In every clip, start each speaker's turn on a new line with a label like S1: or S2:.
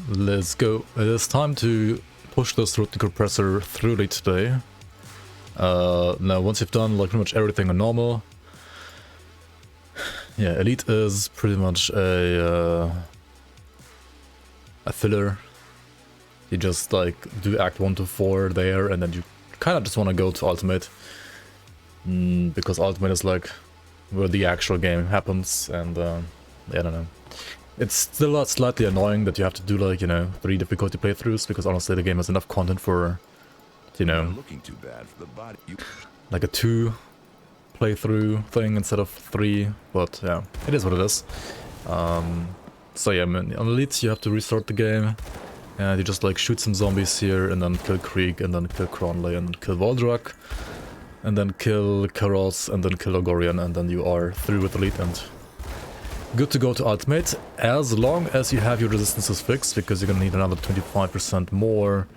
S1: let's go. It is time to push this root compressor through Elite today. Now, once you've done like pretty much everything on normal, yeah, Elite is pretty much a filler. You just like do Act 1 to 4 there, and then you kind of just want to go to Ultimate, because Ultimate is like where the actual game happens, and I don't know. It's still slightly annoying that you have to do like, you know, 3 difficulty playthroughs, because honestly the game has enough content for, you know,
S2: looking too bad for the body.
S1: like a 2 playthrough thing instead of 3, but yeah, it is what it is. So yeah, on Elite you have to restart the game, and you just like shoot some zombies here, and then kill Krieg, and then kill Cronley, and then kill Voldrak, and then kill Karos, and then kill Ogorian, and then you are through with Elite and good to go to Ultimate, as long as you have your resistances fixed, because you're gonna need another 25% more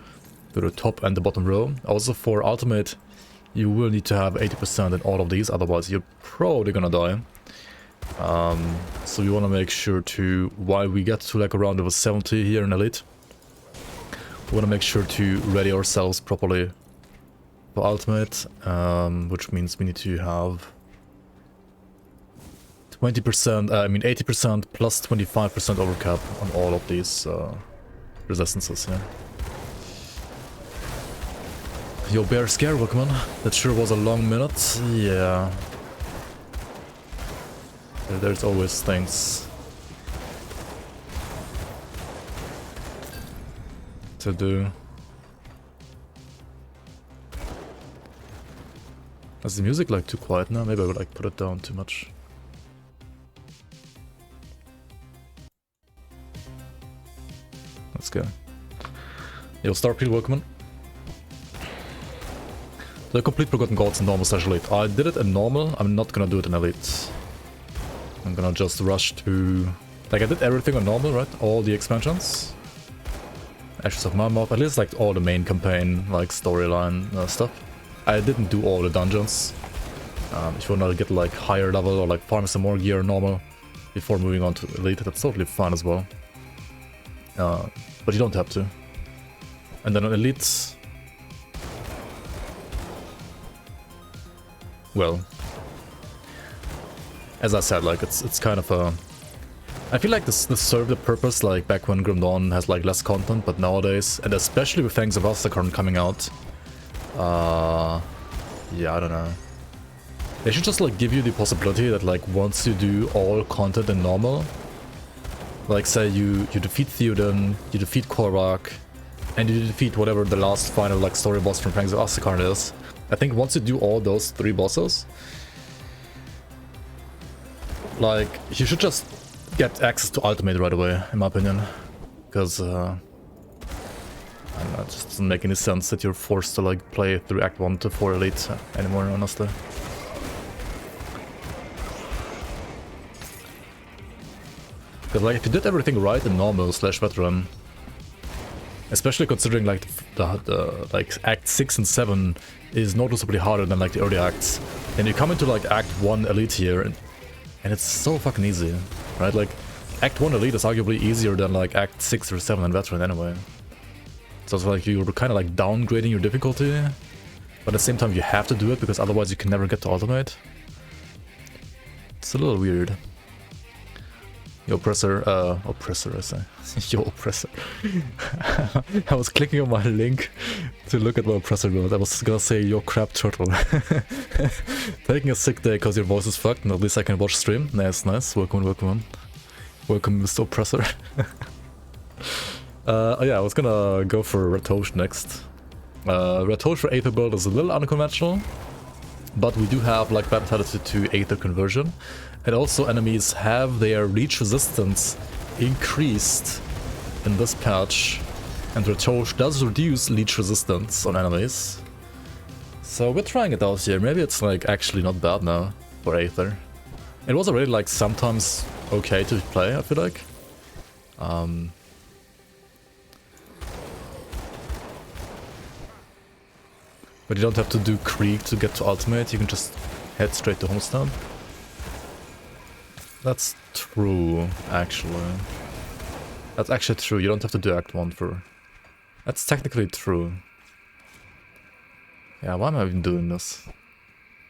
S1: to the top and the bottom row. Also for Ultimate, you will need to have 80% in all of these, otherwise you're probably gonna die. So we want to make sure to, while we get to like around level 70 here in Elite, we want to make sure to ready ourselves properly for Ultimate, which means we need to have 20%, I mean 80% plus 25% overcap on all of these resistances, yeah. Yo, Bear Scare, welcome on. That sure was a long minute, yeah. There's always things to do. Is the music like too quiet now? Maybe I would like put it down too much. Let's go. Yo, Starpeel, welcome on. The complete Forgotten Gods in normal / Elite. I did it in normal, I'm not gonna do it in Elite. I'm gonna just rush to... Like, I did everything on normal, right? All the expansions. Ashes of Mammoth, at least like all the main campaign, like storyline stuff. I didn't do all the dungeons. If you wanna get like higher level or like farm some more gear normal before moving on to Elite, that's totally fine as well. But you don't have to. And then on Elite... Well... As I said, like, it's kind of a... I feel like this served a purpose, like, back when Grim Dawn has, like, less content, but nowadays, and especially with Fangs of Astakarn coming out, yeah, I don't know. They should just, like, give you the possibility that, like, once you do all content in normal, like, say you defeat Theoden, you defeat Korvac, and you defeat whatever the last final, like, story boss from Fangs of Astakarn is, I think once you do all those 3 bosses, like, you should just get access to Ultimate right away, in my opinion. Because, I don't know, it just doesn't make any sense that you're forced to, like, play through Act 1 to 4 Elite anymore, honestly. Because, like, if you did everything right in normal / veteran, especially considering, like, the like, Act 6 and 7 is noticeably harder than, like, the early acts, and you come into, like, Act 1 Elite here, and it's so fucking easy, right? Like, Act 1 Elite is arguably easier than, like, Act 6 or 7 and Veteran anyway. So it's like you're kind of, like, downgrading your difficulty, but at the same time you have to do it, because otherwise you can never get to Ultimate. It's a little weird. Yo, Oppressor, I say. Yo, Oppressor. I was clicking on my link to look at what Oppressor was. I was gonna say, yo, crap turtle. Taking a sick day because your voice is fucked, and at least I can watch stream. Nice, nice. Welcome, welcome on. Welcome, Mr. Oppressor. Oh yeah, I was gonna go for Ratosh next. Ratosh for Aether build is a little unconventional, but we do have, like, Vitality to Aether conversion. And also enemies have their reach resistance increased in this patch, and Ratosh does reduce leech resistance on enemies. So we're trying it out here. Maybe it's, like, actually not bad now for Aether. It was already, like, sometimes okay to play, I feel like. But you don't have to do Krieg to get to Ultimate, you can just head straight to Homestead. That's true, actually. That's actually true, you don't have to do Act 1 for... That's technically true. Yeah, why am I even doing this?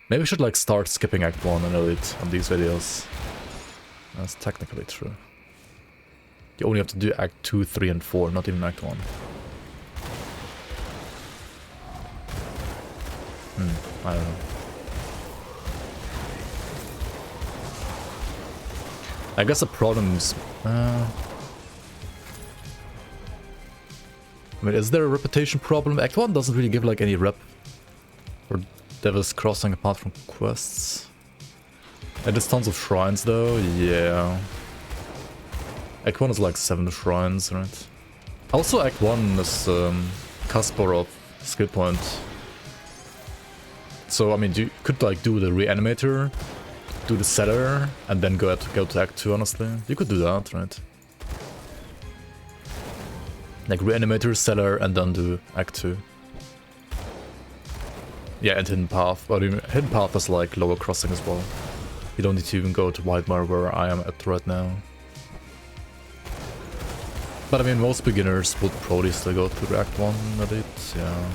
S1: Maybe we should like start skipping Act 1 and Elite on these videos. That's technically true. You only have to do Act 2, 3 and 4, not even Act 1. I don't know. I guess the problem's... I mean, is there a reputation problem? Act 1 doesn't really give like any rep for Devil's Crossing apart from quests. And there's tons of shrines though, yeah. Act 1 is like 7 shrines, right? Also Act 1 is Casper of skill point. So I mean you could like do the Reanimator, do the Seller, and then go to Act 2 honestly. You could do that, right? Like Reanimator, Seller, and then do Act 2. Yeah, and Hidden Path. But Hidden Path is like Lower Crossing as well. You don't need to even go to Whitemire where I am at right now. But I mean, most beginners would probably still go to Act 1 at it, yeah.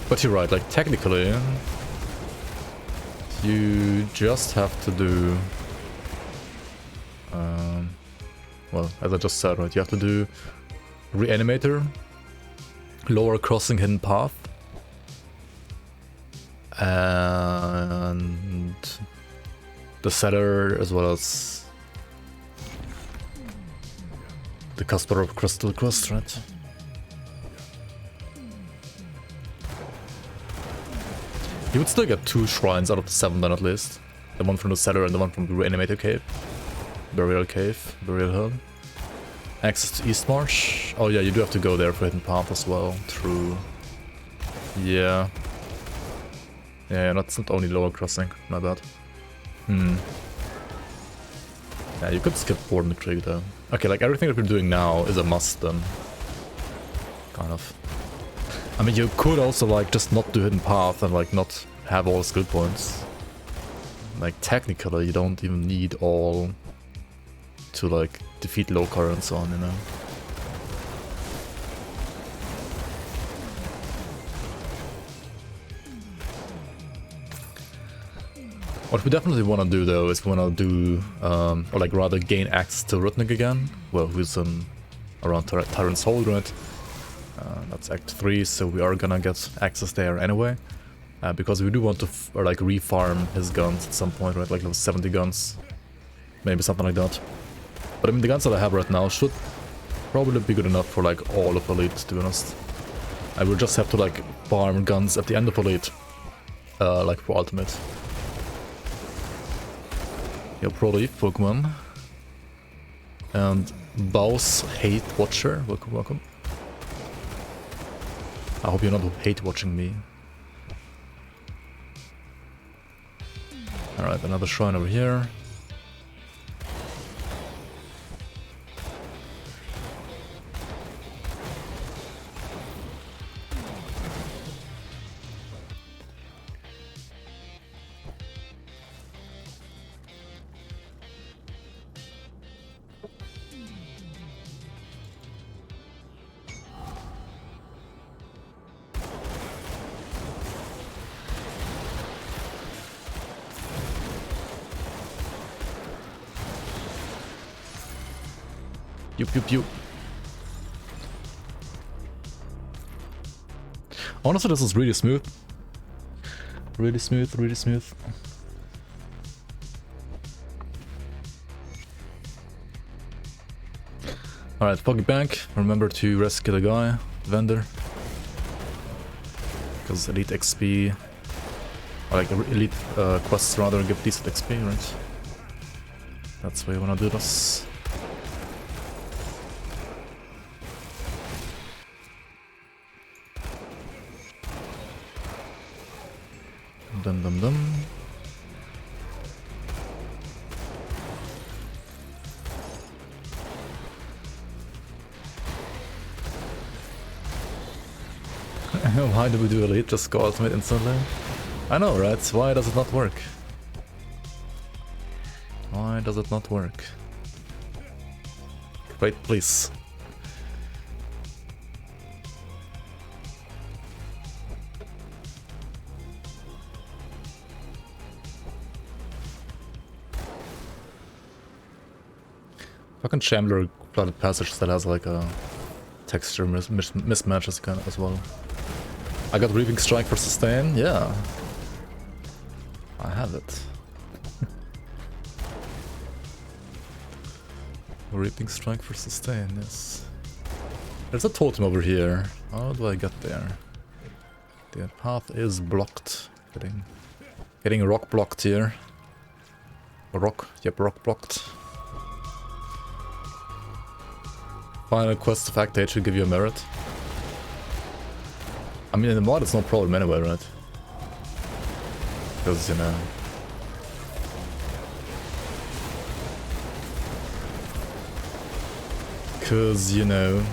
S1: But you're right, like technically, you just have to do... well, as I just said, right, you have to do Reanimator, Lower Crossing, Hidden Path, and the Seller, as well as the Casper of Crystal quest, right? You would still get 2 shrines out of the 7 then at least. The one from the Seller and the one from the Reanimator Cave. Burial Cave, Burial Hill. Access to Eastmarch. Oh yeah, you do have to go there for Hidden Path as well. True. Yeah. Yeah, that's not only Lower Crossing, my bad. Yeah, you could skip Warden Creek though. Okay, like everything that we're doing now is a must then. Kind of. I mean, you could also like just not do Hidden Path and like not have all skill points. Like technically you don't even need all to like defeat Lokar and so on, you know. What we definitely want to do though is we want to do, or like rather gain access to Rudnick again, well, who's around Tyrant's Hold, right? That's Act 3, so we are gonna get access there anyway. Because we do want to like refarm his guns at some point, right? Like level 70 guns. Maybe something like that. But I mean, the guns that I have right now should probably be good enough for like all of Elite, to be honest. I will just have to like farm guns at the end of Elite. Like for Ultimate. Yo, Pro Leaf, Pokemon. And Baus Hate Watcher, welcome, welcome. I hope you're not hate watching me. Alright, another shrine over here. Yup, yup, yup. Honestly, this is really smooth. Really smooth, really smooth. Alright, Pocket Bank. Remember to rescue the guy, vendor. Because Elite XP, or like Elite quests rather, give decent XP, right? That's why you wanna do this. Dum dum dum. Why do we do Elite? Just go Ultimate instantly? I know, right? Why does it not work? Why does it not work? Wait, please. Fucking Shambler Flooded Passage that has like a texture mismatch as well. I got Reaping Strike for sustain, yeah. I have it. Reaping Strike for sustain, yes. There's a totem over here. How do I get there? The path is blocked. Getting rock blocked here. Rock blocked. Final quest of Act 8 should give you a merit. I mean, in the mod it's no problem anyway, right? Because, you know...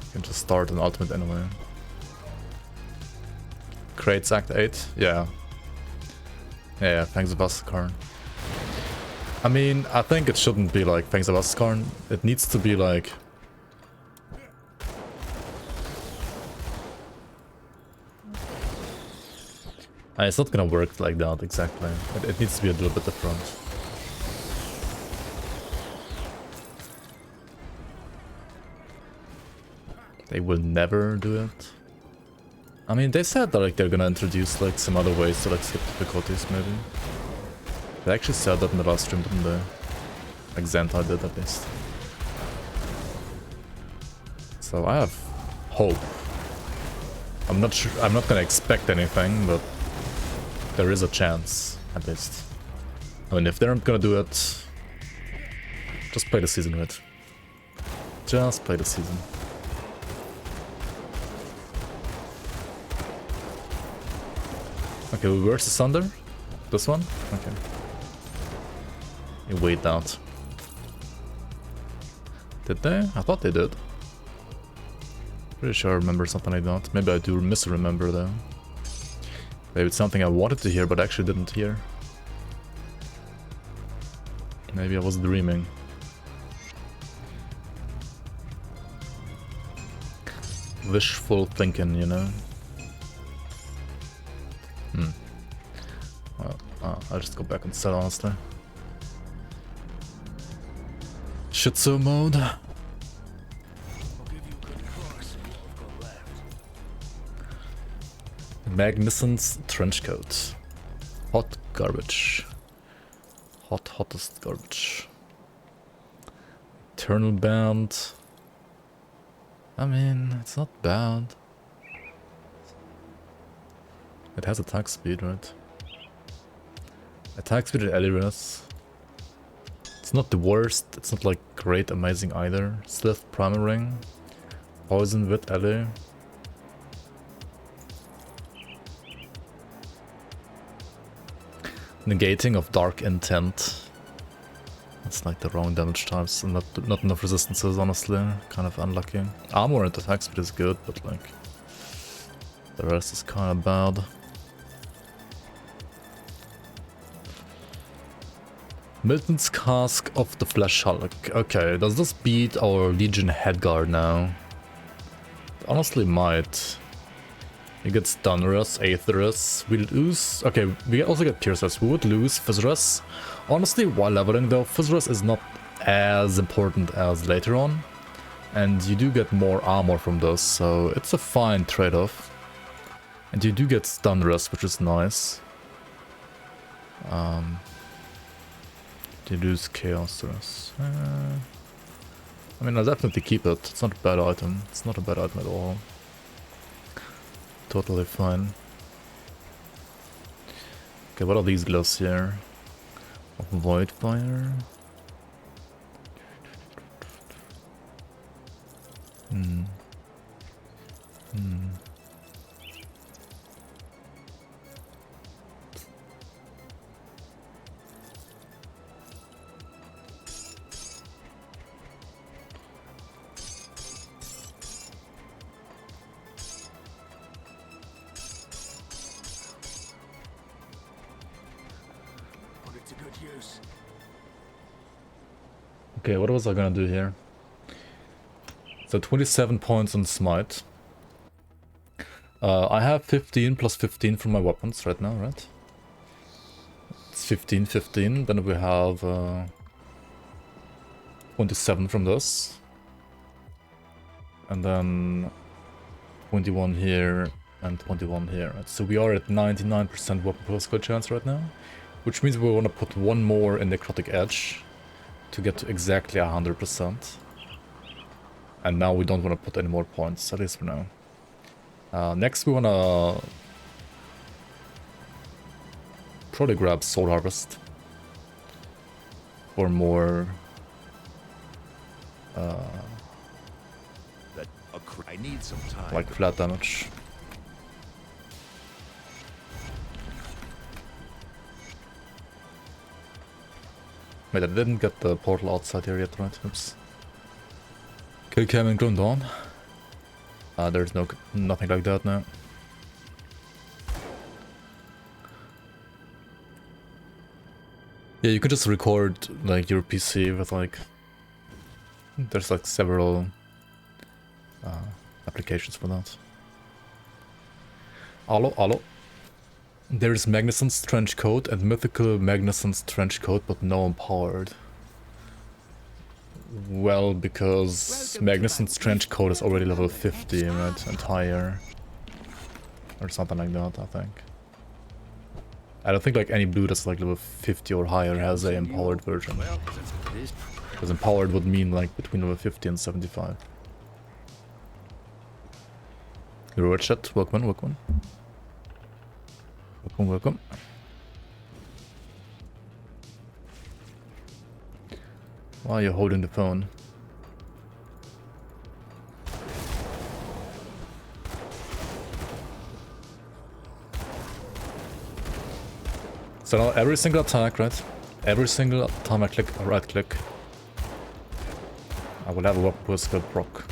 S1: You can just start an ultimate anyway. Creates Act 8? Yeah. Yeah, thanks of us, Karn. I mean, I think it shouldn't be like thanks of us, Karn. It needs to be like... It's not gonna work like that, exactly. It needs to be a little bit different. They will never do it. I mean, they said that like they're gonna introduce like some other ways to like skip difficulties, maybe. They actually said that in the last stream, didn't they? Like Zentai did at least. So I have hope. I'm not sure. I'm not gonna expect anything, but there is a chance, at least. I mean, if they're not gonna do it, just play the season, right? Just play the season. Okay, where's the Sunder? This one? Okay. You wait out. Did they? I thought they did. Pretty sure I remember something like that. Maybe I do misremember though. Maybe it's something I wanted to hear but actually didn't hear. Maybe I was dreaming. Wishful thinking, you know? Well, I'll just go back and set, honestly. Shitsu mode. Magnificent trenchcoat. Hot garbage. Hottest garbage. Eternal band. I mean, it's not bad. It has attack speed, right? Attack speed and Elirus. It's not the worst. It's not like great, amazing either. Slith Primal Ring. Poison with Ellie. Negating of Dark Intent. That's like the wrong damage types and not enough resistances, honestly. Kind of unlucky. Armor and attack speed is good, but like the rest is kind of bad. Milton's Cask of the Flesh Hulk. Okay, does this beat our Legion Headguard now? It honestly might. We get Stunnerus, Aetherus, we lose... Okay, we also get Piercerus. We would lose Fizzus. Honestly, while leveling though, Fizzus is not as important as later on. And you do get more armor from those, so it's a fine trade-off. And you do get Stunnerus, which is nice. You lose Chaosrus. I mean, I'll definitely keep it. It's not a bad item. It's not a bad item at all. Totally fine. Okay, what are these gloves here? Void Fire.
S2: Put it to good use. use.
S1: Okay, what was I gonna do here? So 27 points on smite. I have 15 plus 15 from my weapons right now, right? It's 15, 15. Then we have 27 from this. And then 21 here and 21 here. Right? So we are at 99% weapon pull skill chance right now. Which means we want to put one more in Necrotic Edge to get to exactly 100%. And now we don't want to put any more points, at least for now. Next we want to probably grab Soul Harvest for more
S2: I need some time.
S1: like flat damage. Wait, I didn't get the portal outside here yet, right? Oops. Kill cam and Grim Dawn. There's nothing like that now. Yeah, you can just record like your PC with like... There's like several applications for that. Allo. There's Magnusson's Trench Coat and Mythical Magnusson's Trench Coat, but no empowered. Well, because Magnusson's Trench Coat is already level 50, right? And higher. Or something like that, I think. I don't think like any blue that's like level 50 or higher has a empowered version. Because empowered would mean like between level 50 and 75. Reward chat, welcome. Welcome. Why are you holding the phone? So now every single attack, right? Every single time I click or right click, I will have a weapon pull skill proc.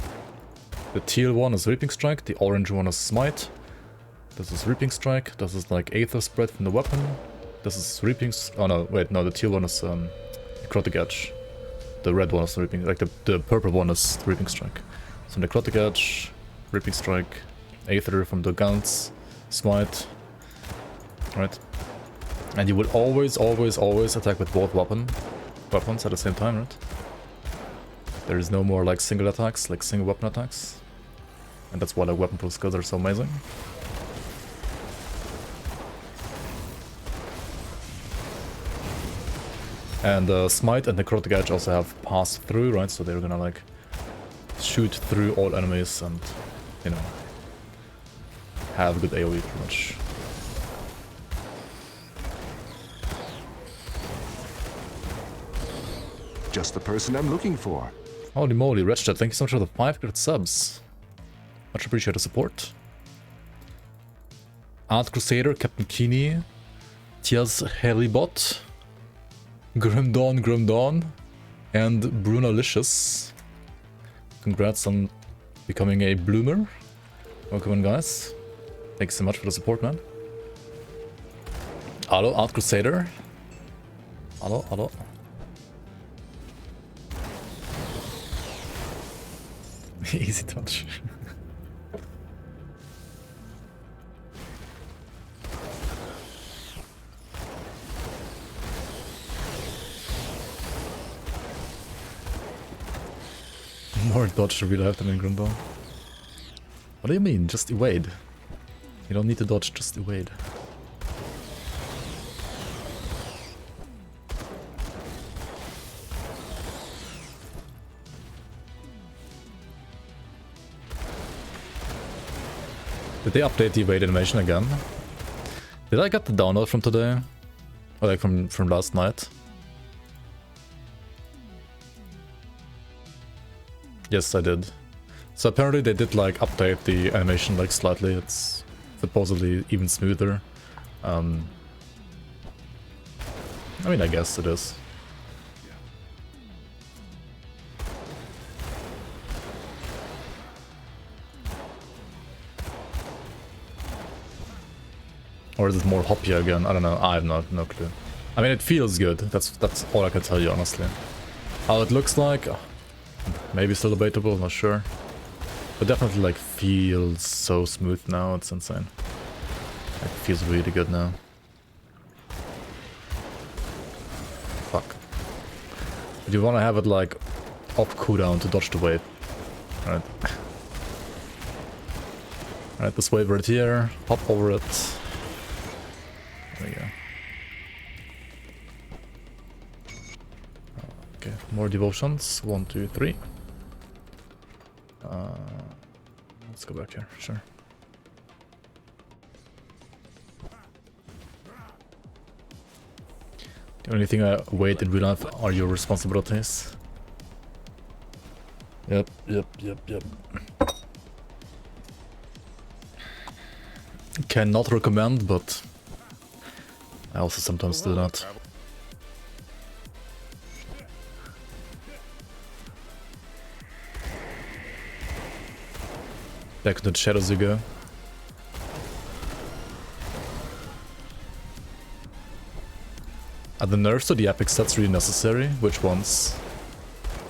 S1: The teal one is Reaping Strike, the orange one is Smite. This is Reaping Strike, this is like Aether spread from the weapon. This is Reaping... oh no, wait, no, the teal one is Necrotic Edge. The red one is Reaping... like the purple one is Reaping Strike. So Necrotic Edge, Reaping Strike, Aether from the guns, Smite. Right? And you would always attack with both weapons at the same time, right? There is no more like single attacks, like single weapon attacks. And that's why the weapon pull skills are so amazing. And Smite and Necrotic Edge also have pass through, right? So they're gonna like shoot through all enemies and, you know, have good AoE pretty much.
S2: Just the person I'm looking for.
S1: Holy moly, Wretched, thank you so much for the 5 great subs. Much appreciated support. Art Crusader, Captain Keeney, Tiaz Helibot, Grim Dawn, and Brunalicious. Congrats on becoming a bloomer. Welcome in, guys. Thanks so much for the support, man. Hello, Art Crusader. Hello. Easy touch. More dodge to real life than in Grim Dawn. What do you mean? Just evade. You don't need to dodge, just evade. Did they update the evade animation again? Did I get the download from today? Or like from last night? Yes, I did. So apparently they did like update the animation like slightly. It's supposedly even smoother. I mean, I guess it is. Or is it more hoppy again? I don't know. I have no clue. I mean, it feels good. That's all I can tell you, honestly. How it looks like, maybe still debatable, not sure. But definitely like feels so smooth now, it's insane. It feels really good now. Fuck. But you want to have it like up cooldown to dodge the wave. Alright. Alright, this wave right here, hop over it. There we go. Okay, more devotions. 1, 2, 3. Let's go back here, sure. The only thing I wait in real life are your responsibilities. Yep. Cannot recommend, but I also sometimes do that. Back into the shadows you go. Are the nerfs to the epic sets really necessary? Which ones?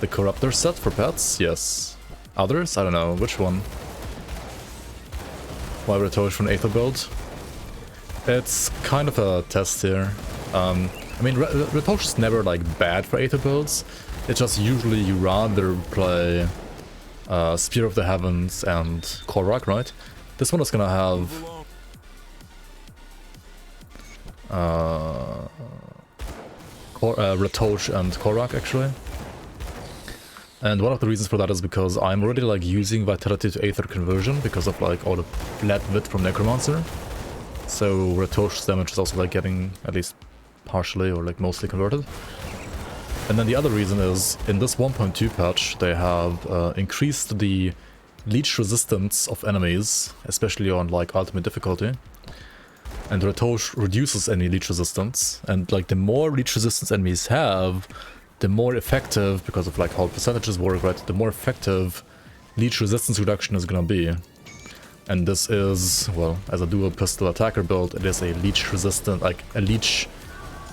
S1: The Corruptor set for pets? Yes. Others? I don't know. Which one? Why Retosh from Aether build? It's kind of a test here. I mean, Retosh is never like bad for Aether builds. It's just usually you rather play Spear of the Heavens and Korrak, right? This one is gonna have Retosh and Korrak actually. And one of the reasons for that is because I'm already like using Vitality to Aether conversion because of like all the flat width from Necromancer. So Retosh's damage is also like getting at least partially or like mostly converted. And then the other reason is in this 1.2 patch they have increased the leech resistance of enemies, especially on like ultimate difficulty. And Retosh reduces any leech resistance, and like the more leech resistance enemies have, the more effective, because of like how percentages work, right, the more effective leech resistance reduction is gonna be. And this is, well, as a dual pistol attacker build, it is a leech resistant, like a leech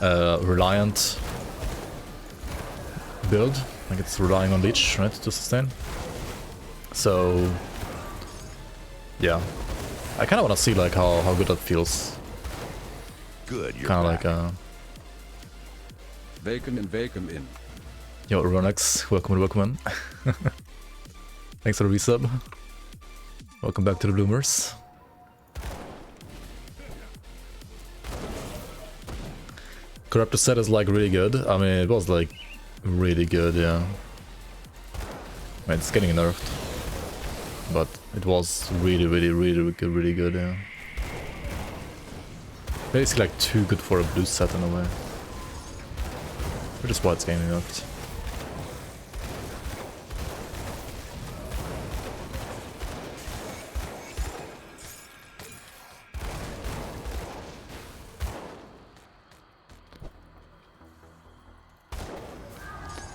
S1: reliant build. Like it's relying on leech, right, to sustain. So yeah, I kind of want to see like how good that feels.
S2: Good, you're
S1: kind of like
S3: Welcome in.
S1: Yo, Ronex, welcome in. Thanks for the resub. Welcome back to the Bloomers. Corruptor set is like really good. I mean, it was like really good, yeah. I mean, it's getting nerfed, but it was really good, yeah. Basically like too good for a blue set in a way. Which is why it's getting nerfed.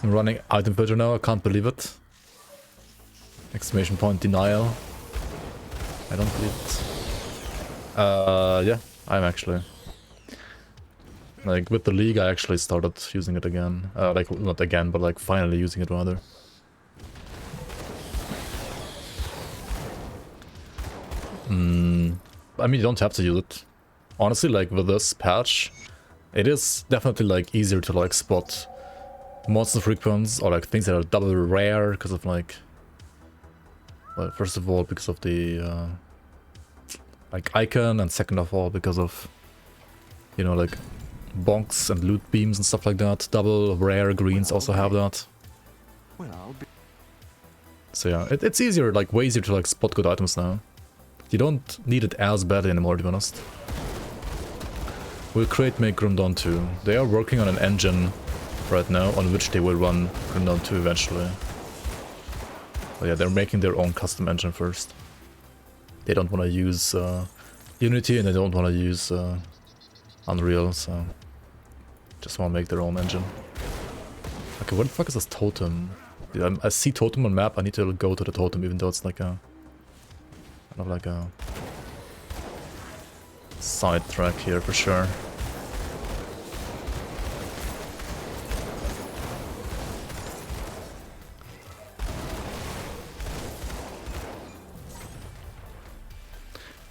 S1: I'm running item filter now, I can't believe it. Exclamation point denial. I don't believe it. Yeah, I'm actually. Like with the league I actually started using it again. Like not again, but like finally using it rather. I mean, you don't have to use it. Honestly, like with this patch, it is definitely like easier to like spot monster frequencies or like things that are double rare because of like, well, first of all because of the like icon, and second of all because of, you know, like bonks and loot beams and stuff like that. Double rare greens also have that. So yeah, it's easier, like way easier to like spot good items now. You don't need it as badly anymore, to be honest. We'll make Grim Dawn 2. They are working on an engine right now on which they will run Grim Dawn 2 eventually. But yeah, they're making their own custom engine first. They don't want to use Unity and they don't want to use Unreal, so just want to make their own engine. Okay, what the fuck is this totem? Dude, I see totem on map, I need to go to the totem even though it's like a kind of like a side track here for sure.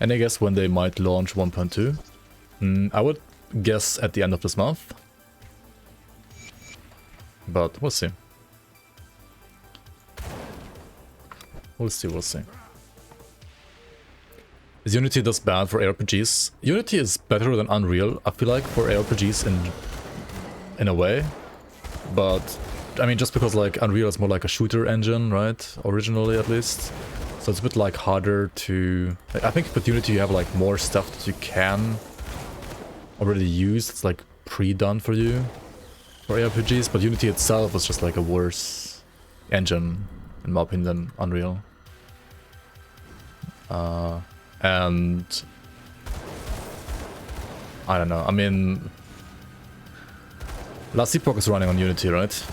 S1: And I guess when they might launch 1.2? I would guess at the end of this month. But we'll see. We'll see. Is Unity thus bad for ARPGs? Unity is better than Unreal, I feel like, for ARPGs in a way. But, I mean, just because, like, Unreal is more like a shooter engine, right? Originally, at least. So it's a bit, like, harder to... I think with Unity you have, like, more stuff that you can already use. It's, like, pre-done for you for ARPGs. But Unity itself is just, like, a worse engine, in my opinion, than Unreal. And I don't know, I mean, Last Epoch is running on Unity, right?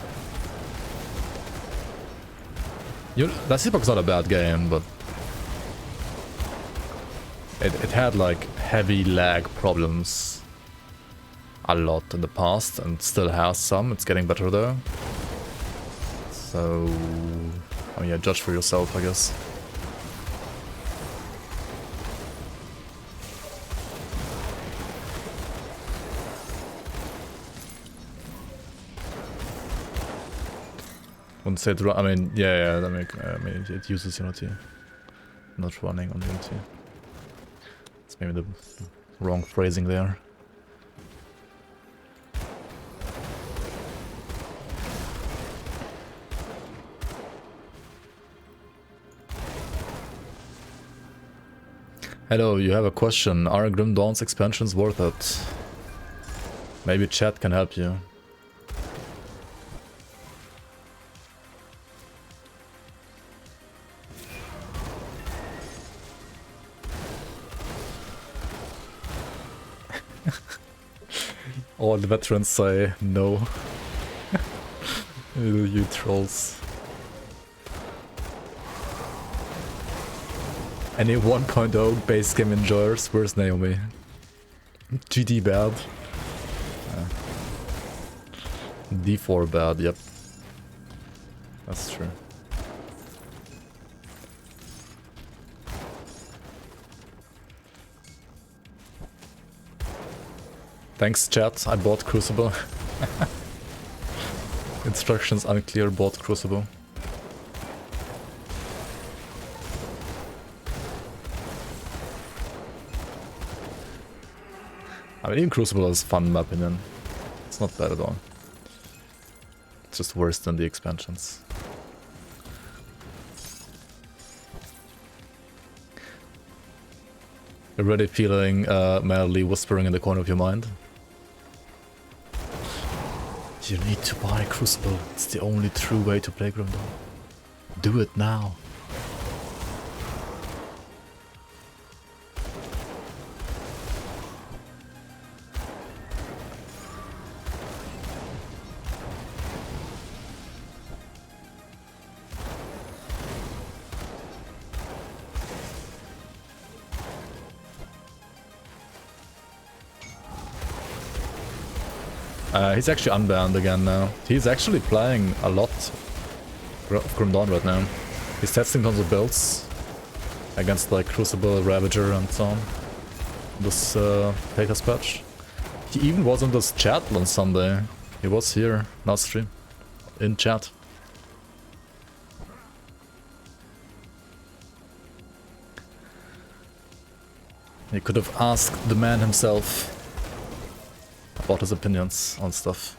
S1: Last Epoch is not a bad game, but it had like heavy lag problems a lot in the past and still has some. It's getting better though. So, I mean, yeah, judge for yourself, I guess. Wouldn't say it. I mean, yeah. I mean, it uses Unity, not running on Unity. It's maybe the wrong phrasing there. Hello, you have a question. Are Grim Dawn's expansions worth it? Maybe chat can help you. All the veterans say no. You trolls. Any 1.0 base game enjoyers? Where's Naomi? GD bad. D4 bad, yep. That's true. Thanks chat, I bought Crucible. Instructions unclear, bought Crucible. I mean, even Crucible is fun in my opinion. It's not bad at all. It's just worse than the expansions. Already feeling mildly whispering in the corner of your mind? You need to buy Crucible. It's the only true way to play Grim Dawn. Do it now. He's actually unbanned again now. He's actually playing a lot of Grim Dawn right now. He's testing tons of builds against like Crucible, Ravager and so on. This playtest patch. He even was in this chat on Sunday. He was here last stream. In chat. He could have asked the man himself about his opinions on stuff.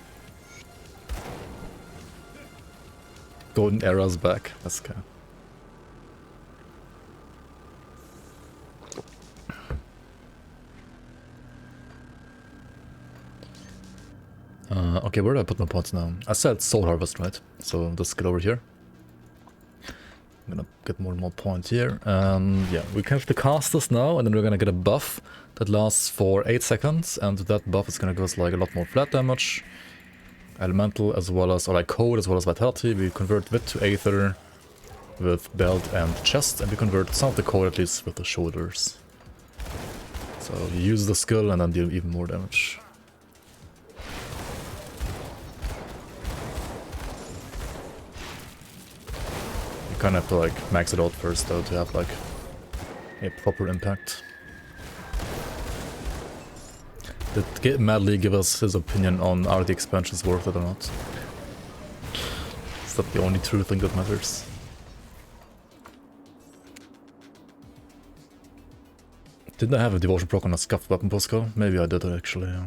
S1: Golden Era's back. That's okay. Okay, where do I put my pots now? I said Soul Harvest, right? So let's get over here. I'm gonna get more and more points here. Yeah, we can have the casters now, and then we're gonna get a buff that lasts for 8 seconds, and that buff is gonna give us like a lot more flat damage, elemental as well as, or like code as well as vitality. We convert Wit to Aether with belt and chest, and we convert some of the code at least with the shoulders. So you use the skill and then deal even more damage. You kinda have to like max it out first though to have like a proper impact. Did Madly give us his opinion on are the expansions worth it or not? Is that the only true thing that matters? Didn't I have a devotion proc on a scuffed weapon postcard? Maybe I did actually, yeah.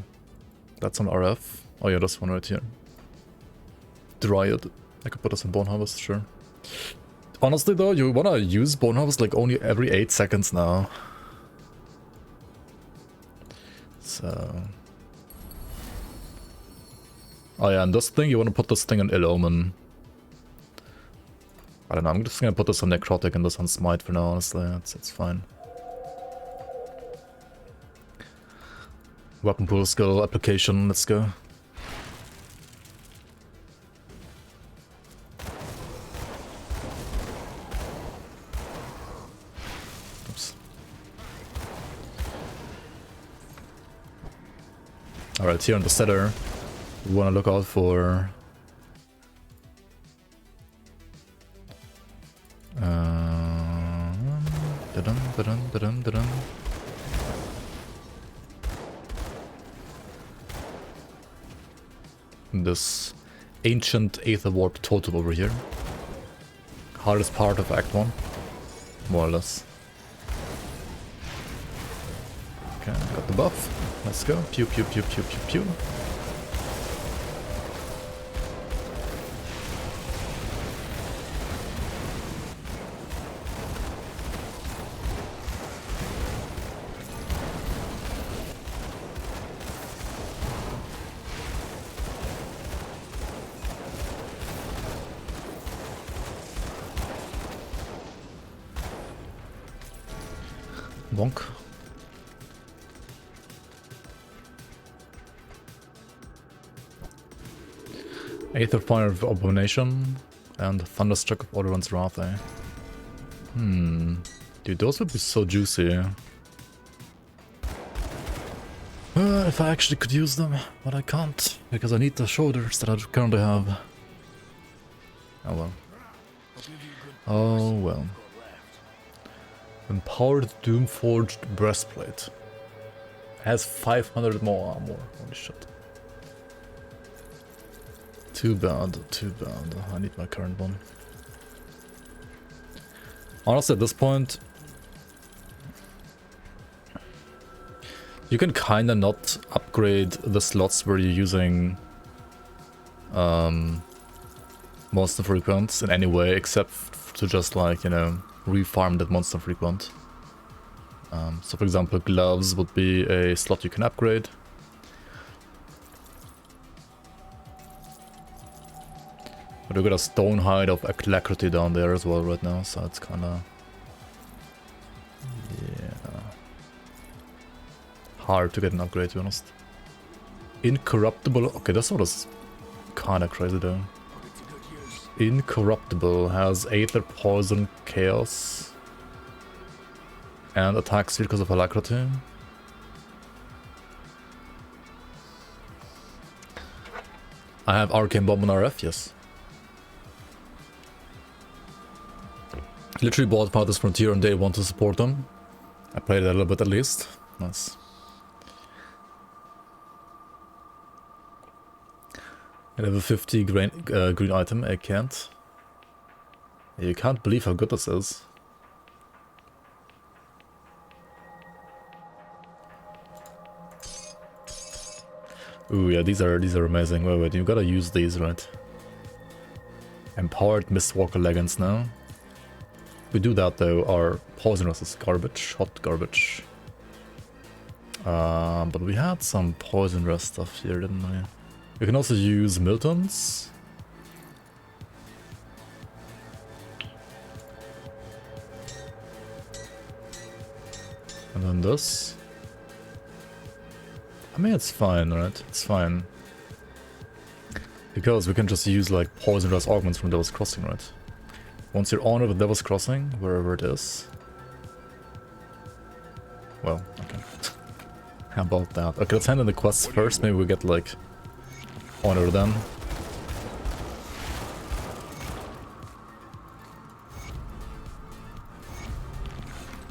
S1: That's on RF. Oh yeah, this one right here. Dryad. I could put this in Bone Harvest, sure. Honestly though, you wanna use Bone Harvest like only every 8 seconds now. So... Oh yeah, and this thing, you wanna put this thing on Ill Omen. I don't know, I'm just gonna put this on Necrotic and this on Smite for now, honestly, it's fine. Weapon pool skill application, let's go. Oops. Alright, here on the setter, we want to look out for... this ancient Aether Warp totem over here. Hardest part of Act 1, more or less. Okay, got the buff. Let's go. Pew pew pew pew pew pew. Bonk. Aether Fire of Abomination and Thunderstruck of Odoran's Wrath, eh? Dude, those would be so juicy. If I actually could use them, but I can't, because I need the shoulders that I currently have. Oh well. Oh well. Empowered Doomforged Breastplate. Has 500 more armor. Holy shit. Too bad, too bad. I need my current one. Honestly, at this point, you can kinda not upgrade the slots where you're using monster frequents in any way, except to just like, you know, refarm that monster frequent. So for example, gloves would be a slot you can upgrade. But we got a stone hide of alacrity down there as well right now, so it's kinda... yeah... hard to get an upgrade, to be honest. Incorruptible... okay, this one is kinda crazy though. Incorruptible has Aether, Poison, Chaos, and attacks because of alacrity. I have Arcane Bomb on RF, yes. Literally bought Pathos Frontier on day 1 to support them. I played it a little bit at least. Nice. I have a 50 green item, I can't. You can't believe how good this is. Ooh, yeah, these are amazing. Wait, you gotta use these, right? Empowered Mistwalker leggings now. If we do that though, our poisonous is garbage, hot garbage. But we had some poison rest stuff here, didn't we? We can also use Milton's. And then this. I mean, it's fine, right? It's fine. Because we can just use like poison rest augments from Devil's Crossing, right? Once you're on with Devil's Crossing, wherever it is. Well, okay. How about that? Okay, let's hand in the quests first. Maybe we get like honor then.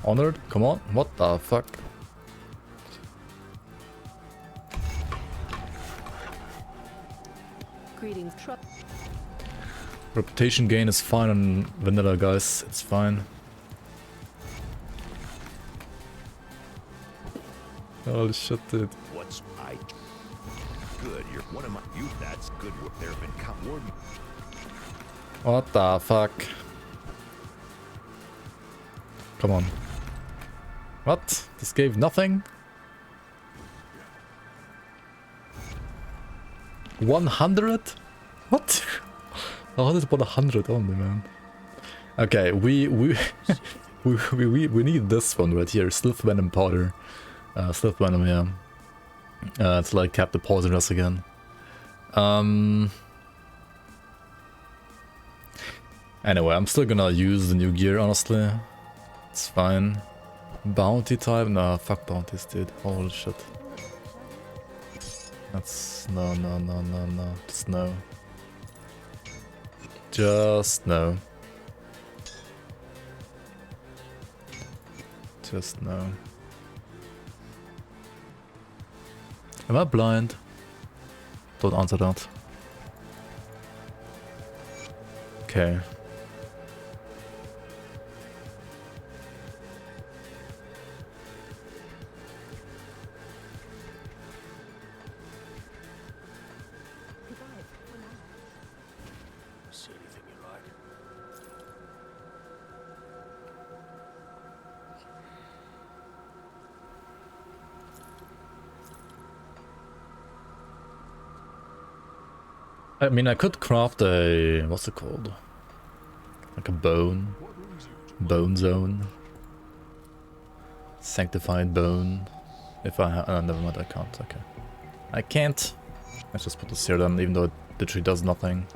S1: Honored? Come on. What the fuck?
S3: Building trust.
S1: Reputation gain is fine on vanilla, guys. It's fine. Holy shit, dude.
S2: What's I? Good. You're one of my. You. That's good work. There have been warden.
S1: What the fuck? Come on. What? This gave nothing? 100? What? I wanted to put 100 only, man. Okay, we need this one right here. Stealth Venom Powder. Stealth Venom, yeah. It's like cap the poisonous again. Anyway, I'm still gonna use the new gear, honestly. It's fine. Bounty type? Nah, fuck bounties, dude. Holy shit. That's... no. Just no. Just no. Just no. Am I blind? Don't answer that. Okay.
S4: See anything you like?
S1: I mean, I could craft a... what's it called? Like a bone. Bone zone. Sanctified bone. If I have... oh, never mind, I can't. Okay. I can't. Let's just put this here then, even though it literally does nothing.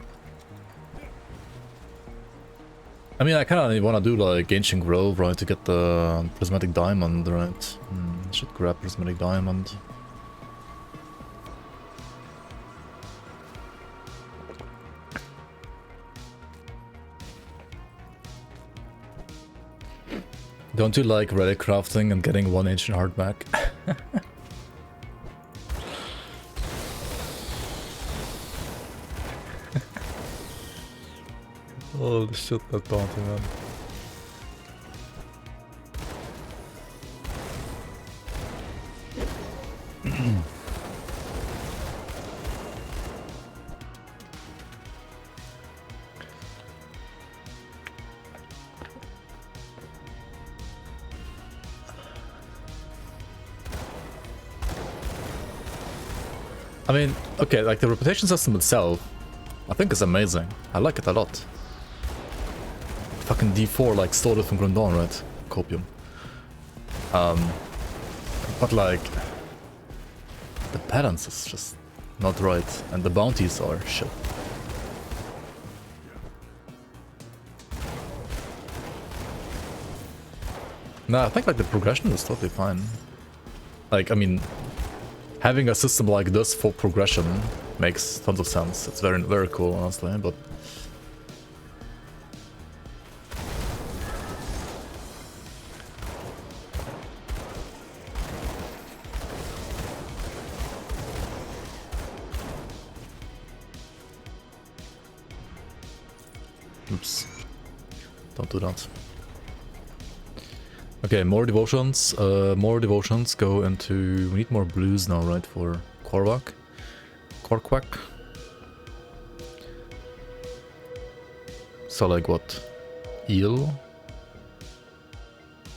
S1: I mean, I kind of want to do like Ancient Grove, right, to get the Prismatic Diamond, right? Should grab Prismatic Diamond. Don't you like relic crafting and getting one ancient heart back? Holy shit, that bounty, man. I mean, okay, like the reputation system itself, I think is amazing. I like it a lot. Fucking D4 like stole it from Grandon, right? Copium. But like, the balance is just not right, and the bounties are shit. No, I think like the progression is totally fine. Like, I mean, having a system like this for progression makes tons of sense. It's very, very cool, honestly, but... oops. Don't do that. Okay, more devotions. More devotions go into... we need more blues now, right, for Korvac? Korquac? So like what? Eel?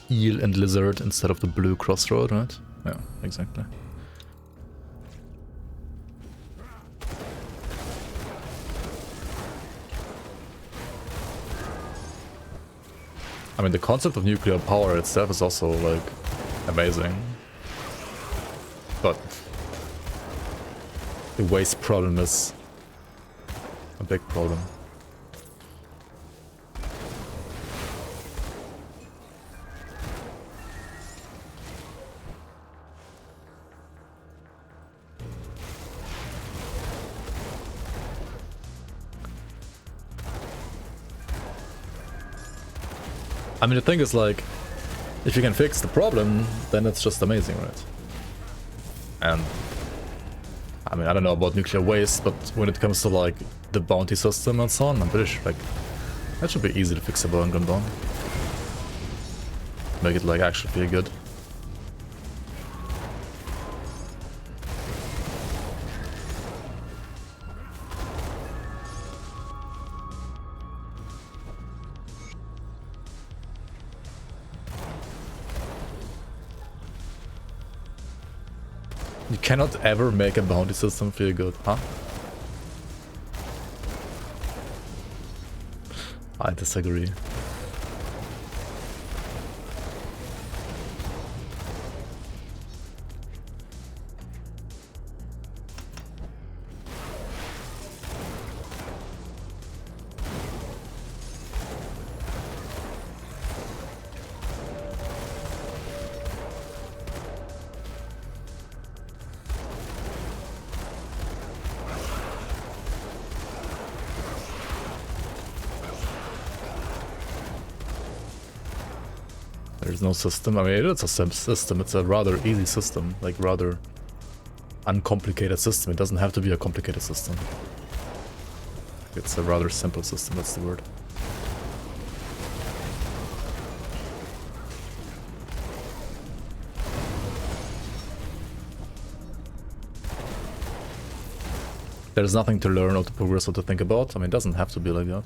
S1: Eel and lizard instead of the blue crossroad, right? Yeah, exactly. I mean, the concept of nuclear power itself is also, like, amazing. But the waste problem is a big problem. I mean, the thing is, like, if you can fix the problem, then it's just amazing, right? And, I mean, I don't know about nuclear waste, but when it comes to, like, the bounty system and so on. I'm pretty sure like that should be easy to fixable in Grim Dawn. Make it like actually feel good. You cannot ever make a bounty system feel good, huh? I disagree. There's no system. I mean, it's a system. It's a rather easy system, like rather uncomplicated system. It doesn't have to be a complicated system. It's a rather simple system, that's the word. There's nothing to learn or to progress or to think about. I mean, it doesn't have to be like that.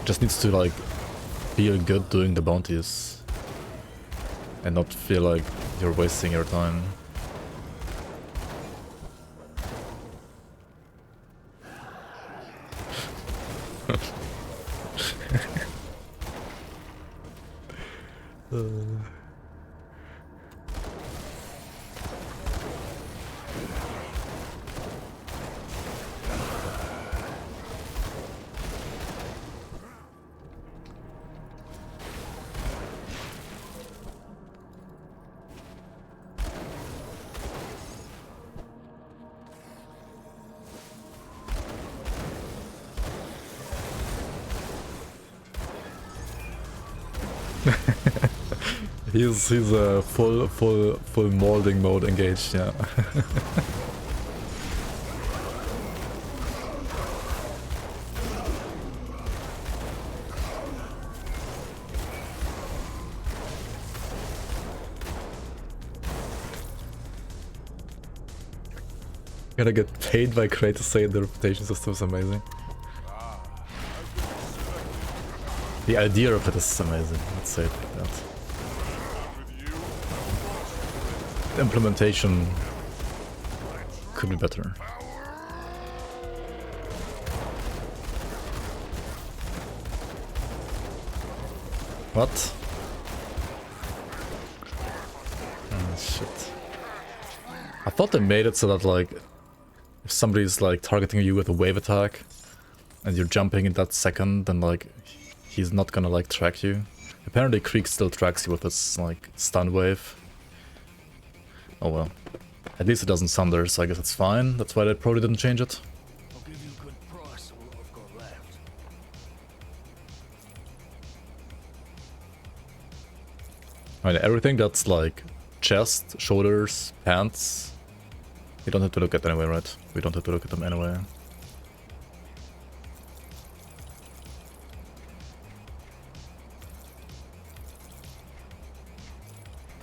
S1: It just needs to like feel good doing the bounties. And not feel like you're wasting your time. He's a full molding mode engaged, yeah. Gonna get paid by Crate to say the reputation system is amazing. The idea of it is amazing, let's say it like that. The implementation could be better. What? Oh shit. I thought they made it so that like if somebody's like targeting you with a wave attack and you're jumping in that second, then like he's not gonna like track you. Apparently Creek still tracks you with this like stun wave. Oh well. At least it doesn't sunder, so I guess it's fine. That's why they probably didn't change it.
S3: I'll give you a good price on what I've got left.
S1: I mean, everything that's like chest, shoulders, pants, we don't have to look at anyway, right? We don't have to look at them anyway.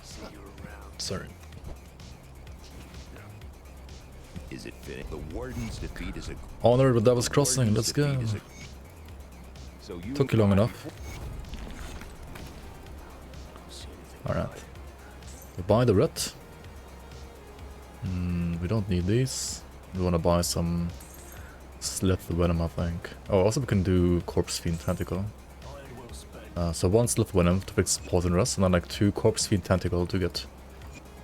S3: See you around.
S1: Sorry.
S2: Is it fitting? The Warden's defeat is a
S1: Honored with Devil's Crossing, let's go.
S2: So you
S1: Took you long enough. Alright. We buy the red. We don't need these. We want to buy some Slith Venom, I think. Oh, also we can do Corpse Fiend Tentacle. So one Slith Venom to fix Poison Rest, and then like 2 Corpse Fiend Tentacle to get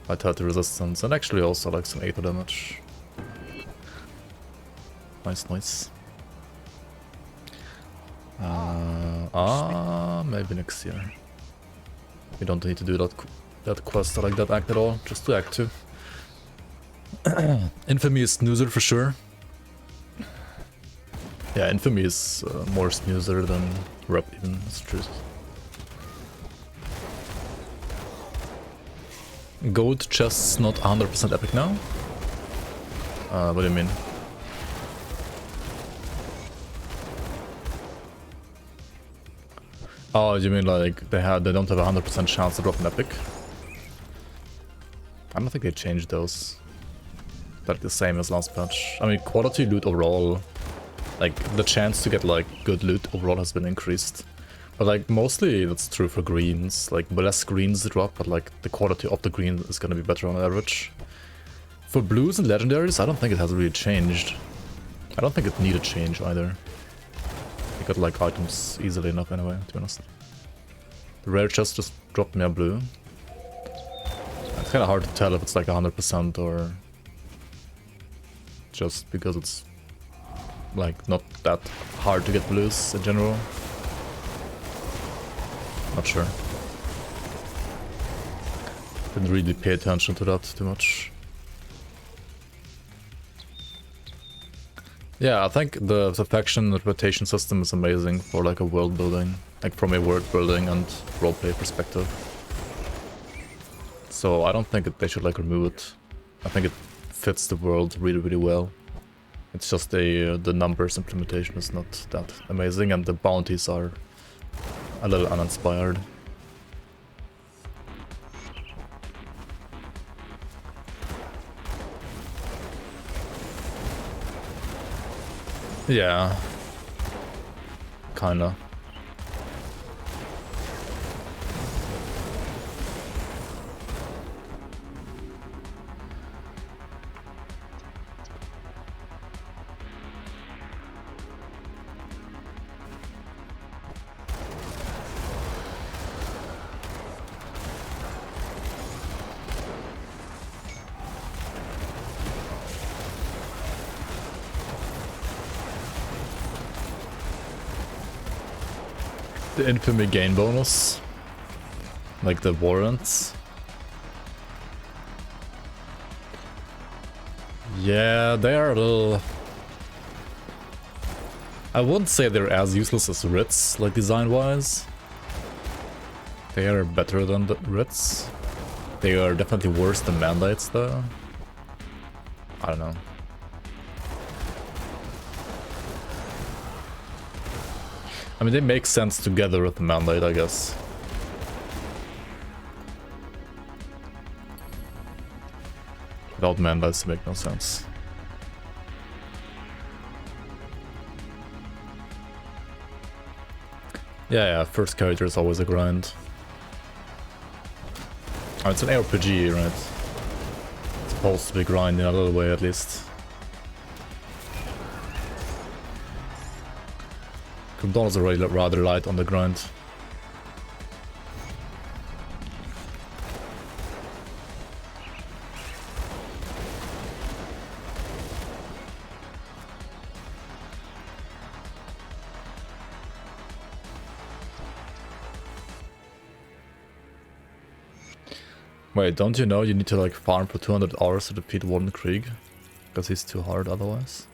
S1: Vitality Resistance, and actually also like some Aether damage. Nice, nice. Maybe next year. We don't need to do that quest or like that act at all, just do act 2. Infamy is snoozer for sure. Yeah, Infamy is more snoozer than Rep even, that's true. Gold chest's not 100% epic now? What do you mean? Oh, you mean like they don't have a 100% chance to drop an epic? I don't think they changed those. They're the same as last patch. I mean, quality loot overall, like the chance to get like good loot overall has been increased. But like mostly that's true for greens. Like less greens drop, but like the quality of the green is gonna be better on average. For blues and legendaries, I don't think it has really changed. I don't think it needed change either. You got like items easily enough anyway, to be honest. The rare chest just dropped me a blue. It's kind of hard to tell if it's like 100% or just because it's like not that hard to get blues in general. Not sure. Didn't really pay attention to that too much. Yeah, I think the faction reputation system is amazing for like a world building, like from a world building and roleplay perspective. So I don't think they should like remove it. I think it fits the world really, really well. It's just the numbers implementation is not that amazing, and the bounties are a little uninspired. Yeah, kinda. The infamy gain bonus, like the warrants. Yeah, they are a little... I wouldn't say they're as useless as writs, like design-wise. They are better than the writs. They are definitely worse than mandates, though. I don't know. I mean, they make sense together with the mandate, I guess. Without mandates, they make no sense. Yeah, first character is always a grind. Oh, it's an RPG, right? It's supposed to be grind in a little way, at least. Grimtools are rather light on the grind. Wait, don't you know you need to like farm for 200 hours to defeat Warden Krieg? Because he's too hard otherwise.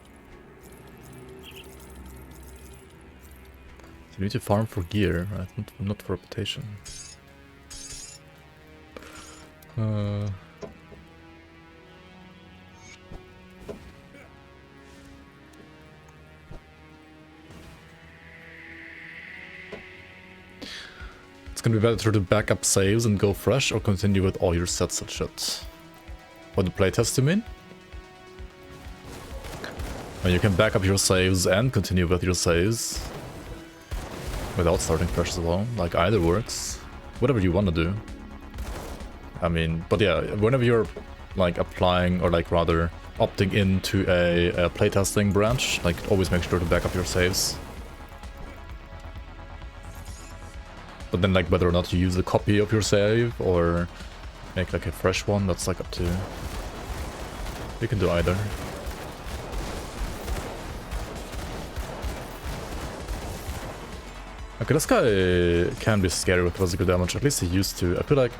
S1: You need to farm for gear, right? Not for reputation. It's gonna be better to back up saves and go fresh, or continue with all your sets and shit. What, the playtest you mean? Well, you can back up your saves and continue with your saves. Without starting fresh as well, like either works. Whatever you want to do. I mean, but yeah, whenever you're like applying or like rather opting into a playtesting branch, like always make sure to back up your saves. But then like whether or not you use a copy of your save or make like a fresh one, that's like up to you. You can do either. Okay, this guy can be scary with physical damage, at least he used to. I feel like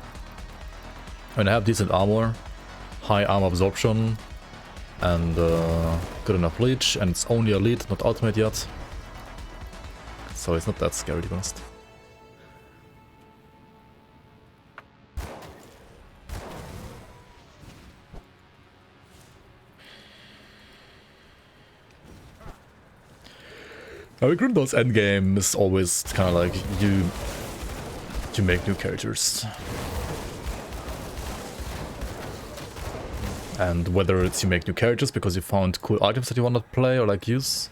S1: when I have decent armor, high armor absorption, and good enough leech, and it's only elite, not ultimate yet. So it's not that scary, to be honest. GRIMTOOLS endgame is always kind of like you make new characters. And whether it's you make new characters because you found cool items that you want to play or like use,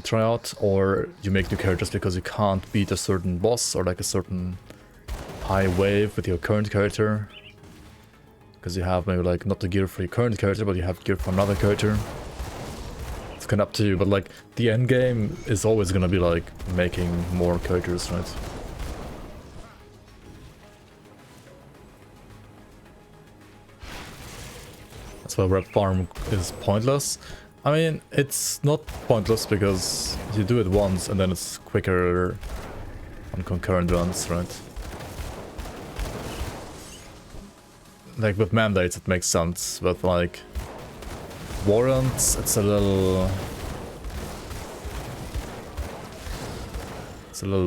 S1: try out, or you make new characters because you can't beat a certain boss or like a certain high wave with your current character. Because you have maybe like not the gear for your current character, but you have gear for another character. It's kind of up to you, but like the end game is always gonna be like making more characters, right? That's why rep farm is pointless. I mean, it's not pointless because you do it once and then it's quicker on concurrent runs, right? Like with mandates it makes sense, but like warrants it's a little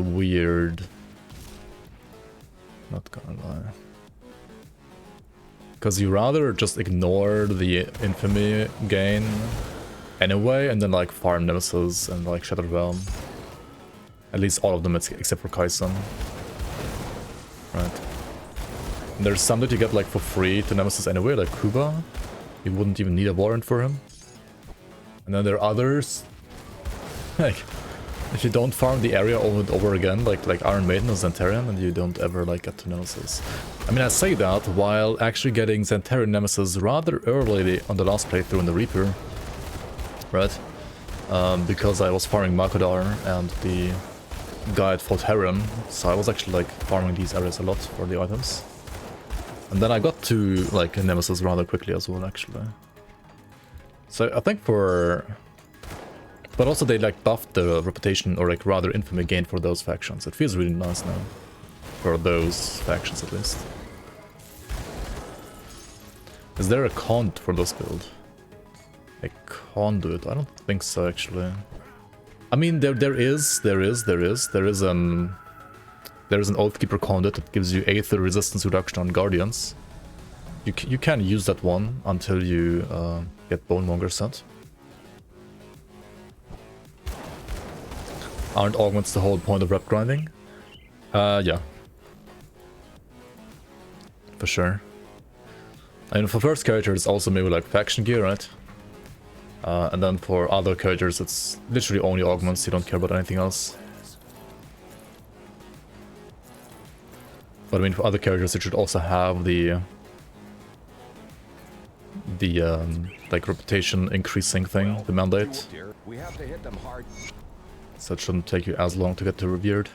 S1: weird. Not gonna lie. Because you rather just ignore the infamy gain anyway and then like farm Nemesis and like Shattered Realm. At least all of them except for Kaisen. Right. And there's some that you get like for free to Nemesis anyway, like Kuba. You wouldn't even need a warrant for him. And then there are others. Like, if you don't farm the area over and over again, like Iron Maiden or Xantarian, and you don't ever like get to Nemesis. I mean, I say that while actually getting Xantarian Nemesis rather early on the last playthrough in the Reaper, right? Because I was farming Makodar and the guide for Terran, so I was actually like farming these areas a lot for the items. And then I got to like Nemesis rather quickly as well, actually. So I think for... But also they like buffed the reputation or like rather infamy gain for those factions. It feels really nice now. For those factions at least. Is there a conduit for this build? A conduit? I don't think so actually. I mean there is an Oathkeeper conduit that gives you Aether resistance reduction on Guardians. You can use that one until you get Bonemonger set. Aren't augments the whole point of rep grinding? Yeah. For sure. And for first characters also maybe like faction gear, right? And then for other characters it's literally only augments, you don't care about anything else. But I mean for other characters it should also have the like reputation increasing thing, the mandate.
S2: We have to hit them hard.
S1: So it shouldn't take you as long to get to Revered.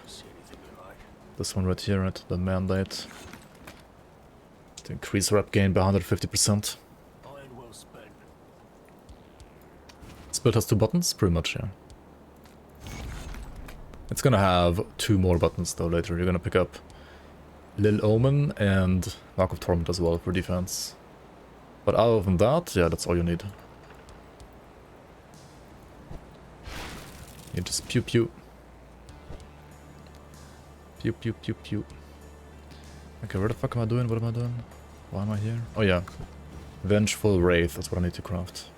S1: This one right here, right? The mandate. To increase rep gain by 150%. This build has 2 buttons? Pretty much, yeah. It's gonna have 2 more buttons though later. You're gonna pick up Lil Omen and Mark of Torment as well for defense. But other than that, yeah, that's all you need. You just pew pew. Pew pew pew pew. Okay, where the fuck am I doing? What am I doing? Why am I here? Oh yeah. Vengeful Wraith, that's what I need to craft.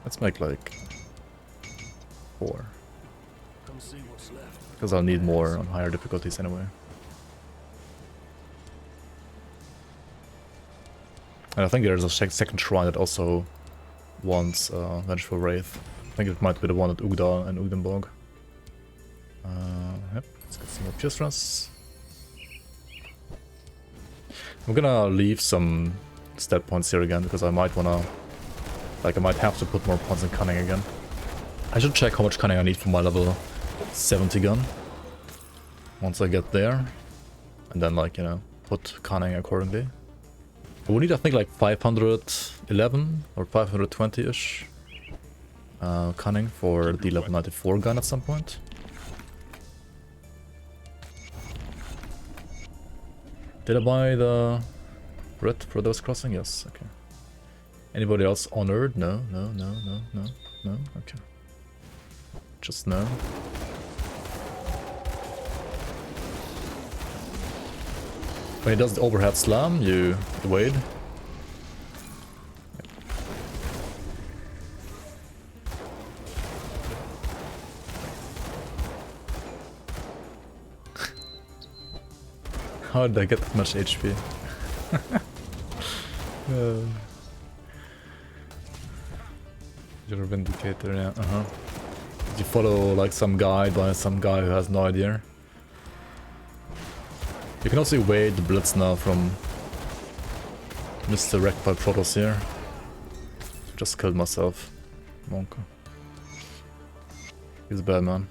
S1: Let's make like 4. Because I'll need more on higher difficulties anyway. And I think there's a second shrine that also wants Vengeful Wraith. I think it might be the one at Ugda and Ugdenborg. Yep, let's get some more Pierce Thrust. I'm gonna leave some stat points here again because I might wanna... Like, I might have to put more points in Cunning again. I should check how much Cunning I need for my level 70 gun. Once I get there. And then, like, you know, put Cunning accordingly. We need, I think, like 511 or 520-ish Cunning for the level 94 gun at some point. Did I buy the Rit for those crossing? Yes, okay. Anybody else honored? No, no, no, no, no, no, okay. Just no. When he does the overhead slam, you wade. How did I get that much HP? You're a vindicator, yeah, You follow like some guide by some guy who has no idea. You can also evade the blitz now from Mr. Wrecked by Protoss here. Just killed myself. Monka. He's a bad man.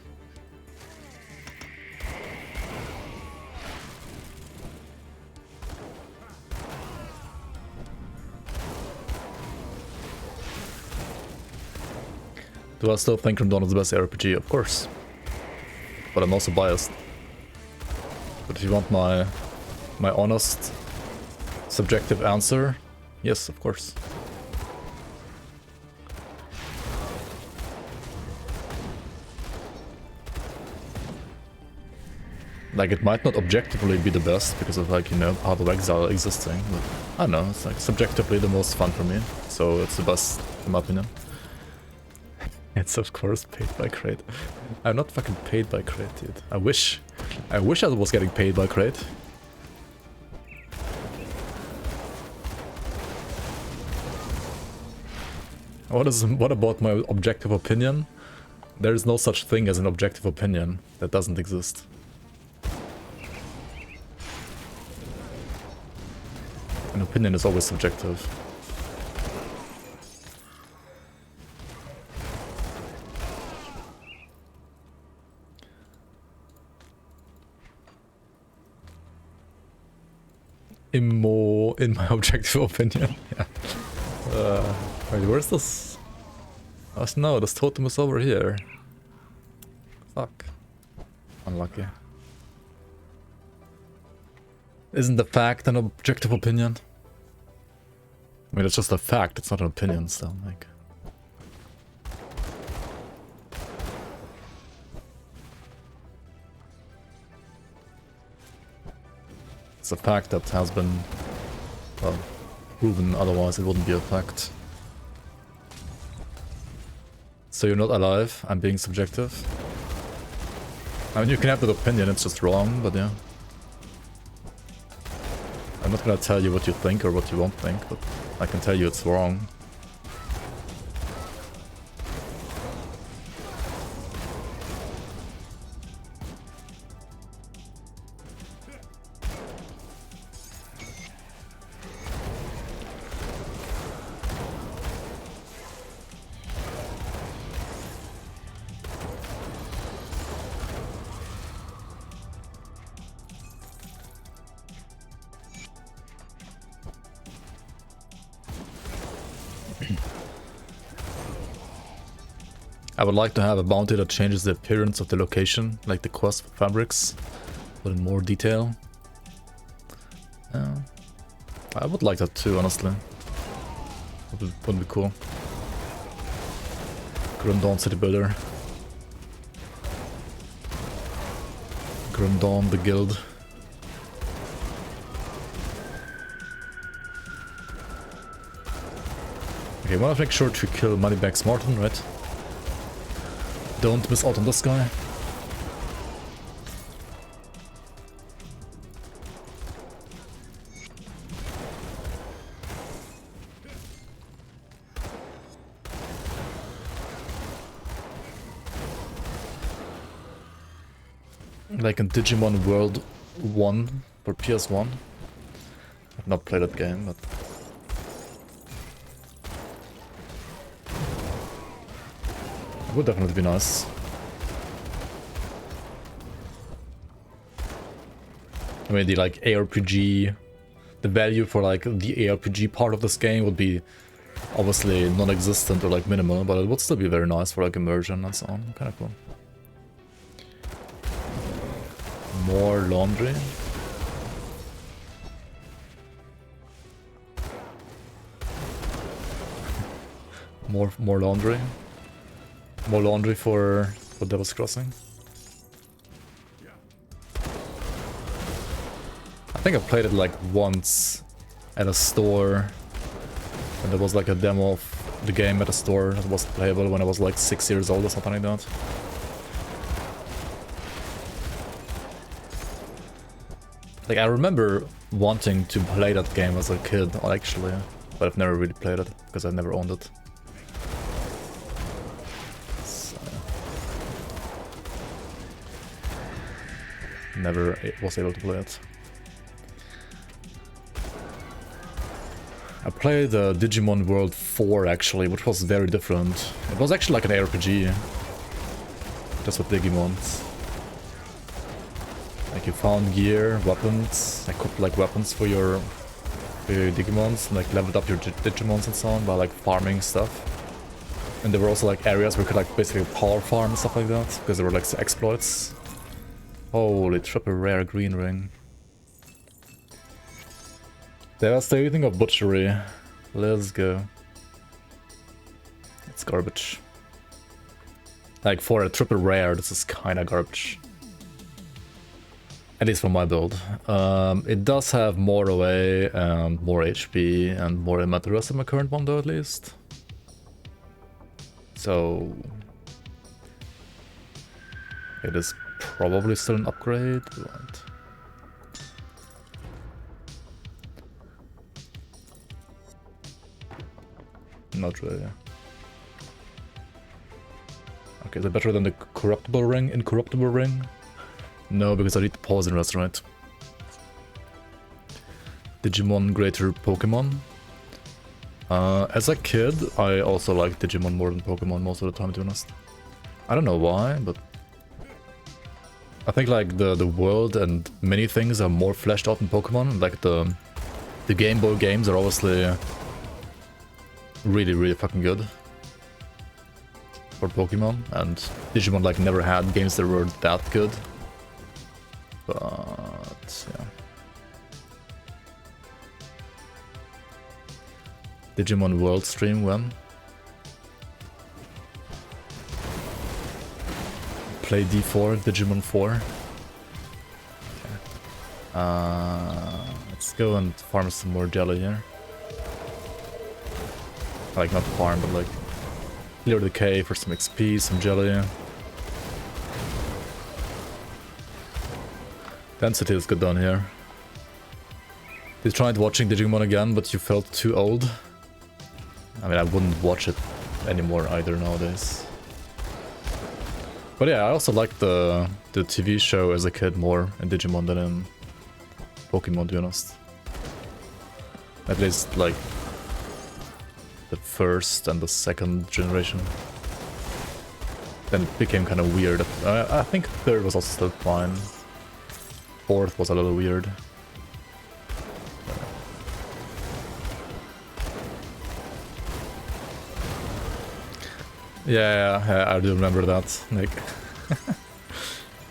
S1: Do I still think Grim Dawn is the best RPG? Of course. But I'm also biased. But if you want my honest, subjective answer, yes, of course. Like, it might not objectively be the best because of, like, you know, Path of Exile existing, but I don't know, it's like subjectively the most fun for me, so it's the best in my opinion. It's of course paid by Crate. I'm not fucking paid by Crate, dude. I wish I was getting paid by Crate. What about my objective opinion? There is no such thing as an objective opinion. That doesn't exist. An opinion is always subjective. In my objective opinion, yeah. Wait, where's this? Oh no, this totem is over here. Fuck. Unlucky. Isn't the fact an objective opinion? I mean, it's just a fact, it's not an opinion still, like. It's a fact that has been, well, proven, otherwise it wouldn't be a fact. So you're not alive, I'm being subjective. I mean, you can have that opinion, it's just wrong, but yeah. I'm not gonna tell you what you think or what you won't think, but I can tell you it's wrong. I would like to have a bounty that changes the appearance of the location, like the quest for fabrics, but in more detail. I would like that too, honestly. Wouldn't be cool. Grim Dawn City Builder. Grim Dawn the Guild. Okay, I want to make sure to kill Moneybags Martin, right? Don't miss out on this guy. Like in Digimon World 1 for PS1. I've not played that game, but... it would definitely be nice. I mean, the like ARPG, the value for like the ARPG part of this game would be obviously non-existent or like minimal, but it would still be very nice for like immersion and so on. Kind of cool. More laundry. More laundry. More laundry for Devil's Crossing. I think I played it like once at a store, and there was like a demo of the game at a store that was playable when I was like 6 years old or something like that. Like, I remember wanting to play that game as a kid, actually, but I've never really played it, because I never owned it. So, never was able to play it. I played Digimon World 4, actually, which was very different. It was actually like an RPG, just with Digimons. Like, you found gear, weapons, equipped like weapons for your Digimons, and like leveled up your Digimons and so on by like farming stuff. And there were also like areas where you could like basically power farm and stuff like that, because there were like exploits. Holy, triple rare green ring. Devastating of butchery. Let's go. It's garbage. Like, for a triple rare, this is kinda garbage. At least for my build. It does have more OA and more HP and more materials than my current one though, at least. So it is probably still an upgrade, right? Not really. Okay, is it better than the corruptible ring? Incorruptible ring? No, because I need the poison restaurant. Digimon greater Pokemon. As a kid, I also liked Digimon more than Pokemon most of the time, to be honest. I don't know why, but I think like the world and many things are more fleshed out in Pokemon. Like the Game Boy games are obviously really fucking good for Pokemon, and Digimon like never had games that were that good. But yeah. Digimon World stream when? Play D4, Digimon 4. Okay. Let's go and farm some more jelly here. Like, not farm, but like clear the cave for some XP, some jelly. Density is good down here. You tried watching Digimon again, but you felt too old. I mean, I wouldn't watch it anymore either nowadays. But yeah, I also liked the TV show as a kid more in Digimon than in Pokemon, to be honest. At least, like, the first and the second generation. Then it became kind of weird. I think third was also still fine. Fourth was a little weird. Yeah, I do remember that, Nick.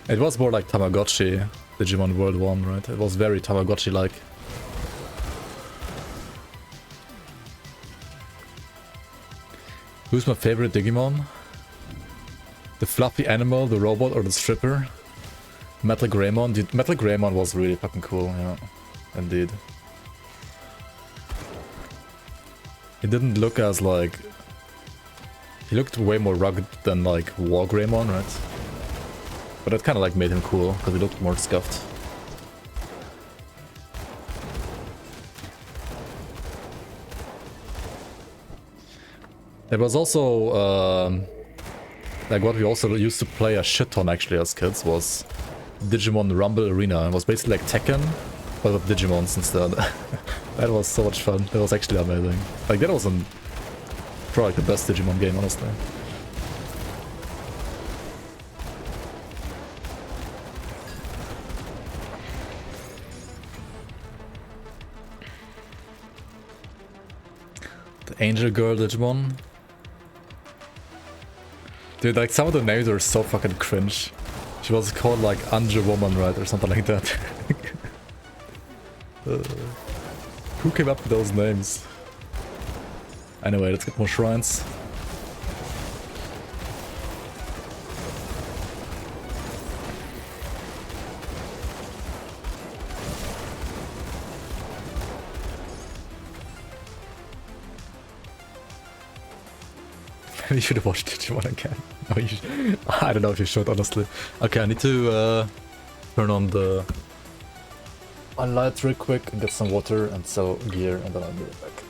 S1: It was more like Tamagotchi, Digimon World 1, right? It was very Tamagotchi-like. Who's my favorite Digimon? The fluffy animal, the robot, or the stripper? Metal Greymon? Dude, Metal Greymon was really fucking cool, yeah. Indeed. He didn't look as like... He looked way more rugged than like War Greymon, right? But that kind of like made him cool, because he looked more scuffed. There was also... like what we also used to play a shit ton actually as kids was Digimon Rumble Arena. It was basically like Tekken, but with Digimons instead. That was so much fun. That was actually amazing. Like that was probably the best Digimon game, honestly. The Angel Girl Digimon. Dude, like some of the names are so fucking cringe. She was called like Angel Woman, right? Or something like that. Who came up with those names? Anyway, let's get more shrines. You should have watched Digimon again. No, you should. I don't know if you should, honestly. Okay, I need to turn on the I'll light real quick and get some water and sell gear, and then I'll be right back.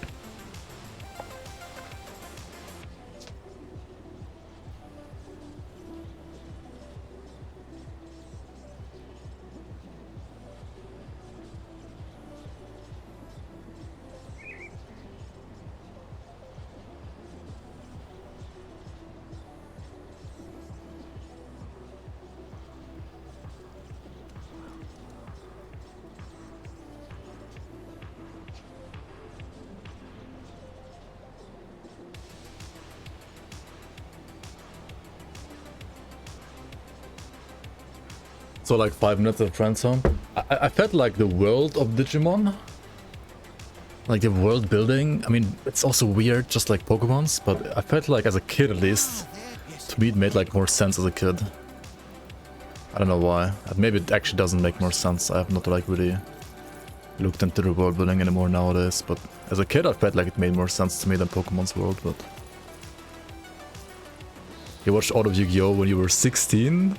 S1: So like 5 minutes of friend zone. I felt like the world of Digimon, like the world building. I mean, it's also weird, just like Pokemon's, but I felt like as a kid at least, to me it made like more sense as a kid. I don't know why. Maybe it actually doesn't make more sense. I have not like really looked into the world building anymore nowadays, but as a kid I felt like it made more sense to me than Pokemon's world. But you watched all of Yu-Gi-Oh when you were 16?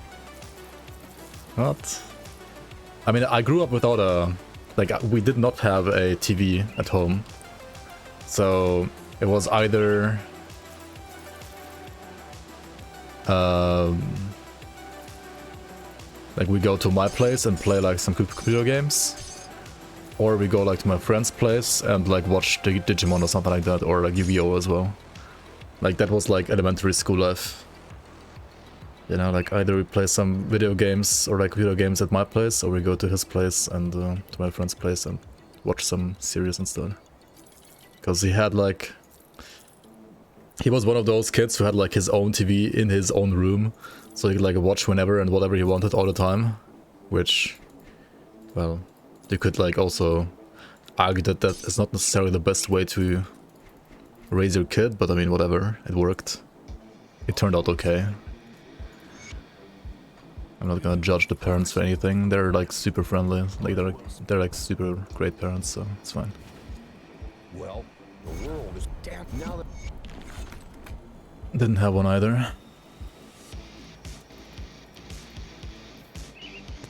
S1: What? I mean, I grew up without a... Like, we did not have a TV at home. So, it was either... like, we go to my place and play, like, some computer games. Or we go, like, to my friend's place and, like, watch Digimon or something like that. Or, like, Yu-Gi-Oh as well. Like, that was, like, elementary school life. You know, like either we play some video games or like computer games at my place, or we go to his place and to my friend's place and watch some series instead. Because he had like... He was one of those kids who had like his own TV in his own room. So he could like watch whenever and whatever he wanted all the time. Which, well, you could like also argue that that is not necessarily the best way to raise your kid, but I mean whatever, it worked. It turned out okay. I'm not gonna judge the parents for anything. They're like super friendly. Like they're like super great parents, so it's fine.
S2: Well, the world is damn now that
S1: Didn't have one either.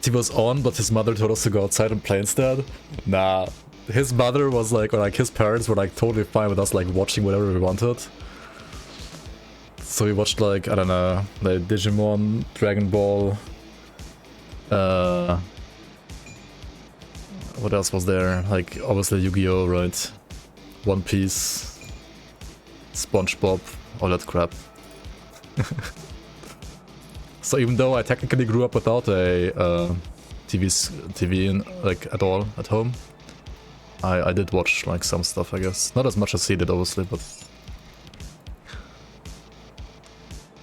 S1: He was on, but his mother told us to go outside and play instead. Nah, his mother was like, or like his parents were like totally fine with us like watching whatever we wanted. So we watched like, I don't know, like Digimon, Dragon Ball. What else was there? Like obviously Yu-Gi-Oh, right? One Piece, SpongeBob, all that crap. So even though I technically grew up without a TV like at all at home, I did watch like some stuff, I guess. Not as much as he did, obviously, but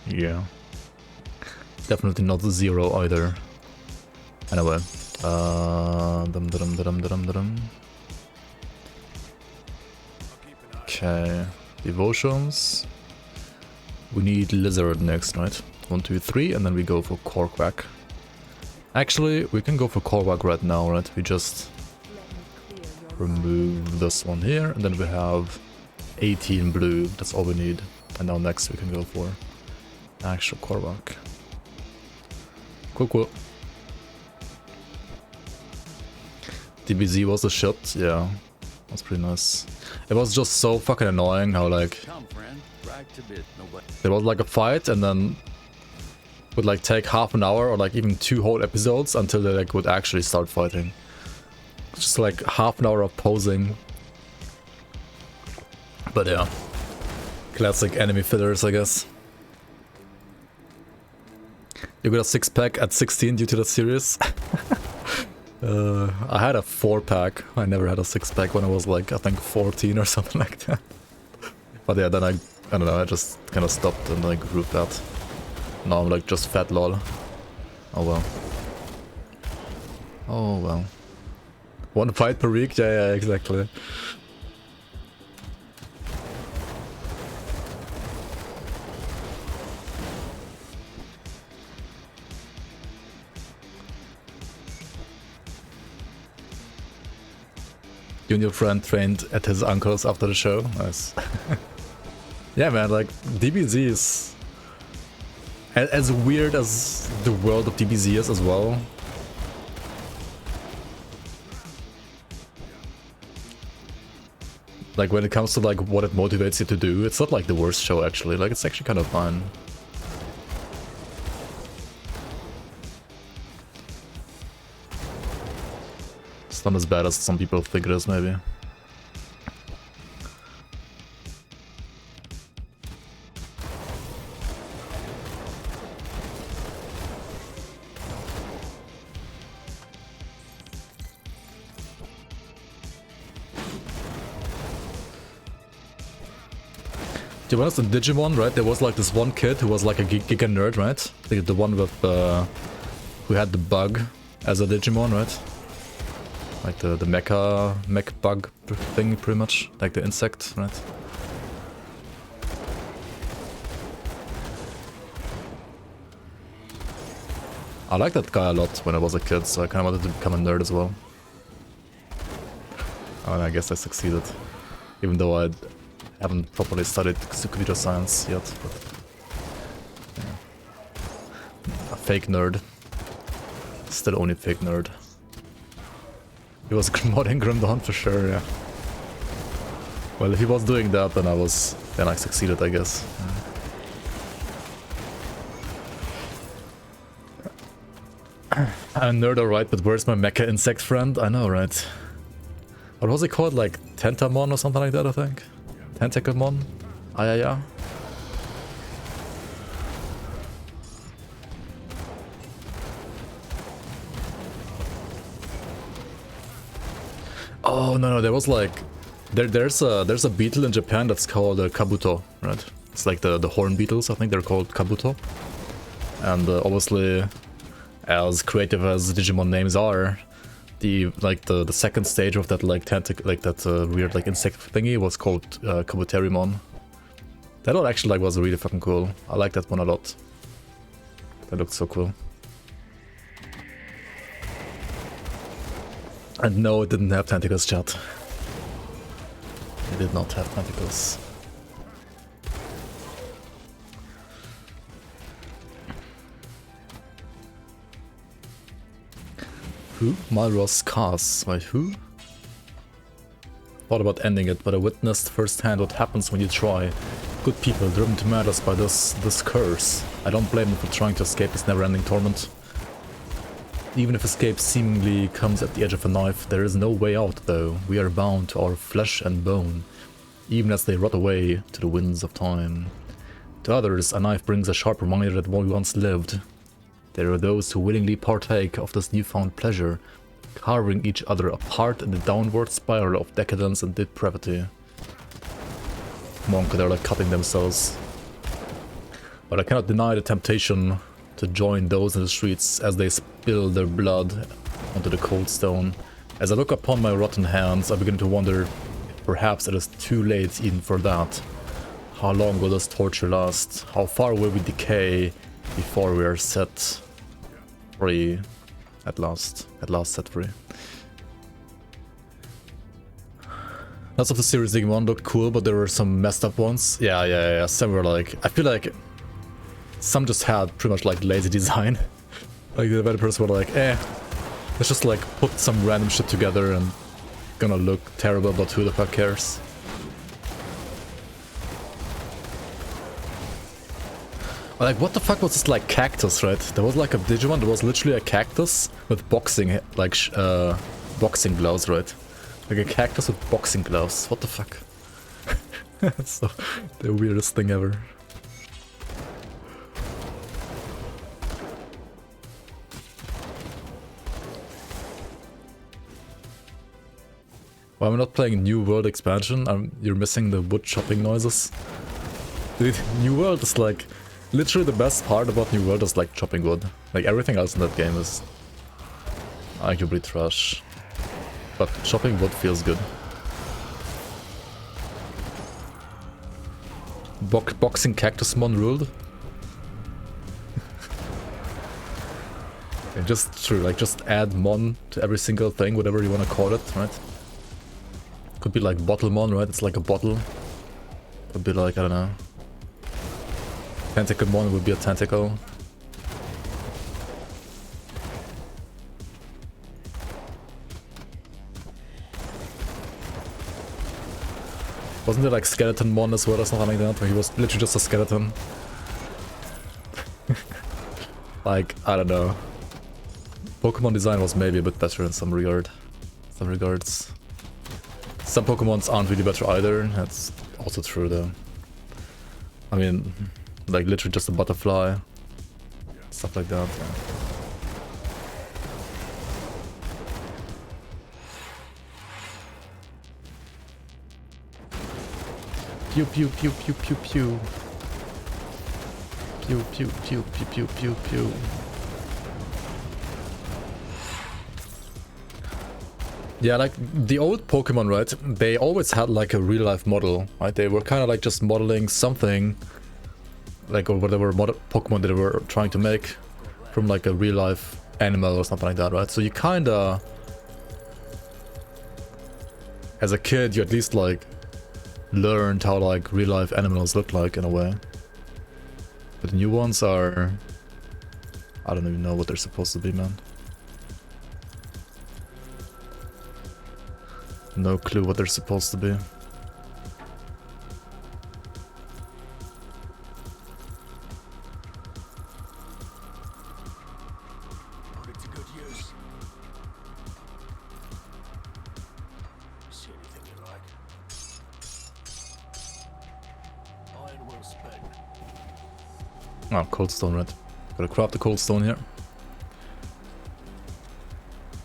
S1: yeah, definitely not zero either. Anyway, okay, devotions. We need lizard next, right? 1, 2, 3, and then we go for Korquack. Actually, we can go for Korquack right now, right? We just remove this one here, and then we have 18 blue. That's all we need. And now next we can go for actual Korquack. Cool, cool. DBZ was a shit, yeah. That's pretty nice. It was just so fucking annoying how like... There was like a fight and then would like take half an hour or like even 2 whole episodes until they like would actually start fighting. Just like half an hour of posing. But yeah. Classic enemy fillers, I guess. You got a 6-pack at 16 due to the series? I had a 4-pack. I never had a 6-pack when I was like, I think 14 or something like that. But yeah, then I don't know, I just kind of stopped and like grew that. Now I'm like just fat lol. Oh well. Oh well. 1 fight per week? Yeah, exactly. You and your friend trained at his uncle's after the show? Nice. Yeah man, like DBZ is... As weird as the world of DBZ is as well. Like when it comes to like what it motivates you to do, it's not like the worst show actually. Like it's actually kind of fun. It's not as bad as some people think it is, maybe. To be honest, in Digimon, right, there was like this one kid who was like a giga nerd, right? The one with who had the bug as a Digimon, right? Like the mech bug thing, pretty much, like the insect, right? I liked that guy a lot when I was a kid, so I kind of wanted to become a nerd as well. And I guess I succeeded, even though I haven't properly studied computer science yet, but yeah. A fake nerd. Still only fake nerd. He was modding Grim Dawn for sure, yeah. Well, if he was doing that, then I succeeded, I guess. Yeah. I'm a nerd, alright, but where's my mecha insect friend? I know, right? What was it called? Like Tentamon or something like that, I think? Tentaclemon? Yeah. Oh no, there was like there's a beetle in Japan that's called kabuto, right? It's like the horn beetles, I think they're called kabuto. And obviously, as creative as Digimon names are, the second stage of that like weird like insect thingy was called Kabuterimon. That one actually like was really fucking cool. I like that one a lot. That looked so cool. And no, it didn't have tentacles, chat. It did not have tentacles. Who? Malros Cars. Wait, who? Thought about ending it, but I witnessed firsthand what happens when you try. Good people driven to madness by this curse. I don't blame them for trying to escape this never-ending torment. Even if escape seemingly comes at the edge of a knife, there is no way out though. We are bound to our flesh and bone, even as they rot away to the winds of time. To others, a knife brings a sharp reminder that we once lived. There are those who willingly partake of this newfound pleasure, carving each other apart in the downward spiral of decadence and depravity. Monk, they're like cutting themselves. But I cannot deny the temptation to join those in the streets as they spill their blood onto the cold stone. As I look upon my rotten hands, I begin to wonder if perhaps it is too late even for that. How long will this torture last? How far will we decay before we are set free? At last set free. Lots of the series Digimon looked cool, but there were some messed up ones. Yeah. Some were like, I feel like some just had pretty much like lazy design. Like the developers were like, let's just like put some random shit together and gonna look terrible, but who the fuck cares? Like, what the fuck was this like cactus, right? There was like a Digimon, there was literally a cactus with boxing, like, boxing gloves, right? Like a cactus with boxing gloves. What the fuck? That's so, the weirdest thing ever. Well, I'm not playing New World expansion. You're missing the wood chopping noises. Dude, New World is like... Literally the best part about New World is like chopping wood. Like everything else in that game is arguably trash. But chopping wood feels good. Boxing Cactusmon ruled. And just add mon to every single thing, whatever you want to call it, right? Could be like Bottlemon, right? It's like a bottle. Could be like, I don't know. Tentaclemon would be a tentacle. Wasn't there like Skeleton Mon as well or something like that, where he was literally just a skeleton? Like, I don't know. Pokemon design was maybe a bit better in some regards. Some Pokemons aren't really better either, that's also true though. I mean, like literally just a butterfly. Stuff like that, yeah. Pew pew pew pew pew pew. Pew pew pew pew pew pew pew. Yeah, like the old Pokemon, right? They always had like a real life model, right? They were kind of like just modeling something, like or whatever Pokemon that they were trying to make from like a real life animal or something like that, right? So you kind of, as a kid, you at least like learned how like real life animals look like in a way. But the new ones are, I don't even know what they're supposed to be, man. No clue what they're supposed to be.
S3: Put it to good use. See anything you like? Iron will spec.
S1: Oh, cold stone, right? Gotta craft the cold stone here.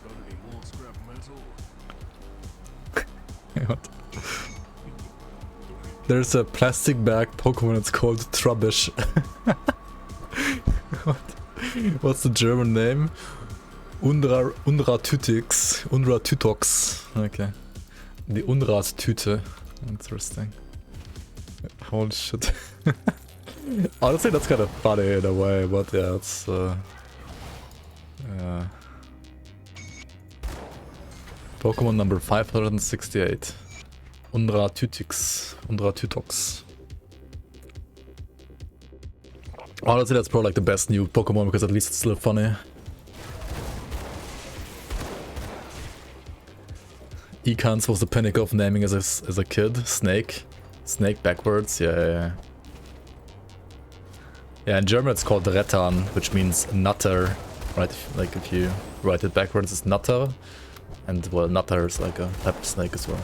S3: Got any more scrap metal?
S1: What? There's a plastic bag Pokemon, it's called Trubbish. What? What's the German name? Unratütox. Okay. The Unrat-Tüte. Interesting. Holy shit. Honestly, that's kind of funny in a way, but yeah, it's Pokemon number 568. Unratütox. Honestly, that's probably like the best new Pokemon because at least it's still funny. Ekans was the panic of naming as a kid. Snake backwards. Yeah. Yeah, in German it's called Rettan, which means nutter, right? Like if you write it backwards, it's nutter. And well, nutter is like a type of snake as well.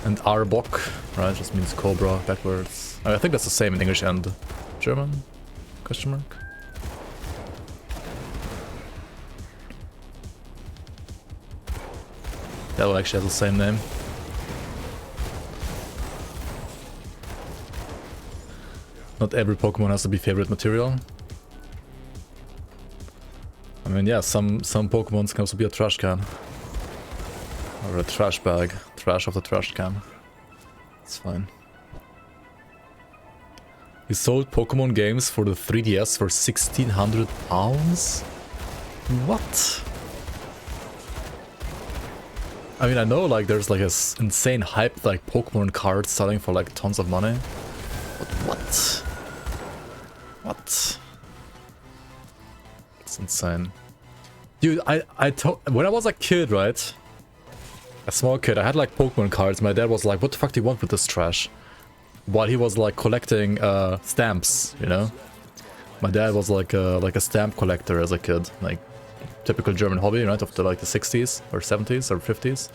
S1: And Arbok, right? Just means cobra backwards. I think that's the same in English and German? Question mark? That one actually has the same name. Not every Pokemon has to be favorite material. I mean, yeah, some Pokemons can also be a trash can. Or a trash bag. Trash of the trash can. It's fine. He sold Pokemon games for the 3DS for £1,600? What? I mean, I know like there's like a insane hype like Pokemon cards selling for like tons of money. But what? What? It's insane. Dude, when I was a kid, right? A small kid, I had like Pokemon cards. My dad was like, what the fuck do you want with this trash? While he was like collecting stamps, you know? My dad was like a stamp collector as a kid. Like, typical German hobby, right? Of the like the 60s or 70s or 50s.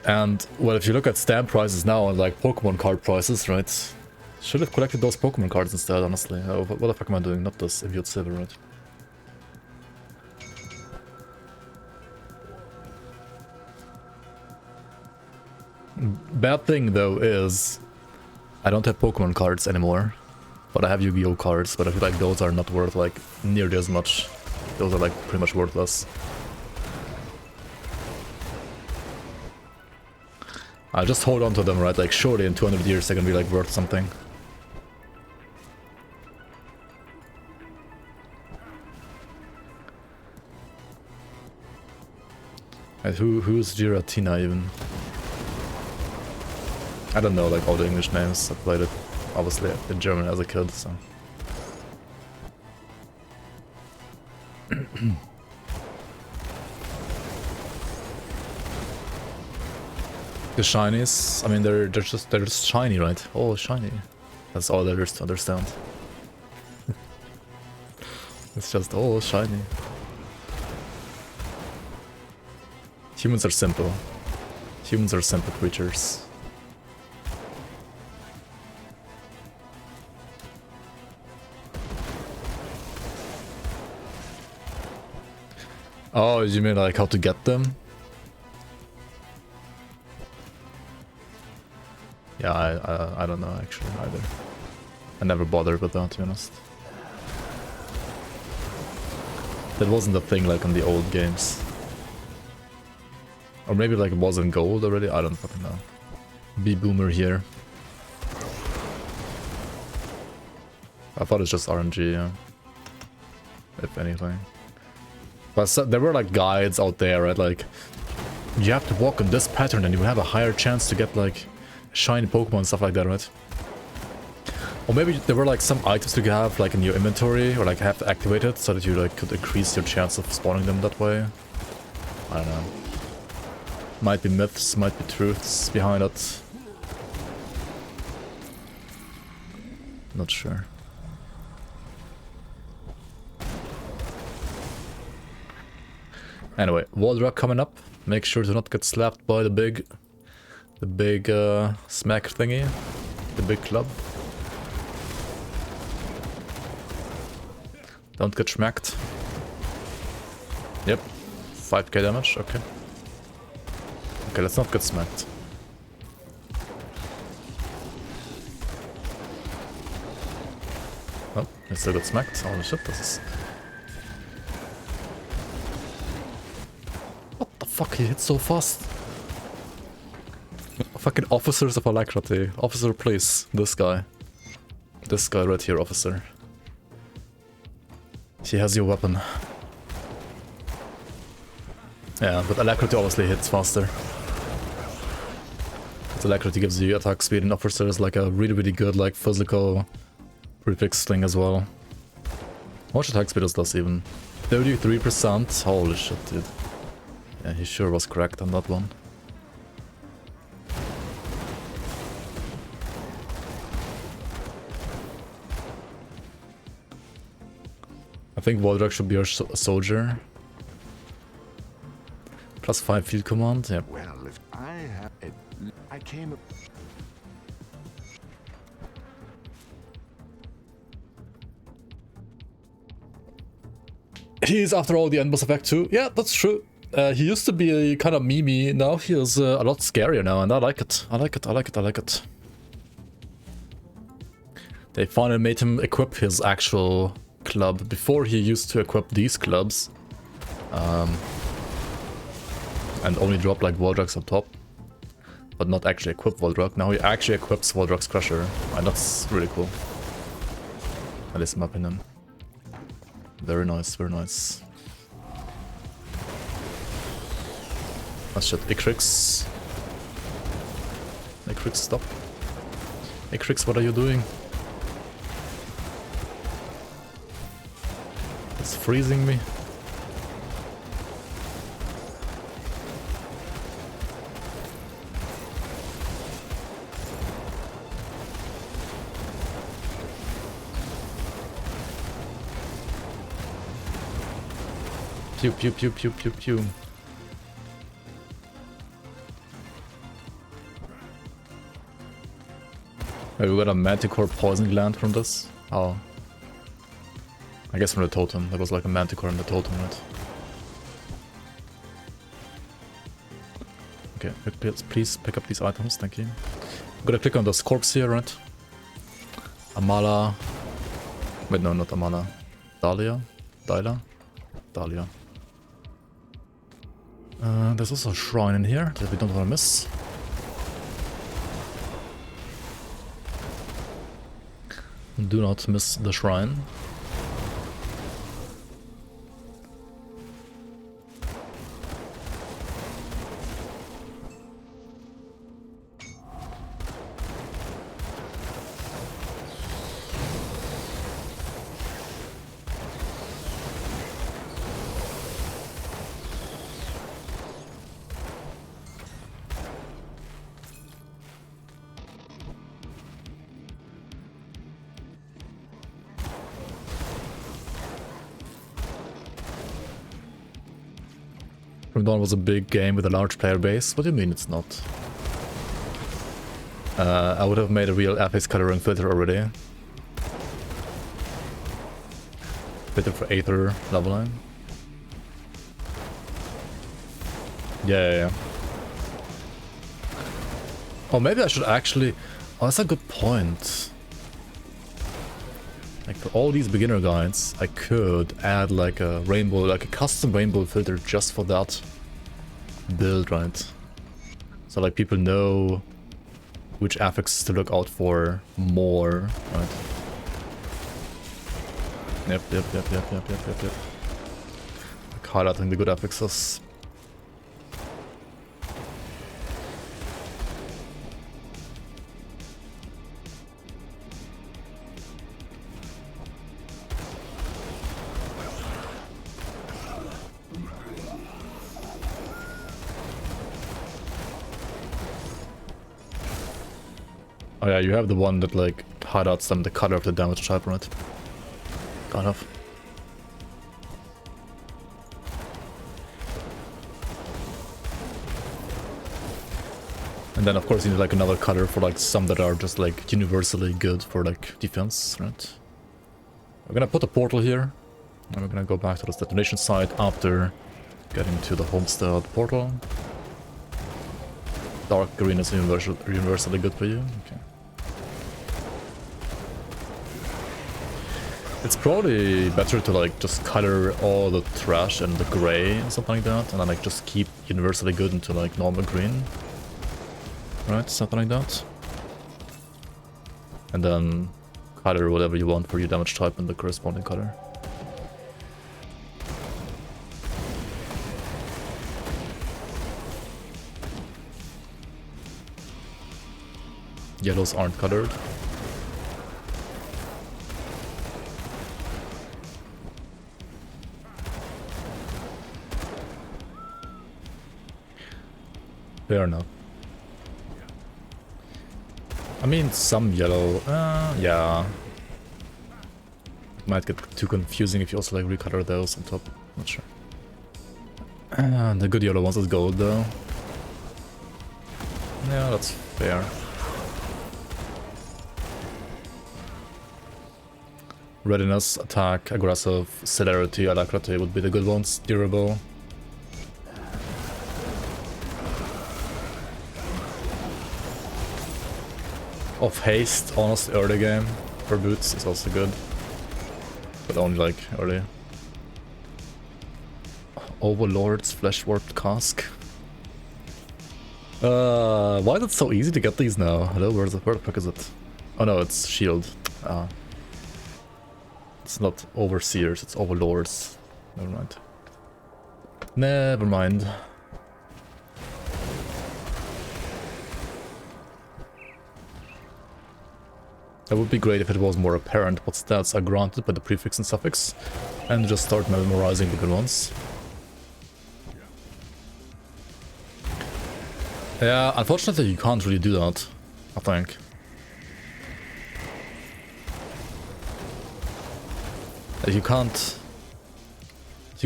S1: And, well, if you look at stamp prices now and like Pokemon card prices, right? Should have collected those Pokemon cards instead, honestly. What the fuck am I doing? Not this Imbued Silver, right? Bad thing though is I don't have Pokemon cards anymore, but I have Yu-Gi-Oh cards, but I feel like those are not worth like nearly as much. Those are like pretty much worthless. I'll just hold on to them, right? Like surely in 200 years they're gonna be like worth something. And who's Giratina even? I don't know like all the English names. I played it obviously in German as a kid, so. The shinies, I mean, they're just shiny, right? Oh, shiny. That's all there is to understand. It's just oh, shiny. Humans are simple. Humans are simple creatures. Oh, you mean like how to get them? Yeah, I don't know actually either. I never bothered with that, to be honest. That wasn't a thing like on the old games. Or maybe like it was in gold already, I don't fucking know. B-boomer here. I thought it's just RNG, yeah. If anything. But so, there were like guides out there, right? Like, you have to walk on this pattern and you have a higher chance to get like shiny Pokemon and stuff like that, right? Or maybe there were like some items to have like in your inventory or like have to activate it so that you like could increase your chance of spawning them that way. I don't know. Might be myths, might be truths behind it. Not sure. Anyway, wall drop coming up. Make sure to not get slapped by the big smack thingy, the big club. Don't get smacked. Yep, 5k damage. Okay. Okay, let's not get smacked. Oh, I still got smacked. Holy shit, this is... What the fuck, he hit so fast? Fucking officers of alacrity. Officer, please. This guy. This guy right here, officer. He has your weapon. Yeah, but alacrity obviously hits faster. But alacrity gives you attack speed, and officer is like a really good like physical prefix thing as well. How much attack speed is this even? 33%? Holy shit, dude. Yeah, he sure was cracked on that one. I think Waldrak should be our soldier. Plus 5 field command, yep.
S2: Well, if I have it, I came.
S1: He is after all the end boss effect too. Yeah, that's true. He used to be kind of memey, now he is a lot scarier now, and I like it. I like it, I like it, I like it. They finally made him equip his actual club. Before he used to equip these clubs. And only drop like Waldrax on top. But not actually equip Waldrak. Now he actually equips Waldrak's Crusher. And that's really cool. At least in my opinion. Very nice, very nice. Oh shit, Icrix. Icrix, stop. Icrix, what are you doing? It's freezing me. Pew pew pew pew pew pew. Maybe we got a Manticore poison gland from this? Oh. I guess from the totem. There was like a Manticore in the totem, right? Okay, please pick up these items, thank you. I'm gonna click on this corpse here, right? Amala. Wait, no, not Amala. Dahlia? Dahlia? Dahlia. There's also a shrine in here that we don't want to miss. Do not miss the shrine. From Dawn was a big game with a large player base. What do you mean it's not? I would have made a real FX coloring filter already. Filter for Aether leveling. Yeah. Oh, maybe I should actually... Oh, that's a good point. Like for all these beginner guides, I could add like a rainbow, like a custom rainbow filter just for that build, right? So like people know which affixes to look out for more, right? Yep. Like highlighting the good affixes. Oh yeah, you have the one that like highlights them the color of the damage type, right? Kind of. And then of course you need like another color for like some that are just like universally good for like defense, right? We're gonna put a portal here. And we're gonna go back to this detonation site after getting to the homestead portal. Dark green is universally good for you. Okay. It's probably better to like just color all the trash and the gray and something like that, and then like just keep universally good into like normal green. Right, something like that. And then color whatever you want for your damage type in the corresponding color. Yellows aren't colored. Fair enough. I mean, some yellow, yeah. Might get too confusing if you also like recolor those on top. Not sure. The good yellow ones is gold though. Yeah, that's fair. Readiness, attack, aggressive, celerity, alacrity would be the good ones. Durable. Of haste, honest early game for boots is also good. But only like early. Overlord's flesh warped cask. Why is it so easy to get these now? Hello, where the fuck is it? Oh no, it's shield. It's not overseers, it's overlords. Never mind. Never mind. That would be great if it was more apparent what stats are granted by the prefix and suffix, and just start memorizing the good ones. Yeah, unfortunately you can't really do that, I think. You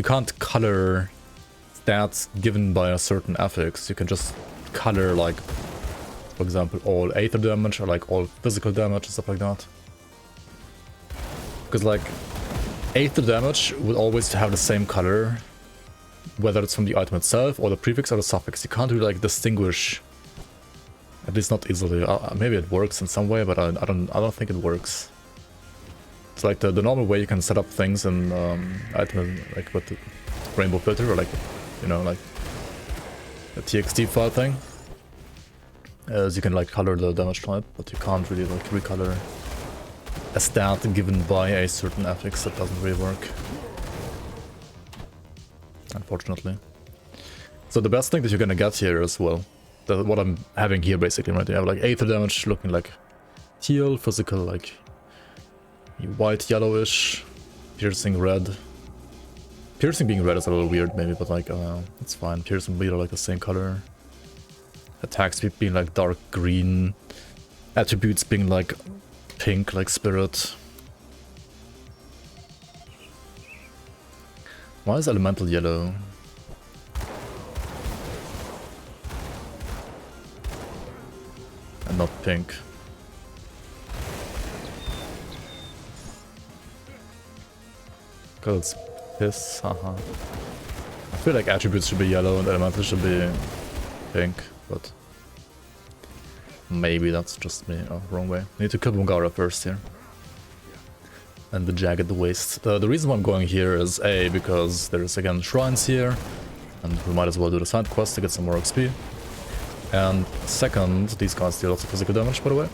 S1: can't color stats given by a certain affix. You can just color like, for example, all Aether damage or like all physical damage and stuff like that. Because like Aether damage will always have the same color, whether it's from the item itself or the prefix or the suffix. You can't really like distinguish, at least not easily. Maybe it works in some way, but I don't think it works. It's like the normal way you can set up things in item like with the rainbow filter or like, you know, like a TXT file thing. As you can like color the damage type, but you can't really like recolor a stat given by a certain affix. That doesn't really work, unfortunately. So the best thing that you're gonna get here as well, what I'm having here basically, right? You have like Aether damage looking like teal, physical like white yellowish, piercing red. Piercing being red is a little weird maybe, but like it's fine. Piercing and bleed are like the same color. Attack speed being like dark green. Attributes being like pink, like spirit. Why is elemental yellow? not pink. Cause it's piss, haha. I feel like attributes should be yellow and elemental should be pink, but maybe that's just me. Oh, wrong way. Need to kill Mungara first here. And the Jagged Waste. The reason why I'm going here is A, because there's again shrines here, and we might as well do the side quest to get some more XP. And second, these guys deal lots of physical damage, by the way.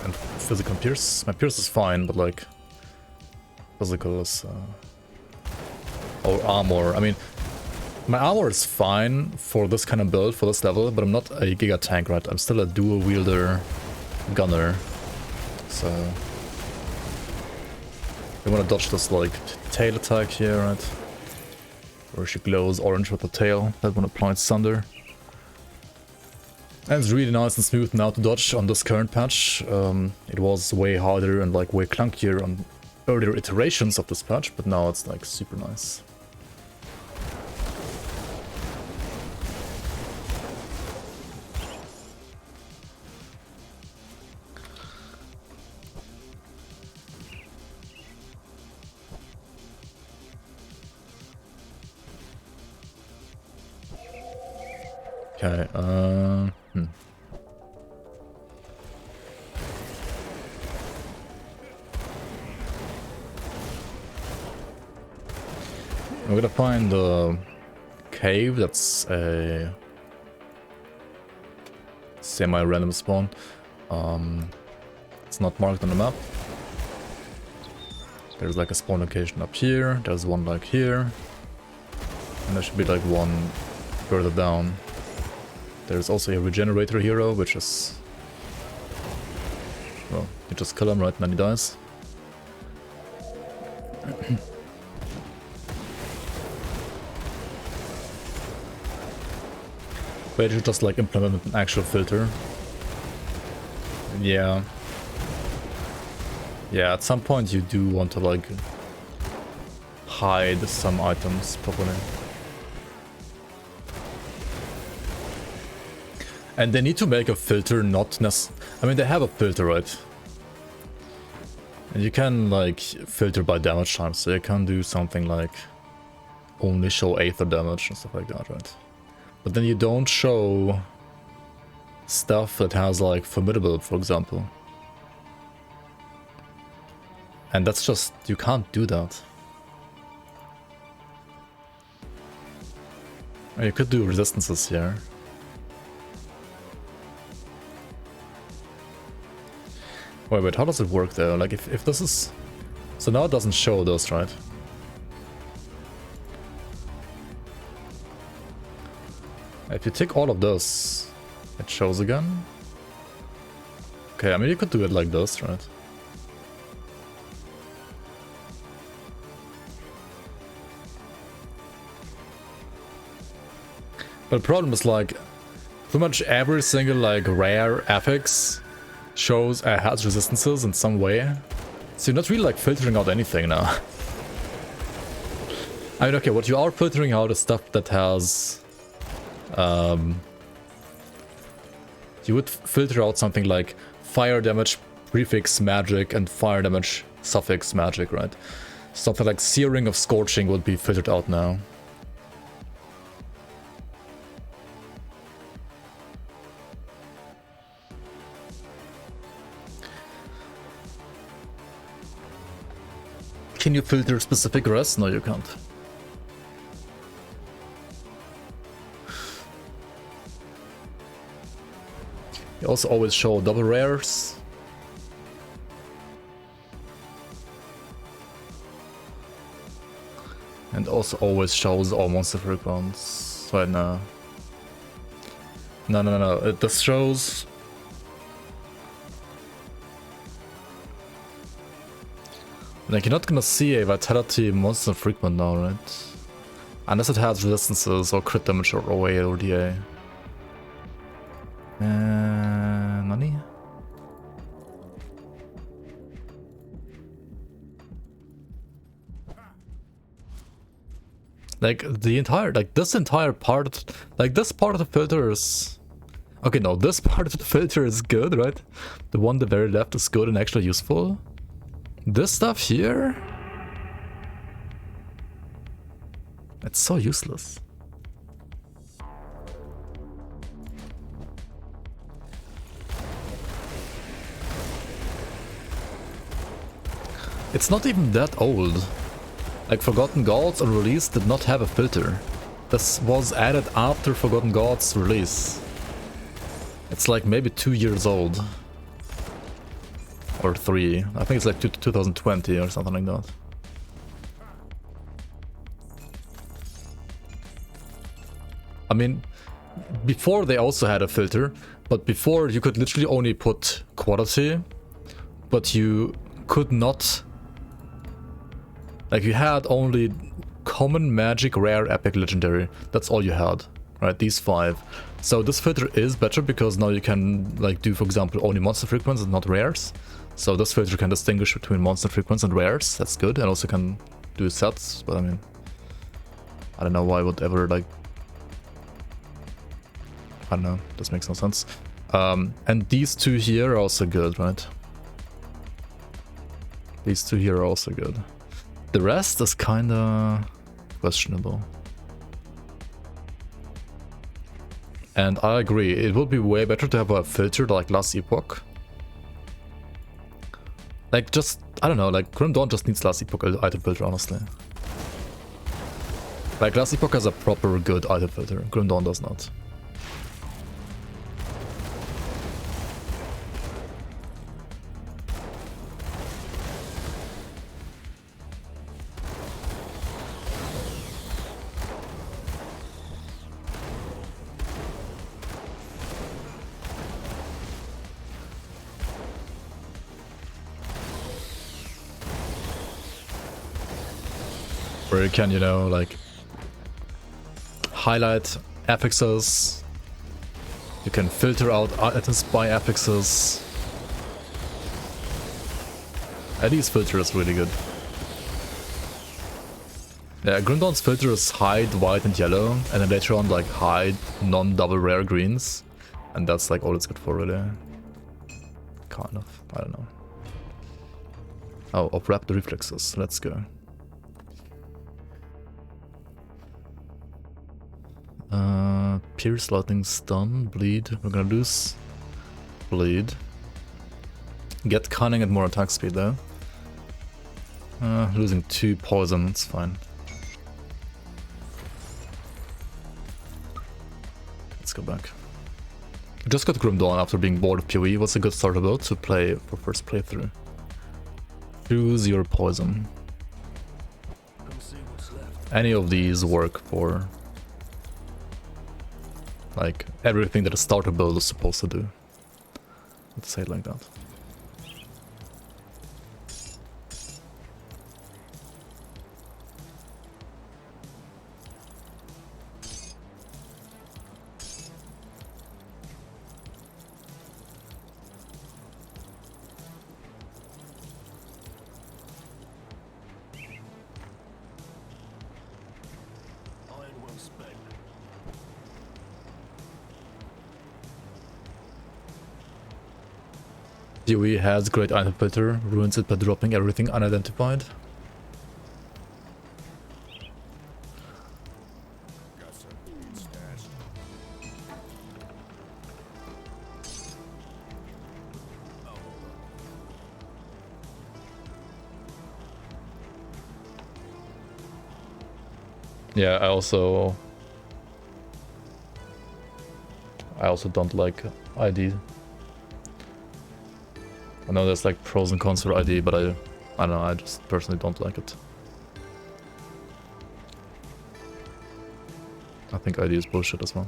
S1: And physical pierce. My pierce is fine, but like physical is or armor. I mean, my armor is fine for this kind of build, for this level, but I'm not a giga tank, right? I'm still a dual wielder gunner. So I want to dodge this like tail attack here, right? Where she glows orange with the tail. That one applies Sunder. And it's really nice and smooth now to dodge on this current patch. It was way harder and like way clunkier on earlier iterations of this patch, but now it's like super nice. Okay, I'm gonna find the cave that's a semi-random spawn. It's not marked on the map. There's like a spawn location up here, there's one like here, and there should be like one further down. There's also a regenerator hero, which is... well, you just kill him, right, and then he dies. But you should just like implement an actual filter. Yeah. Yeah, at some point you do want to like hide some items properly. And they need to make a filter not I mean, they have a filter, right? And you can like filter by damage time, so you can do something like only show Aether damage and stuff like that, right? But then you don't show stuff that has like Formidable, for example. And that's just, you can't do that. Or you could do resistances here. Wait, how does it work though? Like if this is... so now it doesn't show those, right? If you tick all of those, it shows again? Okay, I mean you could do it like this, right? But the problem is like, pretty much every single like rare affix shows has resistances in some way. So you're not really like filtering out anything now. I mean, okay, what you are filtering out is stuff that has... you would filter out something like fire damage prefix magic and fire damage suffix magic, right? Something like Searing of Scorching would be filtered out now. Can you filter specific res? No, you can't. You also always show double rares. And also always shows all monster frequencies. Right now. No. It just shows... like, you're not gonna see a Vitality monster frequent now, right? Unless it has resistances or crit damage or OA or DA. Nani? Like, the entire, like, this entire part, like, this part of the filter is... Okay, no, this part of the filter is good, right? The one the very left is good and actually useful. This stuff here... it's so useless. It's not even that old. Like, Forgotten Gods on release did not have a filter. This was added after Forgotten Gods release. It's like maybe 2 years old. Or 3. I think it's like 2020 or something like that. I mean, before they also had a filter, but before you could literally only put quality, but you could not... like, you had only common, magic, rare, epic, legendary. That's all you had, right? These 5. So this filter is better because now you can, like, do, for example, only monster frequencies and not rares. So this filter can distinguish between monster frequencies and rares. That's good. And also can do sets, but I mean... I don't know why I would ever, like... I don't know. This makes no sense. And these 2 here are also good, right? These 2 here are also good. The rest is kinda questionable. And I agree, it would be way better to have a filter like Last Epoch. Like, just, I don't know, like, Grim Dawn just needs Last Epoch item filter, honestly. Like, Last Epoch has a proper good item filter, Grim Dawn does not. Where you can, you know, like, highlight affixes, you can filter out items by affixes. And these filter is really good. Yeah, Grim Dawn's filter is hide, white and yellow, and then later on like hide non-double rare greens. And that's like all it's good for, really. Kind of, I don't know. Oh, Upwrap the reflexes, let's go. Pierce, lightning, stun, bleed. We're gonna lose bleed. Get cunning and more attack speed though. Losing 2 poison, it's fine. Let's go back. I just got Grim Dawn after being bored of PoE. What's a good starter build to play for first playthrough? Choose your poison. Any of these work for like everything that a starter build is supposed to do. Let's say it like that. PoE has great item filter, ruins it by dropping everything unidentified. Yeah, I also don't like ID. I know there's like pros and cons for ID, but I don't know, I just personally don't like it. I think ID is bullshit as well.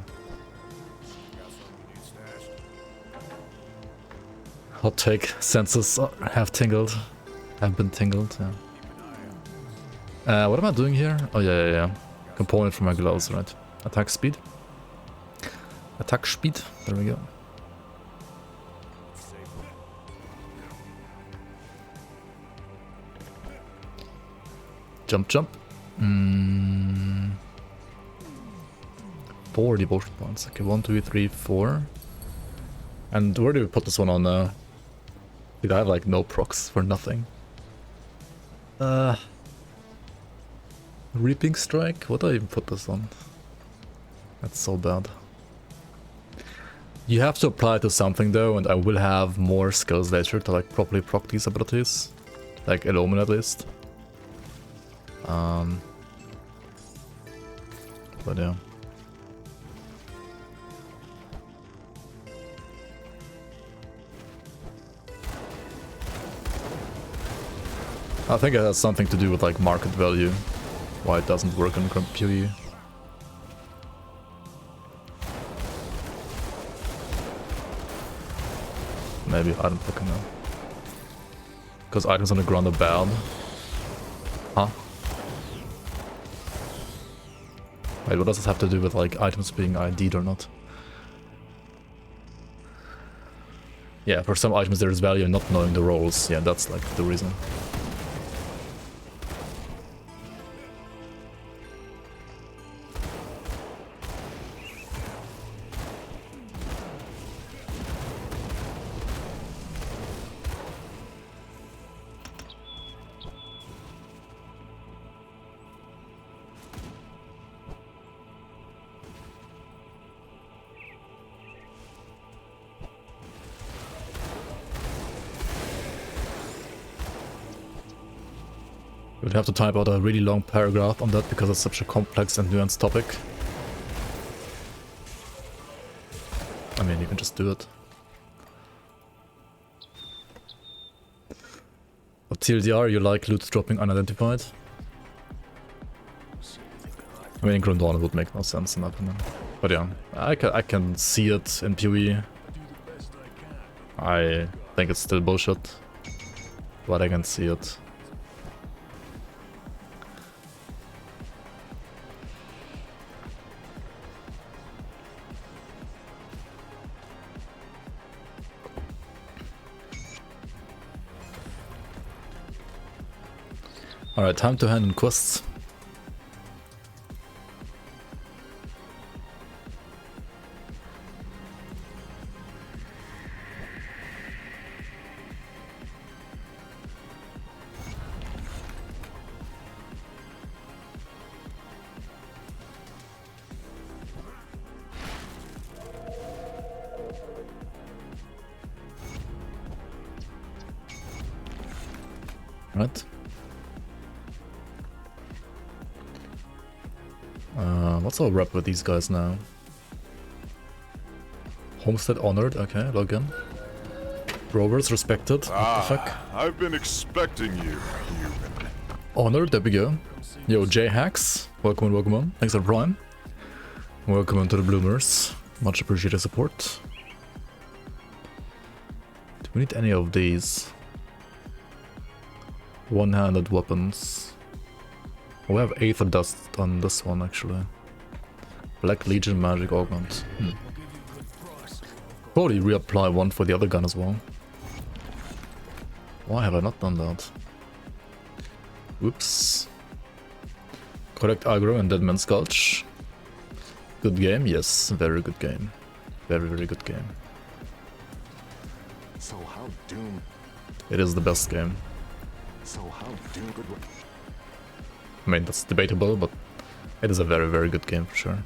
S1: Hot take, senses have tingled. Have been tingled, yeah. What am I doing here? Oh yeah. Component for my gloves, right. Attack speed. Attack speed, there we go. Jump. 4 devotion points. Okay, 1, 2, 3, 4. And where do we put this one on now? Dude, I have like no procs for nothing. Reaping Strike? What do I even put this on? That's so bad. You have to apply it to something though, and I will have more skills later to like properly proc these abilities. Like Illumin at least. But yeah. I think it has something to do with like market value, why it doesn't work on PoE. Maybe, I don't fucking know. Because items on the ground are bad. Huh? Wait, what does this have to do with like items being ID'd or not? Yeah, for some items there is value in not knowing the roles. Yeah, that's like the reason. We'd have to type out a really long paragraph on that because it's such a complex and nuanced topic. I mean, you can just do it. But TLDR, you like loot dropping unidentified? I mean, in Grim Dawn it would make no sense in that opinion. But yeah, I can see it in PoE. I think it's still bullshit, but I can see it. Alright, time to hand in quests. Right. What's our rep with these guys now? Homestead honored, okay, log in. Rovers respected, what the fuck?
S4: I've been expecting you, human.
S1: Honored, there we go. Yo, J-Hacks, welcome on. Thanks for Prime. Welcome on to the Bloomers. Much appreciated support. Do we need any of these? One-handed weapons. Oh, we have Aether dust on this one actually. Black Legion magic augment. Probably reapply one for the other gun as well. Why have I not done that? Whoops. Correct aggro and Deadman's Gulch. Good game, yes, very good game. Very, very good game.
S2: So how Doom?
S1: It is the best game.
S2: So how Doom could?
S1: I mean, that's debatable, but it is a very, very good game for sure.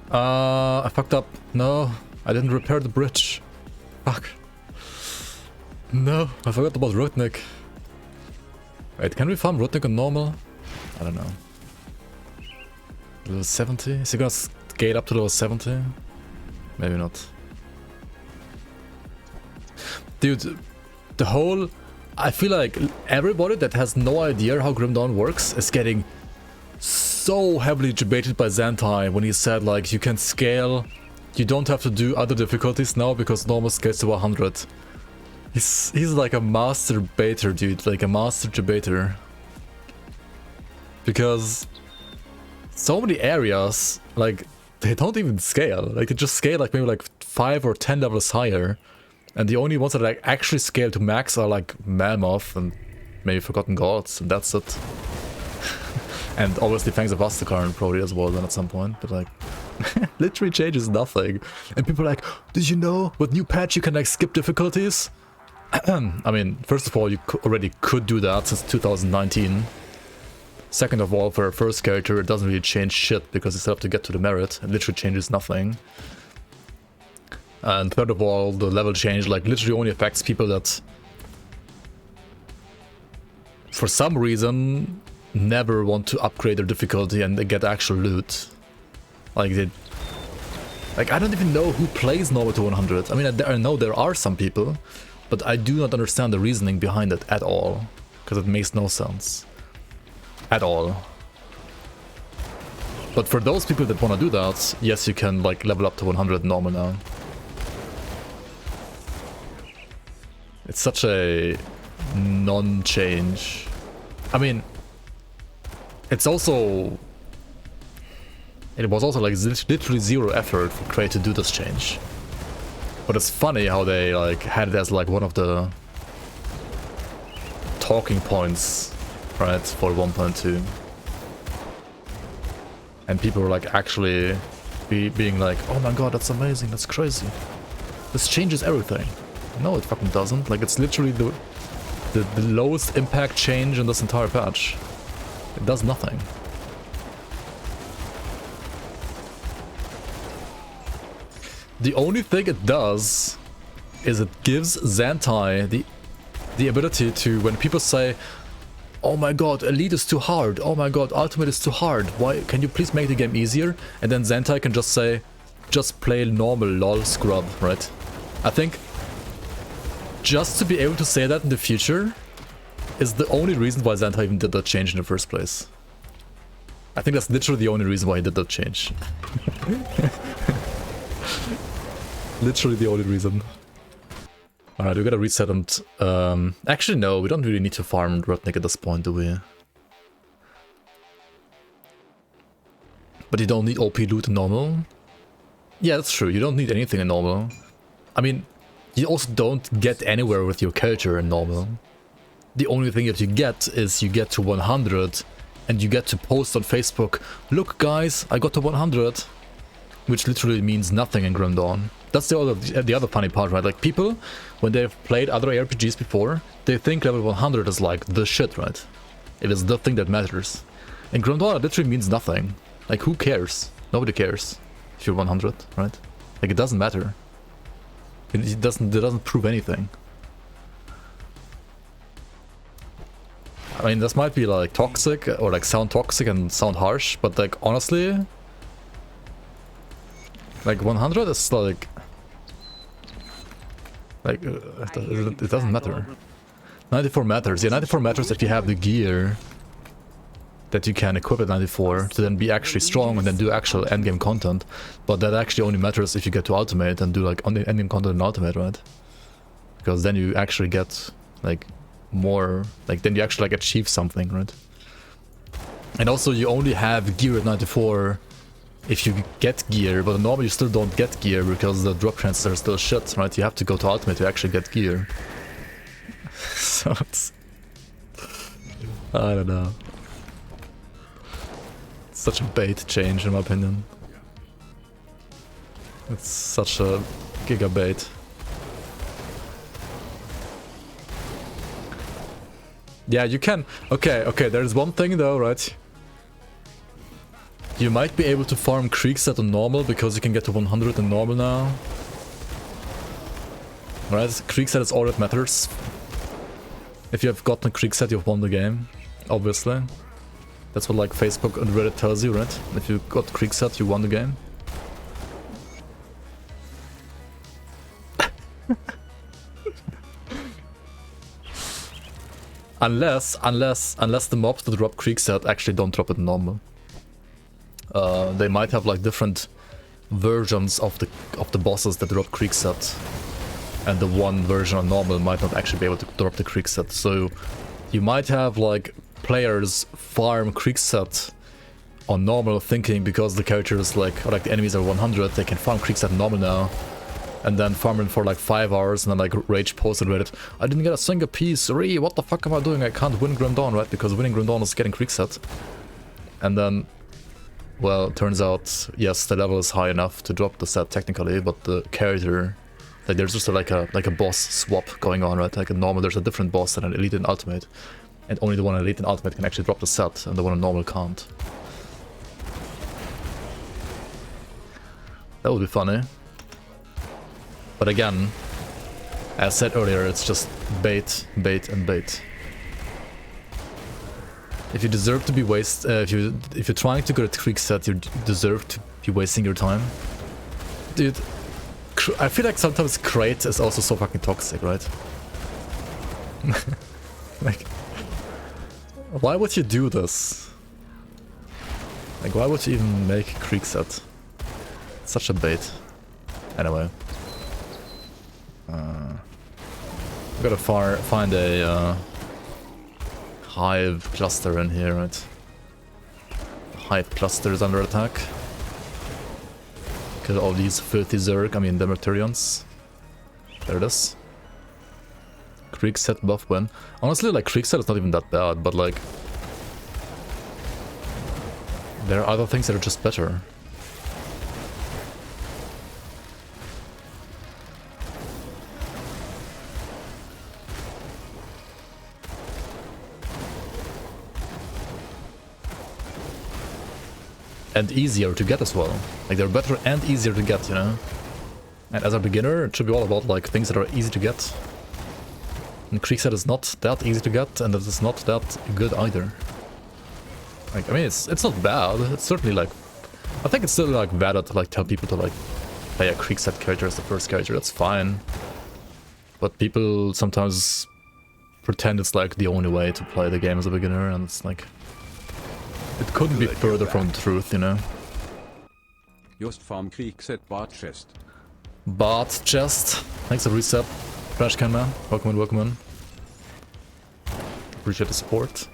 S1: I fucked up. No, I didn't repair the bridge. Fuck. No, I forgot about Rudnick. Wait, can we farm Rudnick on normal? I don't know. Level 70? Is he gonna scale up to level 70? Maybe not. Dude, the whole... I feel like everybody that has no idea how Grim Dawn works is getting so heavily debated by Zentai when he said like you can scale, you don't have to do other difficulties now because normal scales to 100. He's like a master baiter, dude, like a master debater. Because so many areas, like, they don't even scale. Like, they just scale like maybe like 5 or 10 levels higher. And the only ones that like actually scale to max are like Mammoth and maybe Forgotten Gods, and that's it. And obviously Fangs of Astakarn probably as well then at some point, but like, literally changes nothing. And people are like, did you know with new patch you can like skip difficulties? I mean, first of all, you already could do that since 2019. Second of all, for a first character, it doesn't really change shit because you still have to get to the merit. It literally changes nothing. And third of all, the level change like literally only affects people that, for some reason, never want to upgrade their difficulty and they get actual loot. Like I don't even know who plays normal to 100. I mean, I know there are some people, but I do not understand the reasoning behind it at all, because it makes no sense. At all. But for those people that want to do that, yes, you can like level up to 100 normal now. It's such a non-change. I mean, it was also like literally zero effort for Cray to do this change. But it's funny how they like had it as like one of the talking points, right, for 1.2. And people were like actually being like, oh my god, that's amazing, that's crazy. This changes everything. No, it fucking doesn't. Like, it's literally the lowest impact change in this entire patch. It does nothing. The only thing it does is it gives Zentai the ability to, when people say, oh my god, Elite is too hard, oh my god, Ultimate is too hard, why can you please make the game easier? And then Zentai can just say, just play normal, lol, scrub, right? I think just to be able to say that in the future is the only reason why Zentai even did that change in the first place. I think that's literally the only reason why he did that change. Literally the only reason. Alright, we gotta reset and... actually no, we don't really need to farm Rudnick at this point, do we? But you don't need OP loot in normal? Yeah, that's true, you don't need anything in normal. I mean, you also don't get anywhere with your character in normal. The only thing that you get is you get to 100 and you get to post on Facebook, look guys, I got to 100. Which literally means nothing in Grim Dawn. That's the other funny part, right? Like people, when they've played other RPGs before, they think level 100 is like the shit, right? It is the thing that matters. In Grim Dawn it literally means nothing. Like who cares? Nobody cares if you're 100, right? Like it doesn't matter. It doesn't prove anything. I mean, this might be like toxic or like sound toxic and sound harsh, but like honestly, like 100 is like it doesn't matter. 94 matters. Yeah, 94 matters if you have the gear that you can equip at 94 to then be actually strong and then do actual endgame content. But that actually only matters if you get to ultimate and do like endgame content in ultimate, right? Because then you actually get like more, like then you actually like achieve something, right? And also you only have gear at 94 if you get gear, but normally you still don't get gear because the drop chances are still shit, right? You have to go to ultimate to actually get gear. So it's... I don't know. It's such a bait change in my opinion. It's such a giga bait. Yeah, you can... Okay, there's one thing though, right? You might be able to farm Kriegset on normal because you can get to 100 in normal now. Right, Kriegset is all that matters. If you have gotten a Kriegset, you've won the game, obviously. That's what like Facebook and Reddit tells you, right? If you got Kriegset, you won the game. Unless the mobs that drop Kriegset actually don't drop it in normal. They might have like different versions of the bosses that drop Kriegset, and the one version on normal might not actually be able to drop the Kriegset. So you might have like players farm Kriegset on normal, thinking because the characters like the enemies are 100, they can farm Kriegset normal now, and then farming for like 5 hours, and then like rage post on Reddit, I didn't get a single piece, what the fuck am I doing? I can't win Grim Dawn, right? Because winning Grim Dawn is getting creek set. And then, well, turns out, yes, the level is high enough to drop the set technically, but the character, like there's just like a boss swap going on, right? Like a normal, there's a different boss and an elite and ultimate, and only the one in elite and ultimate can actually drop the set, and the one in normal can't. That would be funny. But again, as said earlier, it's just bait, bait, and bait. If you deserve to be if you're trying to get a creek set, you deserve to be wasting your time. Dude, I feel like sometimes crate is also so fucking toxic, right? Like, why would you do this? Like, why would you even make a creek set? It's such a bait. Anyway. We gotta find a hive cluster in here, right? Hive cluster is under attack. Kill all these filthy Zerg, I mean Demeterians. There it is. Creek set buff win. Honestly, like, creek set is not even that bad, but like, there are other things that are just better. And easier to get as well. Like, they're better and easier to get, you know? And as a beginner, it should be all about, like, things that are easy to get. And creek set is not that easy to get, and it is not that good either. Like, I mean, it's not bad. It's certainly, like, I think it's still, like, valid to, like, tell people to, like, play a creek set character as the first character. That's fine. But people sometimes pretend it's, like, the only way to play the game as a beginner, and it's, like, it couldn't be further from the truth, you know?
S5: Just farm creek set bot chest.
S1: Bot chest. Thanks for reset. Trash can man. Welcome in, welcome in. Appreciate the support.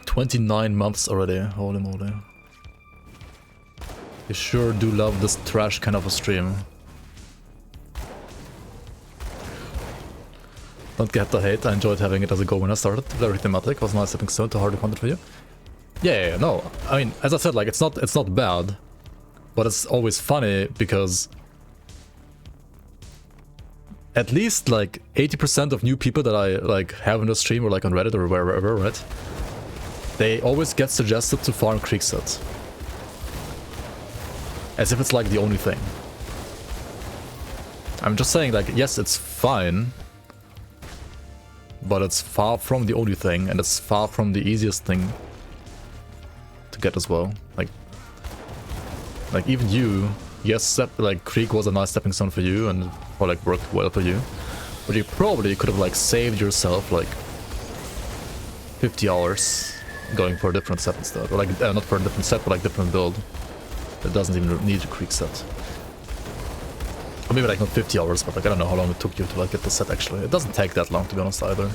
S1: 29 months already. Holy moly. You sure do love this trash kind of a stream. Don't get the hate, I enjoyed having it as a go when I started. Very thematic, was a nice stepping stone to harder content for you. Yeah, no, I mean, as I said, like, it's not bad, but it's always funny because at least like 80% of new people that I like have in the stream or like on Reddit or wherever, right? They always get suggested to farm creek sets. As if it's like the only thing. I'm just saying, like, yes, it's fine, but it's far from the only thing, and it's far from the easiest thing to get as well. Like even you, yes, like Creek was a nice stepping stone for you and or like worked well for you, but you probably could have like saved yourself like 50 hours going for a different set instead, or like not for a different set, but like different build that doesn't even need a Creek set. Or maybe like not 50 hours, but like I don't know how long it took you to like get the set actually. It doesn't take that long to be honest either.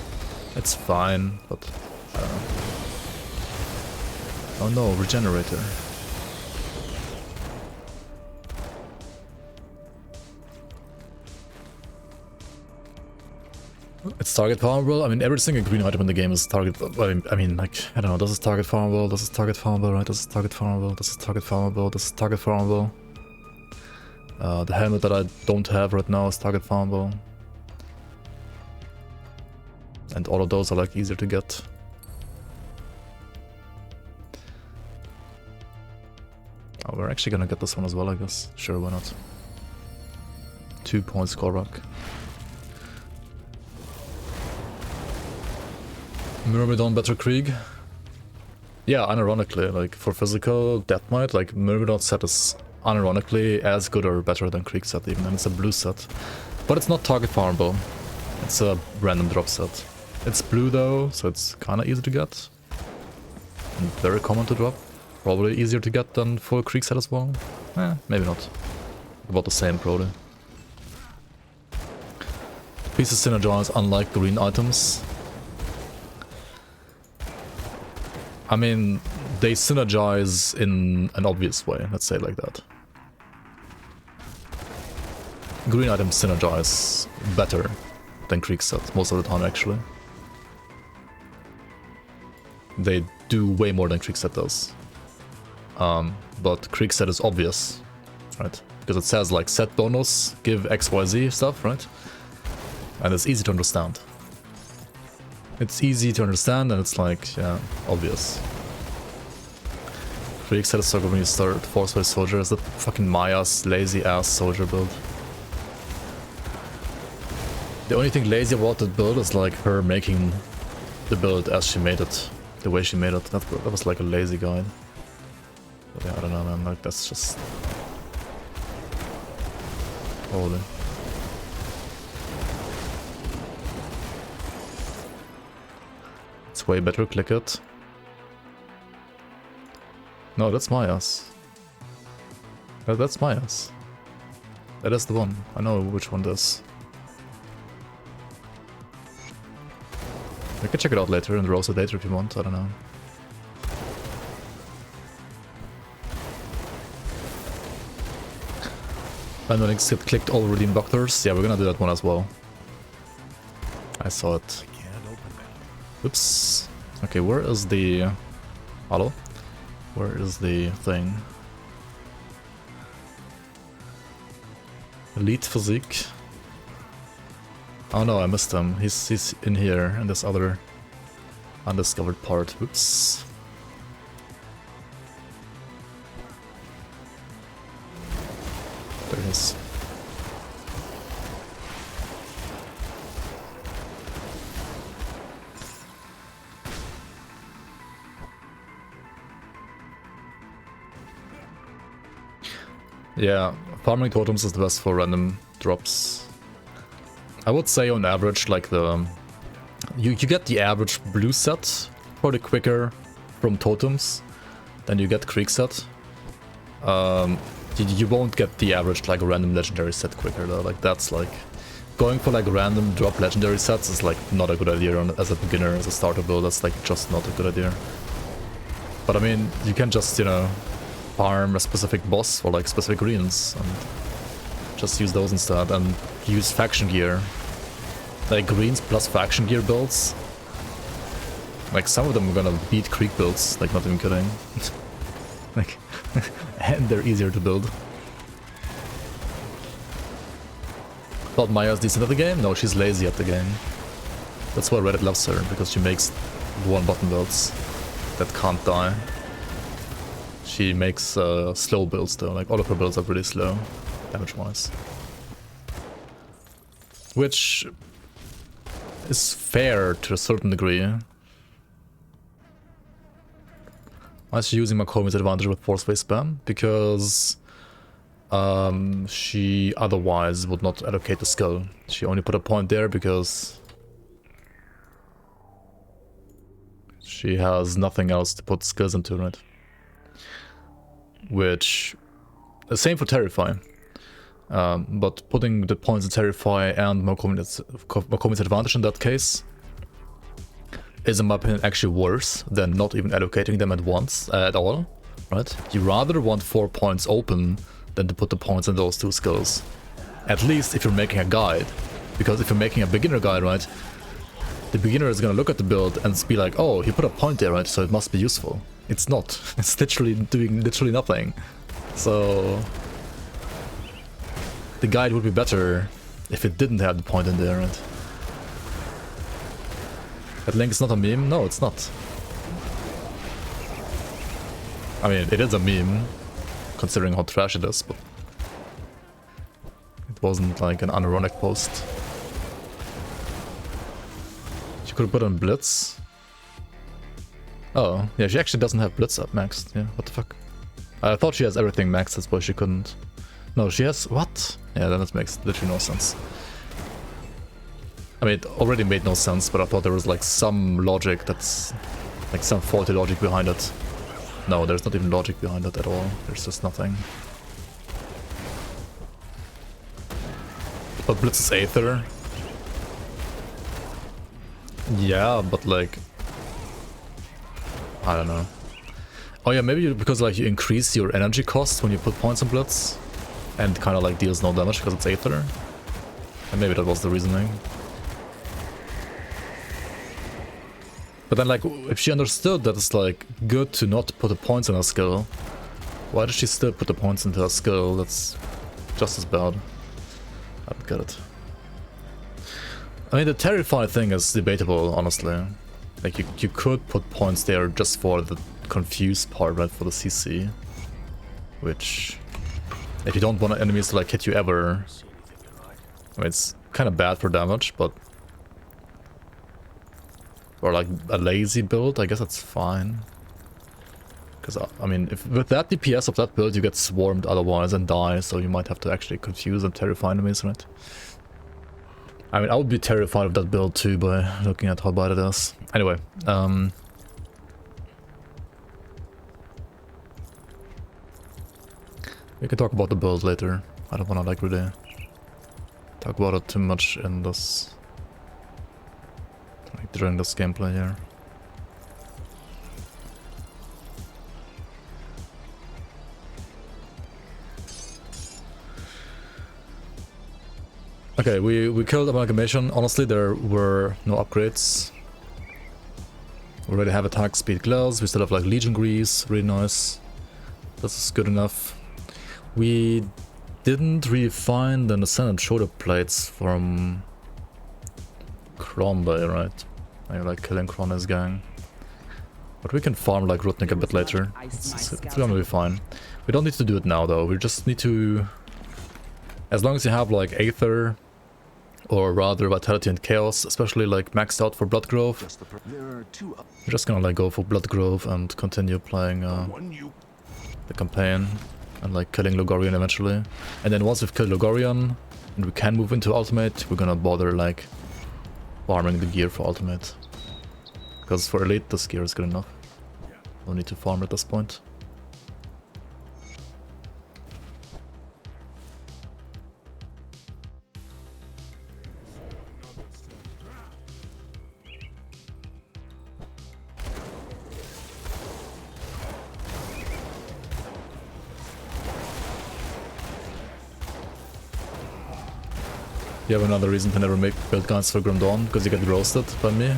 S1: It's fine, but I don't know. Oh no, regenerator. It's target farmable. I mean, every single green item in the game is target. I mean, like, I don't know. This is target farmable. This is target farmable, right? This is target farmable. This is target farmable. This is target farmable. The helmet that I don't have right now is target farmable. And all of those are like easier to get. Oh, we're actually gonna get this one as well, I guess. Sure, why not? 2 points score rock. Myrmidon better Krieg? Yeah, unironically, like for physical Death Knight, like Myrmidon set is unironically as good or better than Krieg set even, and it's a blue set. But it's not target farmable. It's a random drop set. It's blue though, so it's kinda easy to get. And very common to drop. Probably easier to get than full Krieg set as well. Maybe not. About the same probably. Pieces synergize unlike green items. I mean, they synergize in an obvious way, let's say it like that. green items synergize better than Kriegset most of the time, actually. They do way more than Kriegset does. But Kriegset is obvious, right? Because it says like set bonus, give XYZ stuff, right? And it's easy to understand. It's easy to understand and it's like, yeah, obvious. Kriegset is so good when you start Force-Wave Soldier. Is that fucking Maya's lazy ass soldier build? The only thing lazy about that build is like her making the build as she made it. The way she made it. That was like a lazy guide. But yeah, I don't know, man. Like, that's just... holy. It's way better. Click it. No, that's Maya's. That's Maya's. That is the one. I know which one it is. We can check it out later in the Rosa Data if you want, I don't know. And when it clicked all redeem doctors, yeah, we're gonna do that one as well. I saw it.
S2: I can't open that.
S1: Oops. Okay, where is the... hello? Where is the thing? Elite Physique. Oh no, I missed him. He's in here, in this other undiscovered part. Oops. There he is. Yeah, farming totems is the best for random drops. I would say on average, like the... You get the average blue set probably quicker from totems than you get Kriegset. You won't get the average like random legendary set quicker though. Like that's like... Going for like random drop legendary sets is like not a good idea as a beginner, as a starter build. That's like just not a good idea. But I mean, you can just, you know, farm a specific boss for like specific greens and just use those instead and use faction gear. Like greens plus faction gear builds. Like some of them are gonna beat Krieg builds, like not even kidding. Like, and they're easier to build. Thought Maya's decent at the game? No, she's lazy at the game. That's why Reddit loves her, because she makes one button builds that can't die. She makes slow builds though, like all of her builds are pretty slow, damage-wise. Which is fair to a certain degree. Why is she using Makomi's advantage with Force-Wave spam? Because she otherwise would not allocate the skill. She only put a point there because she has nothing else to put skills into, right? Which, the same for Terrify. But putting the points in Terrify and Makomi's advantage in that case is, in my opinion, actually worse than not even allocating them at once, at all, right? You rather want 4 points open than to put the points in those two skills. At least if you're making a guide. Because if you're making a beginner guide, right, the beginner is gonna look at the build and be like, oh, he put a point there, right, so it must be useful. It's not. It's literally doing nothing. So the guide would be better if it didn't have the point in there, right? That link is not a meme? No, it's not. I mean, it is a meme, considering how trash it is, but it wasn't like an unironic post. She could have put on Blitz. Oh, yeah, she actually doesn't have Blitz up maxed. Yeah, what the fuck? I thought she has everything maxed, that's why she couldn't. No, she has... what? Yeah, then it makes literally no sense. I mean, it already made no sense, but I thought there was like some logic that's... like some faulty logic behind it. No, there's not even logic behind it at all. There's just nothing. But Blitz is Aether. Yeah, but like... I don't know. Oh yeah, maybe because like you increase your energy cost when you put points on Blitz. and kind of like deals no damage because it's Aether. And maybe that was the reasoning. But then, like, if she understood that it's like good to not put the points in her skill, why does she still put the points into her skill? That's just as bad. I don't get it. I mean, the Terrify thing is debatable, honestly. Like, you could put points there just for the confused part, right, for the CC. Which, if you don't want enemies to, like, hit you ever,
S3: See anything you like?
S1: I mean, it's kind of bad for damage, but... Or, like, a lazy build, I guess that's fine. Because, I mean, if with that DPS of that build, you get swarmed otherwise and die, so you might have to actually confuse and terrify enemies, right? I mean, I would be terrified of that build too by looking at how bad it is. Anyway, we can talk about the build later. I don't want to, like, really talk about it too much in this... like, during this gameplay here. Okay, we killed Amalgamation. Honestly, there were no upgrades. We already have attack speed gloves. We still have like Legion Grease, really nice. This is good enough. We didn't really find an Ascendant shoulder plates from Kronberg, right? I like killing Kron's gang. But we can farm like Rutnik a bit later. It's gonna be fine. We don't need to do it now though. We just need to... As long as you have like Aether, or rather Vitality and Chaos, especially like maxed out for Blood Grove, we're just gonna like go for Blood Grove and continue playing the campaign and like killing Logorian eventually. And then once we've killed Logorian and we can move into Ultimate, we're gonna bother like farming the gear for Ultimate. Because for Elite this gear is good enough. No need to farm at this point. You have another reason to never make build guides for Grim Dawn, because you get roasted by me.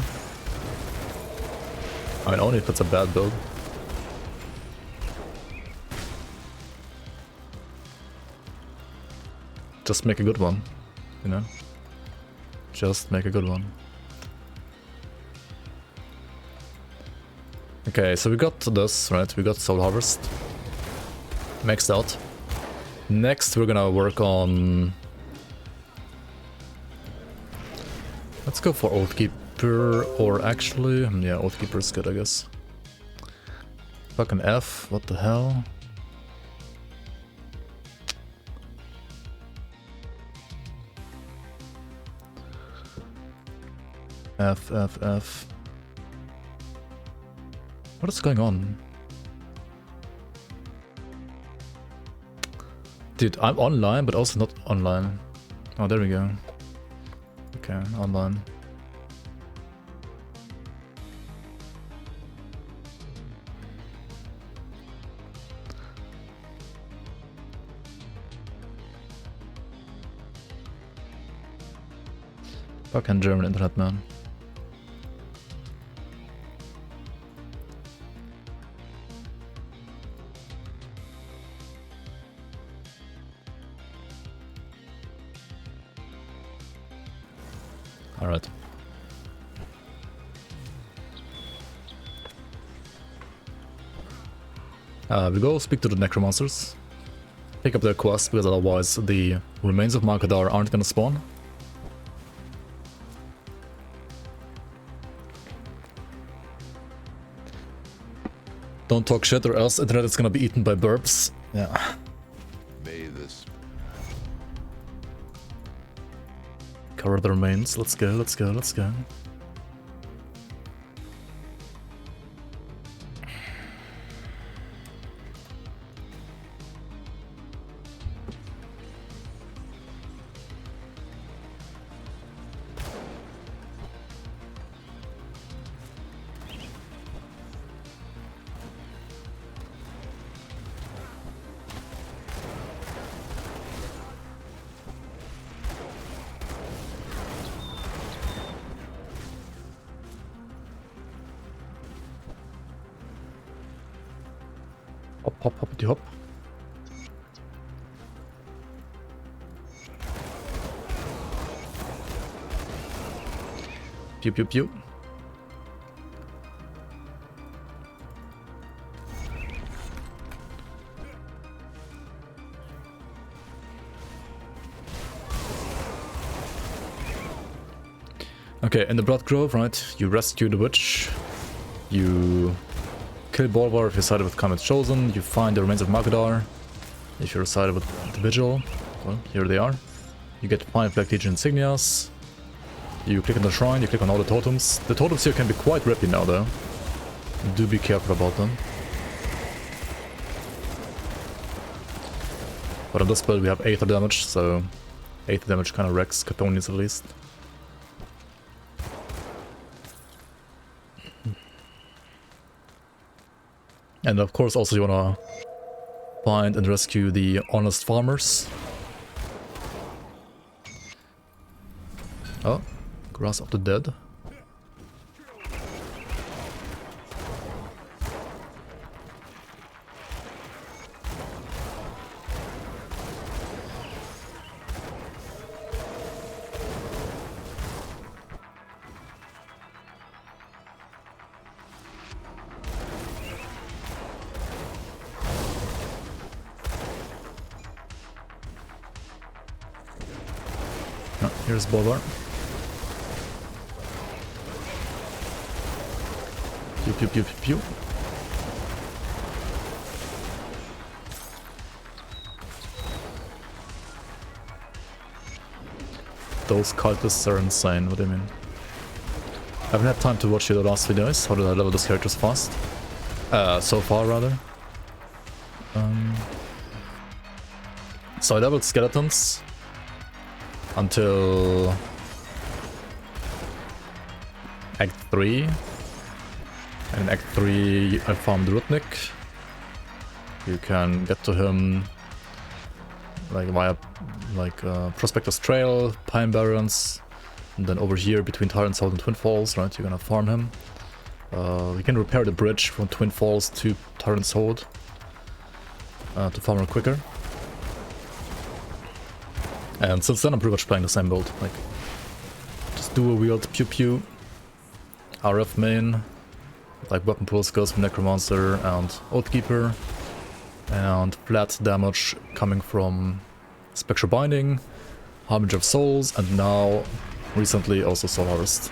S1: I mean, only if it's a bad build. Just make a good one, you know? Just make a good one. Okay, so we got this, right? We got Soul Harvest. Maxed out. Next we're gonna work on... Let's go for Oathkeeper, or actually... yeah, Oathkeeper is good, I guess. Fucking F, what the hell? F, F, F. What is going on? Dude, I'm online, but also not online. Oh, there we go. Okay, online. Fucking German internet, man. Alright. We go speak to the Necromancers. Pick up their quest, because otherwise the remains of Malkadar aren't gonna spawn. Don't talk shit or else internet is gonna be eaten by burps. Yeah.
S2: May this
S1: Cover the remains. Let's go, let's go, let's go. Hop, hoppity hop. Pew pew pew. Okay, in the Blood Grove, right, you rescue the witch, you kill Bolvar if you sided with Comet Chosen, you find the remains of Magadar if you're sided with the Vigil. Well, here they are. You get 5 Black Legion insignias, you click on the shrine, you click on all the totems. The totems here can be quite rippy now though. Do be careful about them. But on this build we have Aether damage, so Aether damage kind of wrecks Catonians at least. And of course also you wanna find and rescue the honest farmers. Oh, Grass of the Dead. Oh, here's Bolvar. Pew pew pew pew pew. Those cultists are insane, what do you mean? I haven't had time to watch the last videos. How did I level those characters fast? So far rather. So I leveled skeletons until Act 3. And in Act 3 I farmed Rudnik. You can get to him like via Prospector's Trail, Pine Barrens, and then over here between Tyrant's Hold and Twin Falls, right, you're gonna farm him. You can repair the bridge from Twin Falls to Tyrant's Hold to farm him quicker. And since then I'm pretty much playing the same build, like just dual wield pew pew, RF main, like weapon pulls goes from Necromancer and Oathkeeper, and flat damage coming from Spectral Binding, Harbinger of Souls, and now recently also Soul Harvest.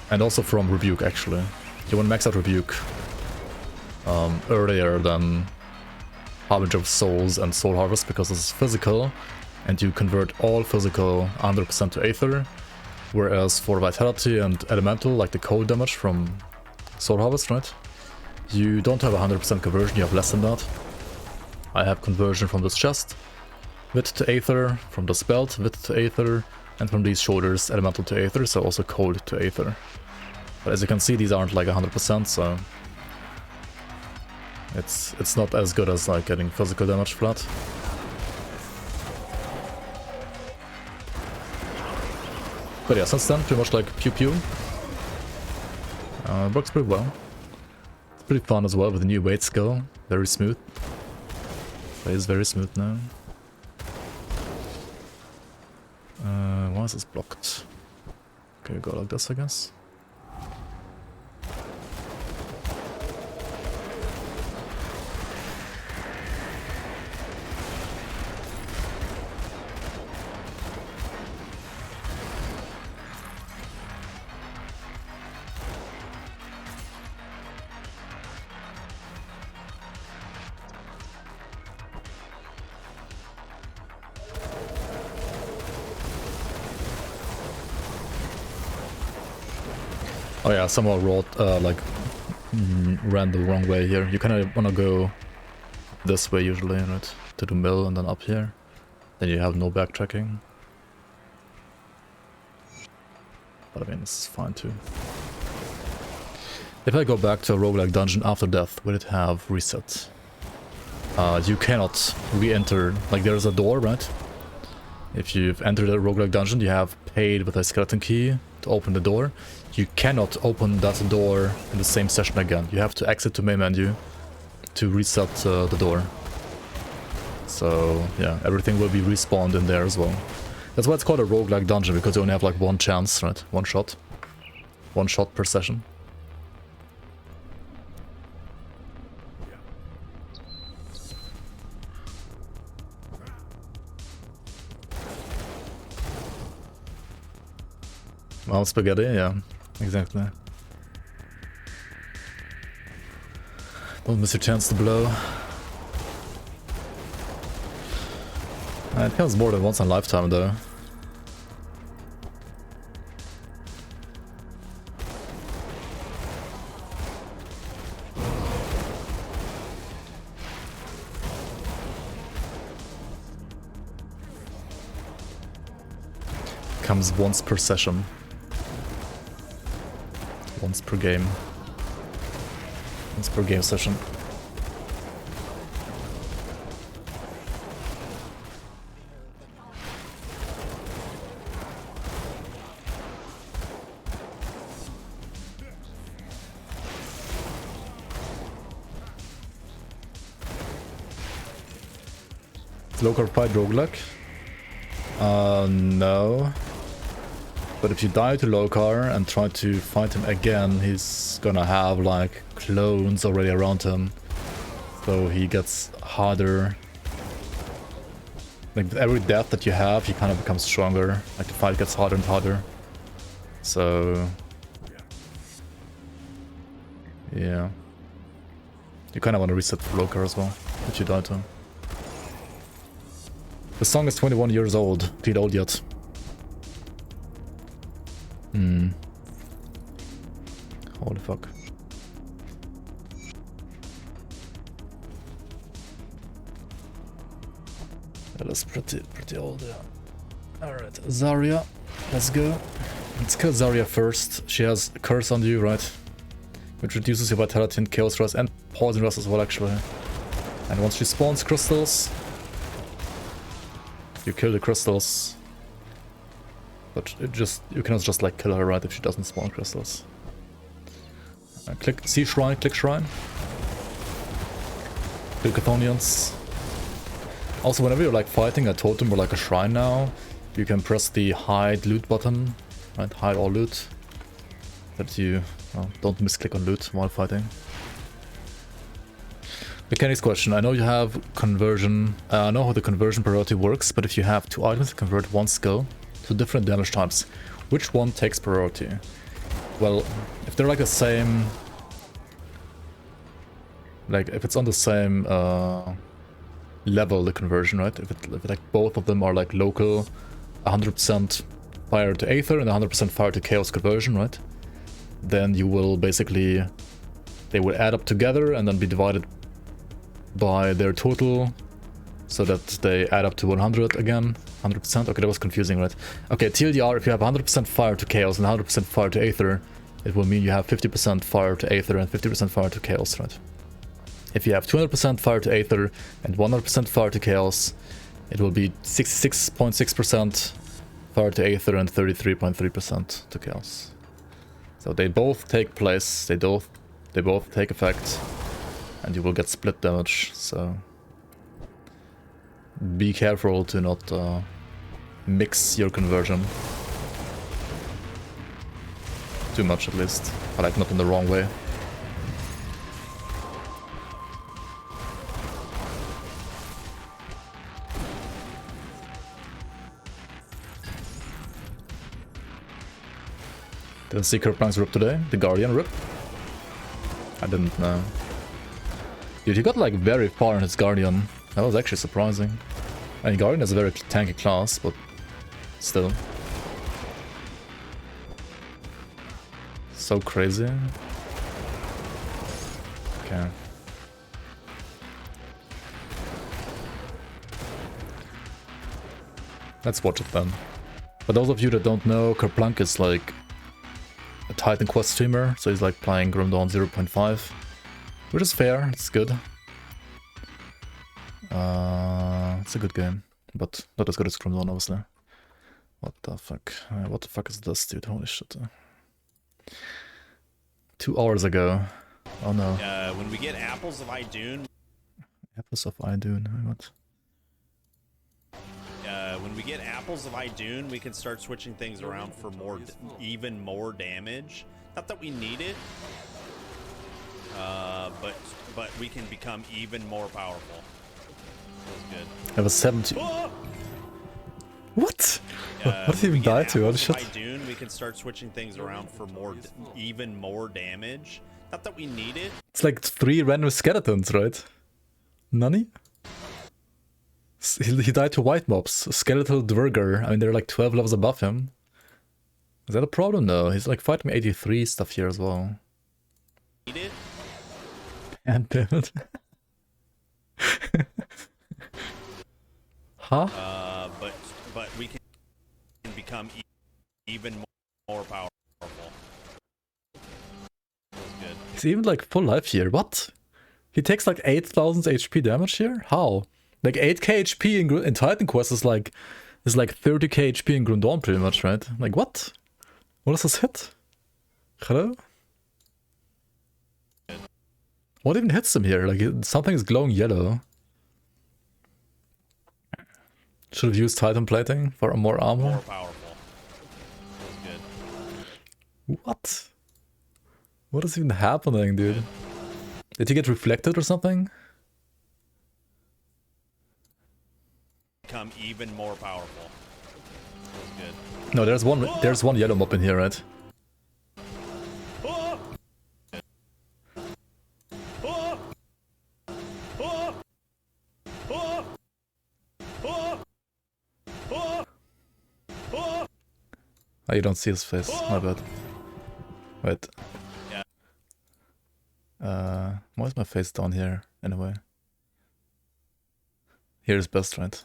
S1: And also from Rebuke actually. You want to max out Rebuke earlier than Harbinger of Souls and Soul Harvest because this is physical and you convert all physical 100% to Aether, whereas for Vitality and Elemental, like the cold damage from Soul Harvest, right, you don't have 100% conversion, you have less than that. I have conversion from this chest, Wit to Aether, from this belt, Wit to Aether, and from these shoulders, Elemental to Aether, so also cold to Aether. But as you can see, these aren't like 100%, so it's not as good as like getting physical damage flat. But yeah, since then, pretty much like pew pew. It works pretty well. It's pretty fun as well with the new weight skill. Very smooth. Plays very smooth now. Why is this blocked? Okay, go like this, I guess. Oh yeah, somehow ran the wrong way here. You kind of want to go this way usually, right? To the mill and then up here. Then you have no backtracking. But I mean, this is fine too. If I go back to a roguelike dungeon after death, will it have reset? You cannot re-enter, like there's a door, right? If you've entered a roguelike dungeon, you have paid with a skeleton key to open the door. You cannot open that door in the same session again. You have to exit to main menu to reset the door. So yeah, everything will be respawned in there as well. That's why it's called a roguelike dungeon, because you only have like one chance, right? One shot. One shot per session. Well, spaghetti, yeah, exactly. Don't miss your chance to blow. It comes more than once in a lifetime, though. Comes once per session. Once per game. Once per game session. Low-car fight roguelike? No. But if you die to Low-car and try to fight him again, he's gonna have like clones already around him. So he gets harder. Like with every death that you have, he kind of becomes stronger. Like the fight gets harder and harder. So yeah. You kind of want to reset for Low-car as well, if you die to him. The song is 21 years old. Feel old yet? Holy fuck. Yeah, that's pretty old, yeah. Alright, Zarya. Let's go. Let's kill Zarya first. She has a curse on you, right? Which reduces your vitality and chaos rust and poison rust as well, actually. And once she spawns crystals, you kill the crystals. But you cannot just like kill her, right, if she doesn't spawn crystals. Click see shrine, click shrine. Kill Chthonians. Also, whenever you're like fighting a totem or like a shrine now, you can press the hide loot button, right? Hide all loot. That you don't misclick on loot while fighting. Mechanics question. I know you have conversion. I know how the conversion priority works, but if you have two items that convert one skill to different damage types, which one takes priority? Well, if they're like the same, like if it's on the same level, the conversion, right? If like both of them are like local, 100% fire to Aether and 100% fire to Chaos conversion, right? Then you will basically, they will add up together and then be divided by their total, so that they add up to 100 again. 100%? Okay, that was confusing, right? Okay, TLDR, if you have 100% fire to Chaos and 100% fire to Aether, it will mean you have 50% fire to Aether and 50% fire to Chaos, right? If you have 200% fire to Aether and 100% fire to Chaos, it will be 66.6% fire to Aether and 33.3% to Chaos. So they both take place, they both take effect, and you will get split damage, so be careful to not mix your conversion too much, at least, but like not in the wrong way. Didn't see Kerplank's rip today. The Guardian rip? I didn't know. Dude, he got like very far in his Guardian. That was actually surprising. I mean, Guardian is a very tanky class, but still. So crazy. Okay. Let's watch it then. For those of you that don't know, Kerplank is like a Titan Quest streamer, so he's like playing Grim Dawn 0.5, which is fair, it's good. It's a good game, but not as good as Grim Dawn, obviously. What the fuck? What the fuck is this, dude? Holy shit. 2 hours ago. Oh no.
S6: When we get apples of Idune,
S1: Apples of Idune. What?
S6: when we get apples of Idune, we can start switching things around for more, even more damage. Not that we need it, but we can become even more powerful. That's good.
S1: I have a 70.
S6: Oh!
S1: What? What did he
S6: when we
S1: even
S6: get
S1: die to? What
S6: apples
S1: shit?
S6: of Idune, we can start switching things around for more, even more damage. Not that we need it.
S1: It's like 3 random skeletons, right? Nani? He died to white mobs. Skeletal Dwerger. I mean, they're like 12 levels above him. Is that a problem? No. He's like fighting 83 stuff here as well.
S6: Need it.
S1: And damn it. Huh?
S6: But we can become even more powerful. That's good.
S1: He's even like full life here. What? He takes like 8,000 HP damage here? How? Like 8k HP in Titan Quest is like 30k HP in Grundawn pretty much, right? Like what? What is this hit? Hello? What even hits him here? Like something is glowing yellow. Should have used Titan plating for more armor.
S6: More powerful. That's good.
S1: What? What is even happening, dude? Did he get reflected or something?
S6: Become even more powerful. That's good.
S1: No, there's one yellow mob in here, right? Oh, you don't see his face. My bad. Wait.
S6: Yeah.
S1: Why is my face down here anyway? Here's best, right?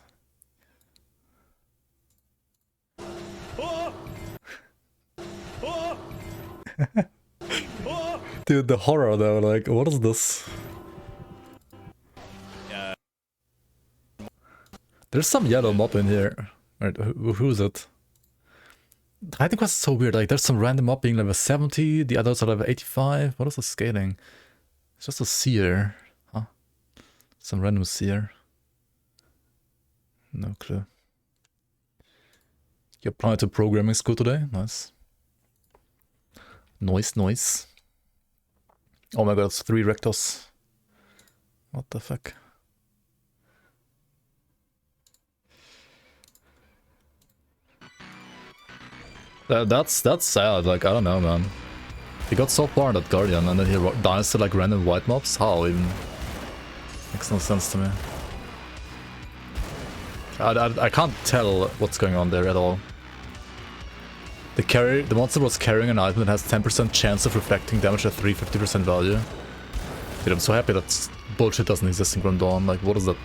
S1: Dude, the horror though, like, what is this?
S6: Yeah.
S1: There's some yellow mob in here. Right, who is it? I think that's so weird, like there's some random mob being level 70, the others are level 85. What is the scaling? It's just a seer. Huh? Some random seer. No clue. You applied to programming school today? Nice. Noise. Oh my god, it's 3 rectors. What the fuck? That's sad, like, I don't know, man. He got so far in that Guardian and then he dies to like random white mobs? How even? Makes no sense to me. I can't tell what's going on there at all. The monster was carrying an item that has 10% chance of reflecting damage at 350% value. Dude, I'm so happy that bullshit doesn't exist in Grundawn. Like, what is that?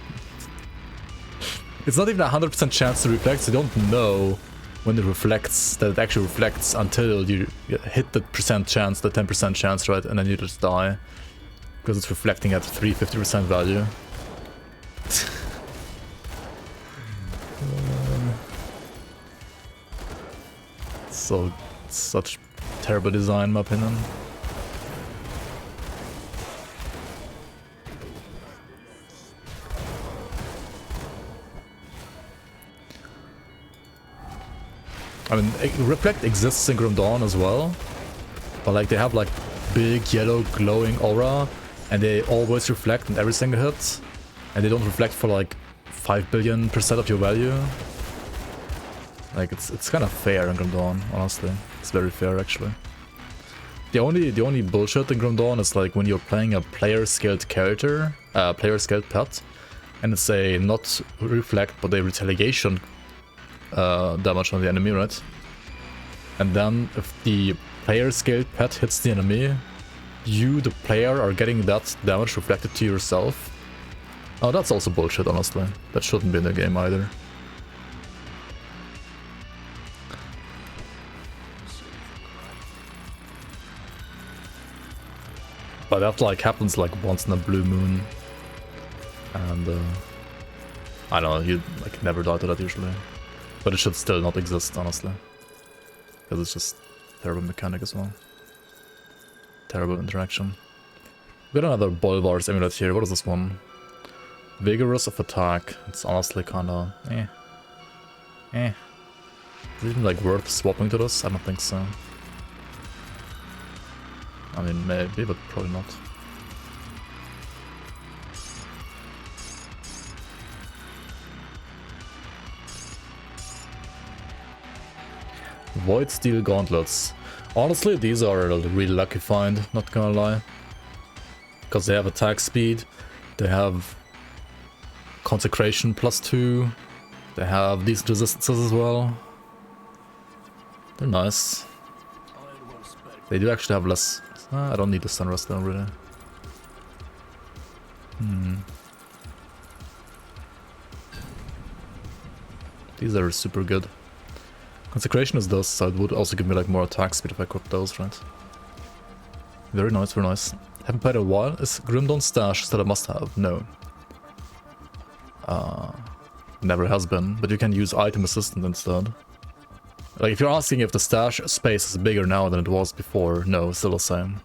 S1: It's not even a 100% chance to reflect, so you don't know when it reflects, that it actually reflects until you hit the percent chance, the 10% chance, right? And then you just die. Because it's reflecting at 350% value. So, such terrible design in my opinion. I mean, Reflect exists in Grim Dawn as well, but like they have like big yellow glowing aura, and they always reflect in every single hit, and they don't reflect for like 5 billion% of your value. Like it's kind of fair in Grim Dawn, honestly. It's very fair actually. The only bullshit in Grim Dawn is like when you're playing a player scaled character, player scaled pet, and it's a not reflect but a retaliation damage on the enemy, right? And then if the player scaled pet hits the enemy, you, the player, are getting that damage reflected to yourself. Oh, that's also bullshit, honestly. That shouldn't be in the game either. But that like happens like once in a blue moon. And I don't know, you like never die to that usually. But it should still not exist, honestly. Because it's just terrible mechanic as well. Terrible interaction. We got another Bolvar's amulet here. What is this one? Vigorous of attack. It's honestly kinda eh. Is it even like worth swapping to this? I don't think so. I mean maybe, but probably not. Void Steel Gauntlets. Honestly, these are a really lucky find, not gonna lie. Because they have attack speed, they have Consecration +2, they have decent resistances as well. They're nice. They do actually have less... I don't need the Sunrest though, really. These are super good. Consecration is this, so it would also give me like more attack speed if I equip those, right? Very nice, very nice. Haven't played in a while. Is Grimdawn Stash still a must-have? No. Never has been, but you can use Item Assistant instead. Like, if you're asking if the stash space is bigger now than it was before, no, still the same.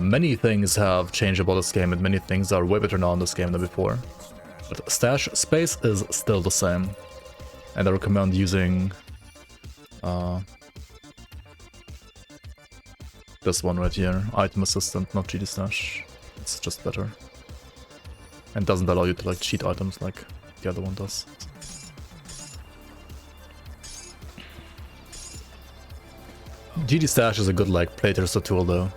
S1: Many things have changed about this game, and many things are way better now in this game than before. But stash space is still the same. And I recommend using this one right here, Item Assistant, not GD Stash. It's just better. And doesn't allow you to like cheat items like the other one does. GD Stash is a good like playtester tool though.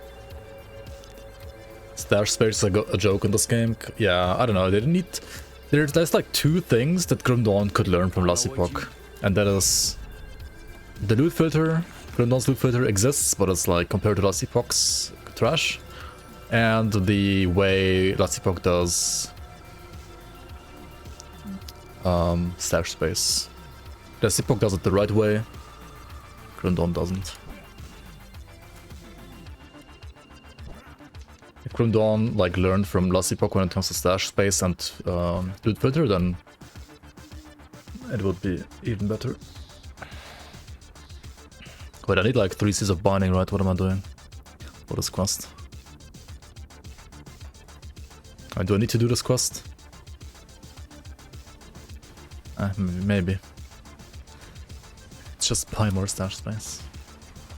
S1: Stash space is a joke in this game. Yeah, I don't know, they didn't need... There's like two things that Grimdawn could learn from last epoch, and that is the loot filter. Grimdawn's loot filter exists, but it's like compared to last epoch's trash, and the way last epoch does stash space. Last epoch does it the right way, Grimdawn doesn't. If Grimdawn like learned from last epoch when it comes to stash space and loot filter, then it would be even better. Wait, I need like 3 Cs of binding, right? What am I doing for this quest? Do I need to do this quest? Maybe. It's just buy more stash space.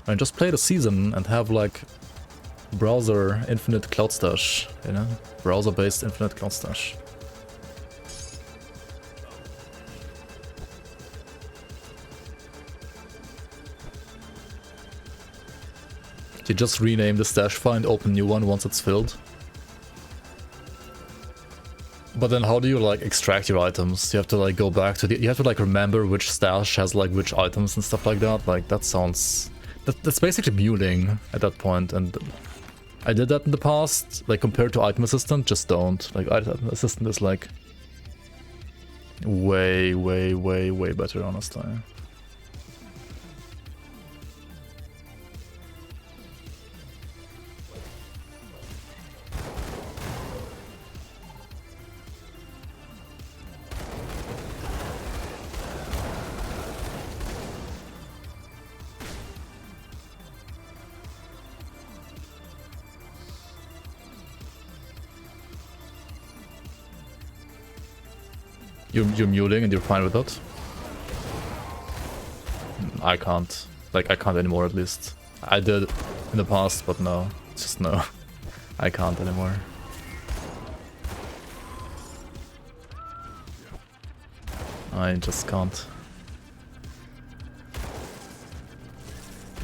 S1: I mean, just play the season and have like browser infinite cloud stash, you know? Browser based infinite cloud stash. You just rename the stash file and open new one once it's filled. But then how do you like extract your items? You have to like go back to the... You have to like remember which stash has like which items and stuff like that. Like that sounds... That's basically muling at that point, and I did that in the past. Like compared to Item Assistant, just don't. Like Item Assistant is like way better, honestly. You're muling and you're fine with that? I can't. Like, I can't anymore at least. I did in the past, but no. Just no. I can't anymore. I just can't.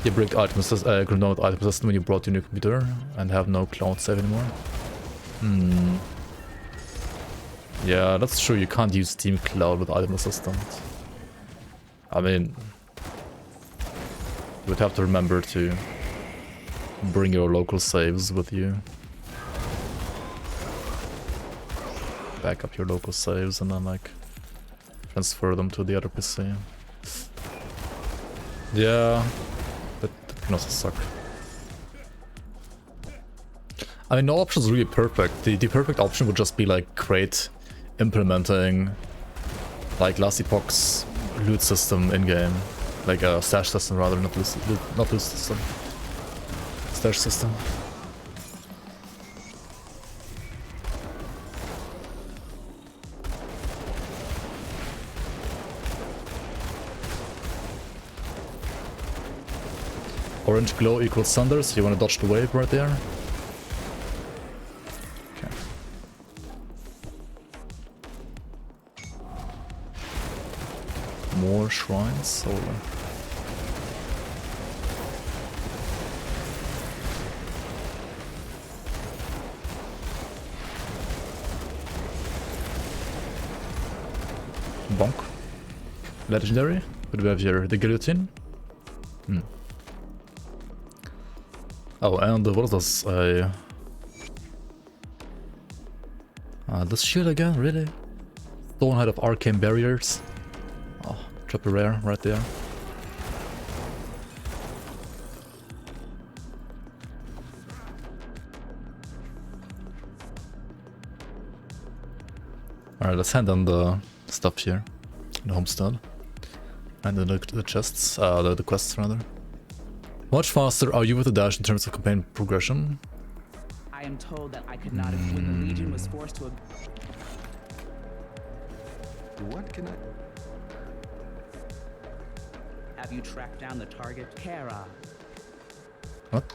S1: You break item Grimdawn with item system when you brought your new computer and have no cloud save anymore. Yeah, that's true. You can't use Steam Cloud with Item Assistant. I mean, you would have to remember to bring your local saves with you. Back up your local saves and then like transfer them to the other PC. Yeah, that can also suck. I mean, no option is really perfect. The perfect option would just be like create implementing like last epoch's loot system in game, like a stash system rather, not loot system, stash system. Orange glow equals thunder, so you want to dodge the wave right there. Okay. More shrines, solar. Bonk. Legendary. What do we have here? The guillotine? Hmm. Oh, and what is this? This shield again? Really? Stonehead of arcane barriers. Oh, triple rare right there. Alright, let's hand on the stuff here. The homestead. And then the chests, the quests rather. How much faster are you with the dash in terms of campaign progression?
S7: I am told that I could not have when the Legion was forced to.
S5: What can I...
S7: Have you tracked down the target, Kara?
S1: What?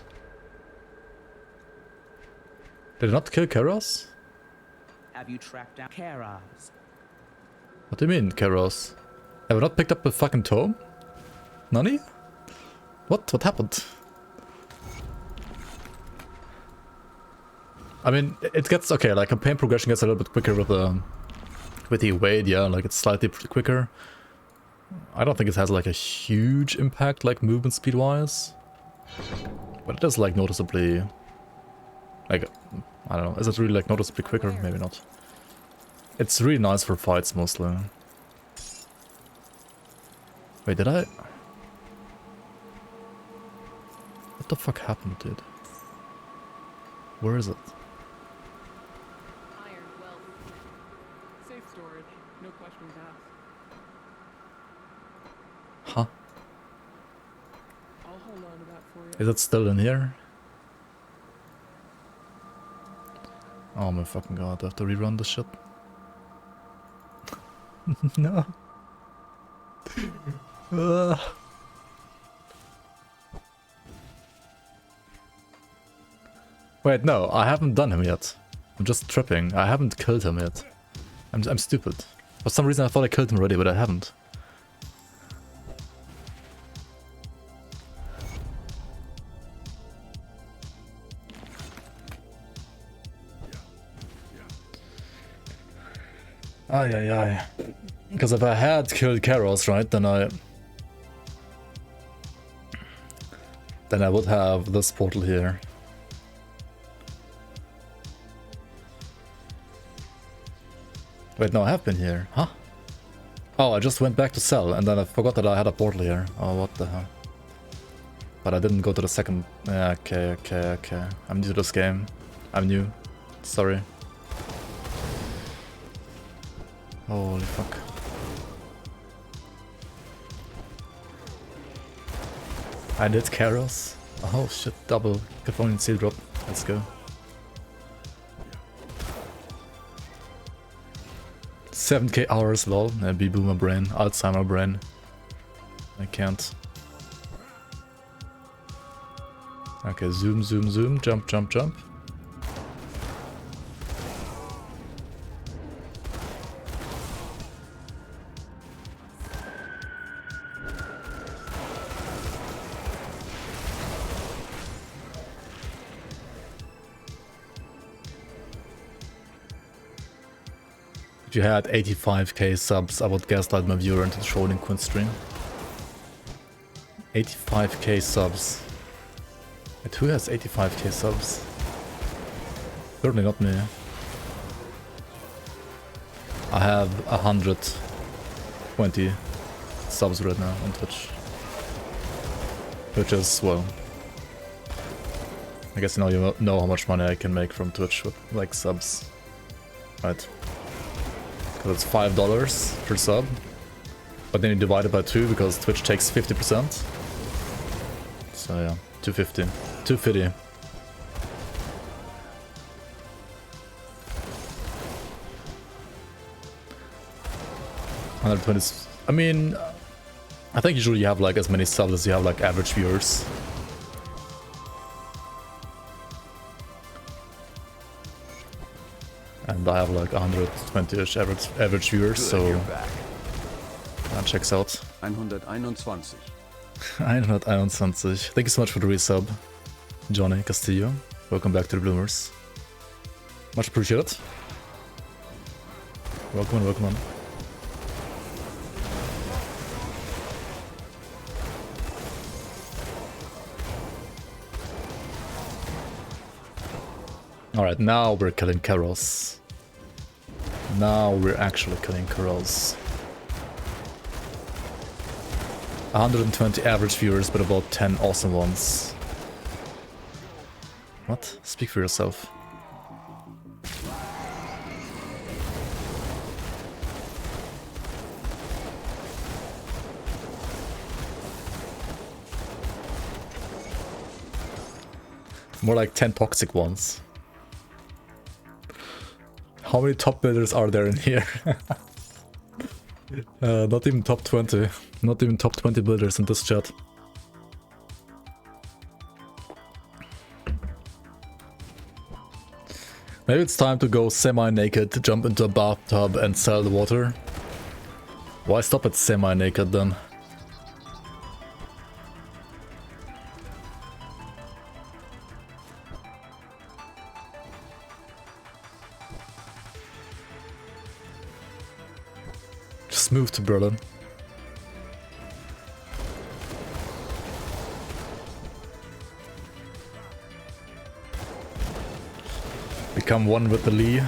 S1: Did they not kill Keros?
S7: Have you tracked down Kara?
S1: What do you mean, Keros? Have I not picked up the fucking tome? Nani? What? What happened? I mean, it gets okay. Like campaign progression gets a little bit quicker with the Wade. Yeah, like it's slightly quicker. I don't think it has like a huge impact, like movement speed wise, but it is like noticeably. Like, I don't know. Is it really like noticeably quicker? Maybe not. It's really nice for fights mostly. Wait, did I? What the fuck happened, dude? Where is it?
S8: Iron, well, safe storage, no questions asked.
S1: Huh?
S8: I'll hold on to that for you.
S1: Is it still in here? Oh my fucking god, I have to rerun this shit. No. Wait, no, I haven't done him yet. I'm just tripping. I haven't killed him yet. I'm stupid. For some reason I thought I killed him already, but I haven't. Ay. Because if I had killed Keros, right, then I would have this portal here. Wait, no, I have been here. Huh? Oh, I just went back to Cell, and then I forgot that I had a portal here. Oh, what the hell. But I didn't go to the second... Yeah, okay. I'm new to this game. I'm new. Sorry. Holy fuck. I did Keros. Oh shit, double Californian seal drop. Let's go. 7k hours, lol. B-boomer brain, Alzheimer brain. I can't. Okay, zoom, jump. If you had 85k subs, I would gaslight my viewer into showing Quinn stream. 85k subs. Wait, who has 85k subs? Certainly not me. I have 120 subs right now on Twitch. Which is, well... I guess now you know how much money I can make from Twitch with, like, subs. Right. Because it's $5 per sub. But then you divide it by 2 because Twitch takes 50%. So yeah, 250. 250. I mean, I think usually you have like as many subs as you have like average viewers. And I have like 120-ish average viewers,
S2: Good,
S1: so
S2: you're back.
S1: that checks out.
S5: 121.
S1: 121. Thank you so much for the resub, Johnny Castillo. Welcome back to the Bloomers. Much appreciated. Welcome on, welcome on. Alright, now we're killing Karos. Now we're actually killing Karos. 120 average viewers, but about 10 awesome ones. What? Speak for yourself. More like 10 toxic ones. How many top builders are there in here? Not even top 20. Not even top 20 builders in this chat. Maybe it's time to go semi-naked, jump into a bathtub and sell the water. Why stop at semi-naked then? Just move to Berlin. Become one with the Lee.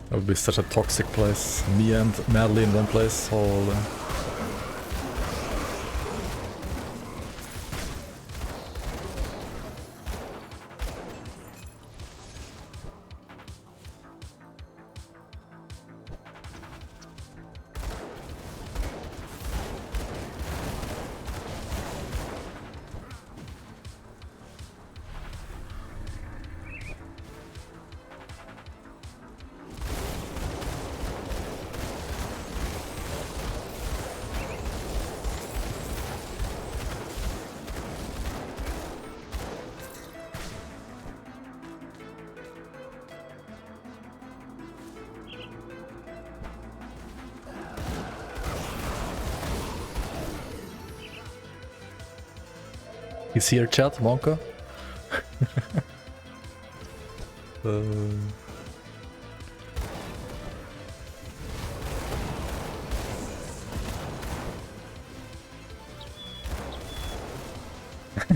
S1: That would be such a toxic place. Me and Madly in one place. Holy. He's here, chat, Monka.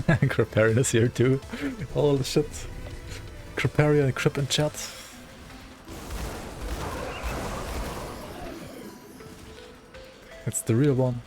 S1: Creparian is here too. Holy shit. Creparian and Crip in chat. It's the real one.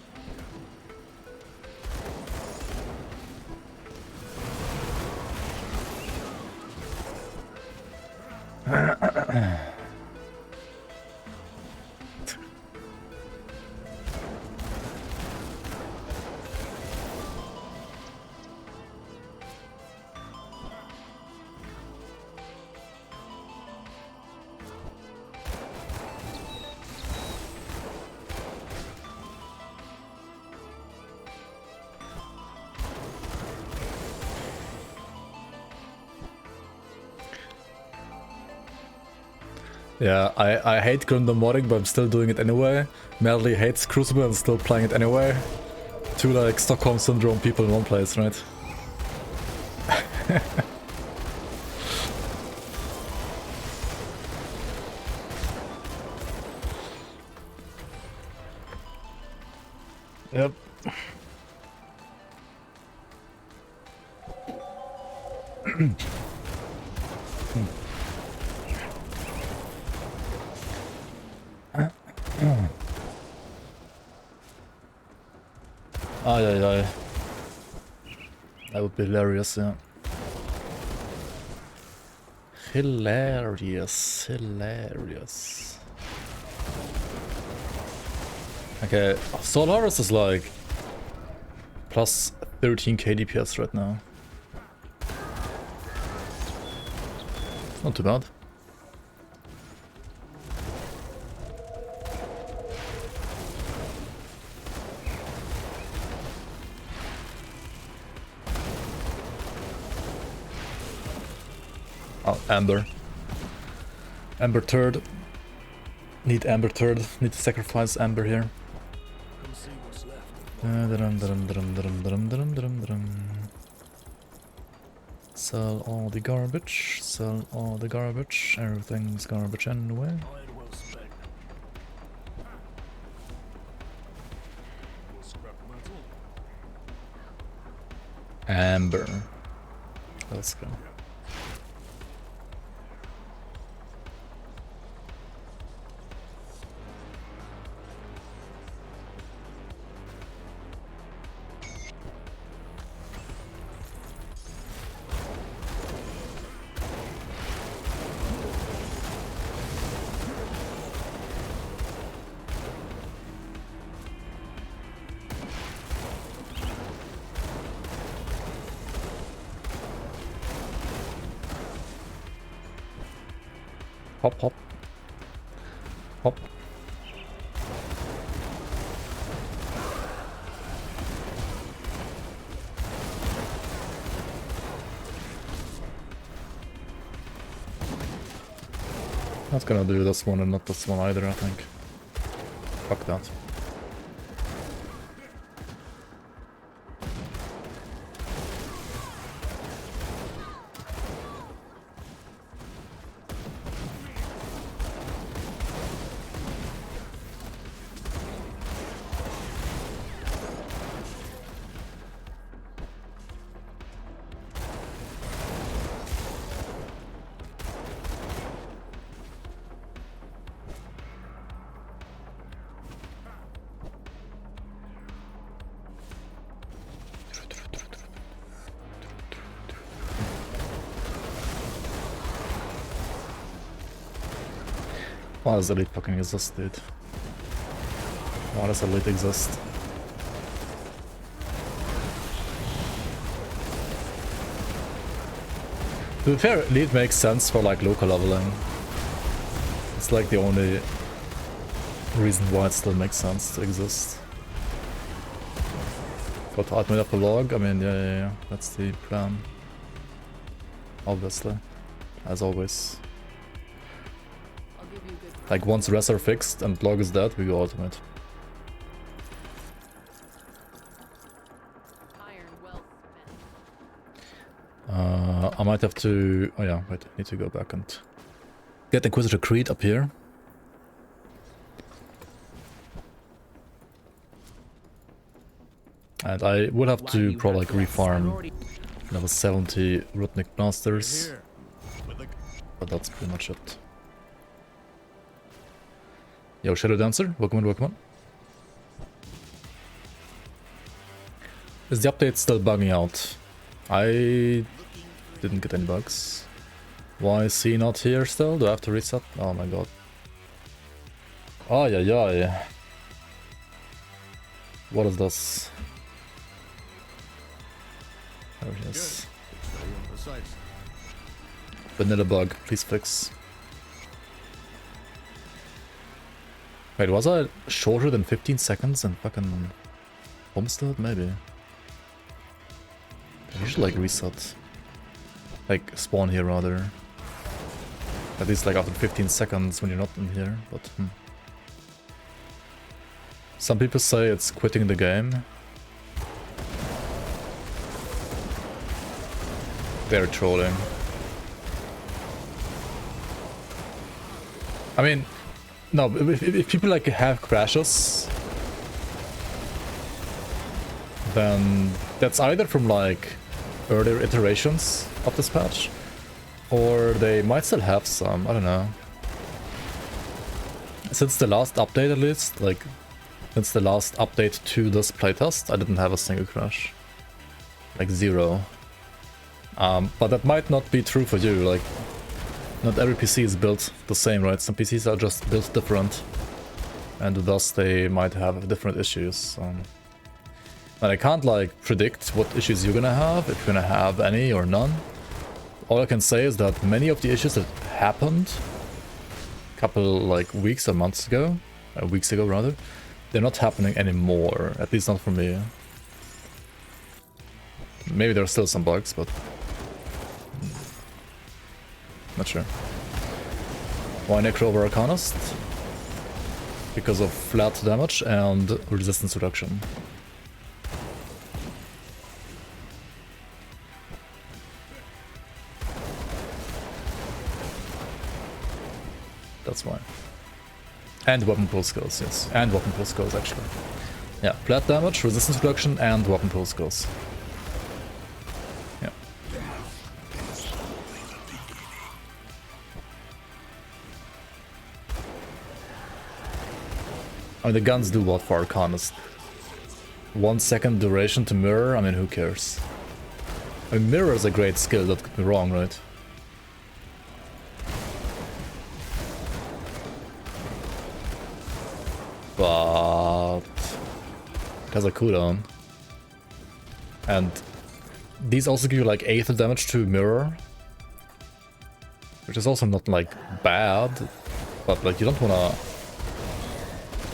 S1: Yeah, I hate Grimdom modding, but I'm still doing it anyway. Madly hates Crucible and still playing it anyway. Two like Stockholm Syndrome people in one place, right? Yep. Ay, ay, ay. That would be hilarious, yeah. Hilarious, hilarious. Okay, Soul Harvest is like plus 13k DPS right now. Not too bad. Oh, Amber. Amber turd. Need Amber turd. Need to sacrifice Amber here.
S3: Come see what's left.
S1: Sell all the garbage. Sell all the garbage. Everything's garbage anyway.
S3: Iron well spent. More scrap metal.
S1: Amber. Let's go. Hop, hop. Hop. Not gonna do this one and not this one either, I think. Fuck that. Why does Elite fucking exist, dude? Why does Elite exist? To be fair, Elite makes sense for like local leveling. It's like the only reason why it still makes sense to exist. Got to admit up the log, I mean, yeah, that's the plan. Obviously. As always.
S8: I'll give you good.
S1: Like once res are fixed and log is dead, we go ultimate.
S8: Iron well spent.
S1: I might have to... Oh yeah, wait, need to go back and get Inquisitor Creed up here. And I would have to probably like refarm level 70 Rutnik Blasters.
S3: Here. With the
S1: But that's pretty much it. Yo, Shadow Dancer, welcome on, welcome on. Is the update still bugging out? I didn't get any bugs. Why is he not here still? Do I have to reset? Oh my god. Oh yeah. What is this? There it is.
S3: very imprecise.
S1: Vanilla bug, please fix. Wait, was I shorter than 15 seconds in fucking Homestead? Maybe. You should like reset. Like spawn here rather. At least like after 15 seconds when you're not in here, but Some people say it's quitting the game. They're trolling. I mean, no, if people like have crashes, then that's either from like earlier iterations of this patch, or they might still have some, I don't know. Since the last update at least, like, since the last update to this playtest, I didn't have a single crash. Like zero. But that might not be true for you, like, not every PC is built the same, right? Some PCs are just built different, and thus they might have different issues. And I can't like predict what issues you're gonna have, if you're gonna have any or none. All I can say is that many of the issues that happened a couple like weeks or months ago, weeks ago rather, they're not happening anymore, at least not for me. Maybe there are still some bugs, but Not sure. Why Necro over Arcanist? Because of flat damage and resistance reduction. That's why. And weapon pull skills, yes. And weapon pull skills, actually. Yeah, flat damage, resistance reduction, and weapon pull skills. Yeah. I mean, the guns do what for Arcanist? 1 second duration to mirror? I mean, who cares? I mean, mirror is a great skill, don't get me wrong, right? But it has a cooldown. And these also give you like Aether damage to mirror. Which is also not like bad. But like you don't wanna...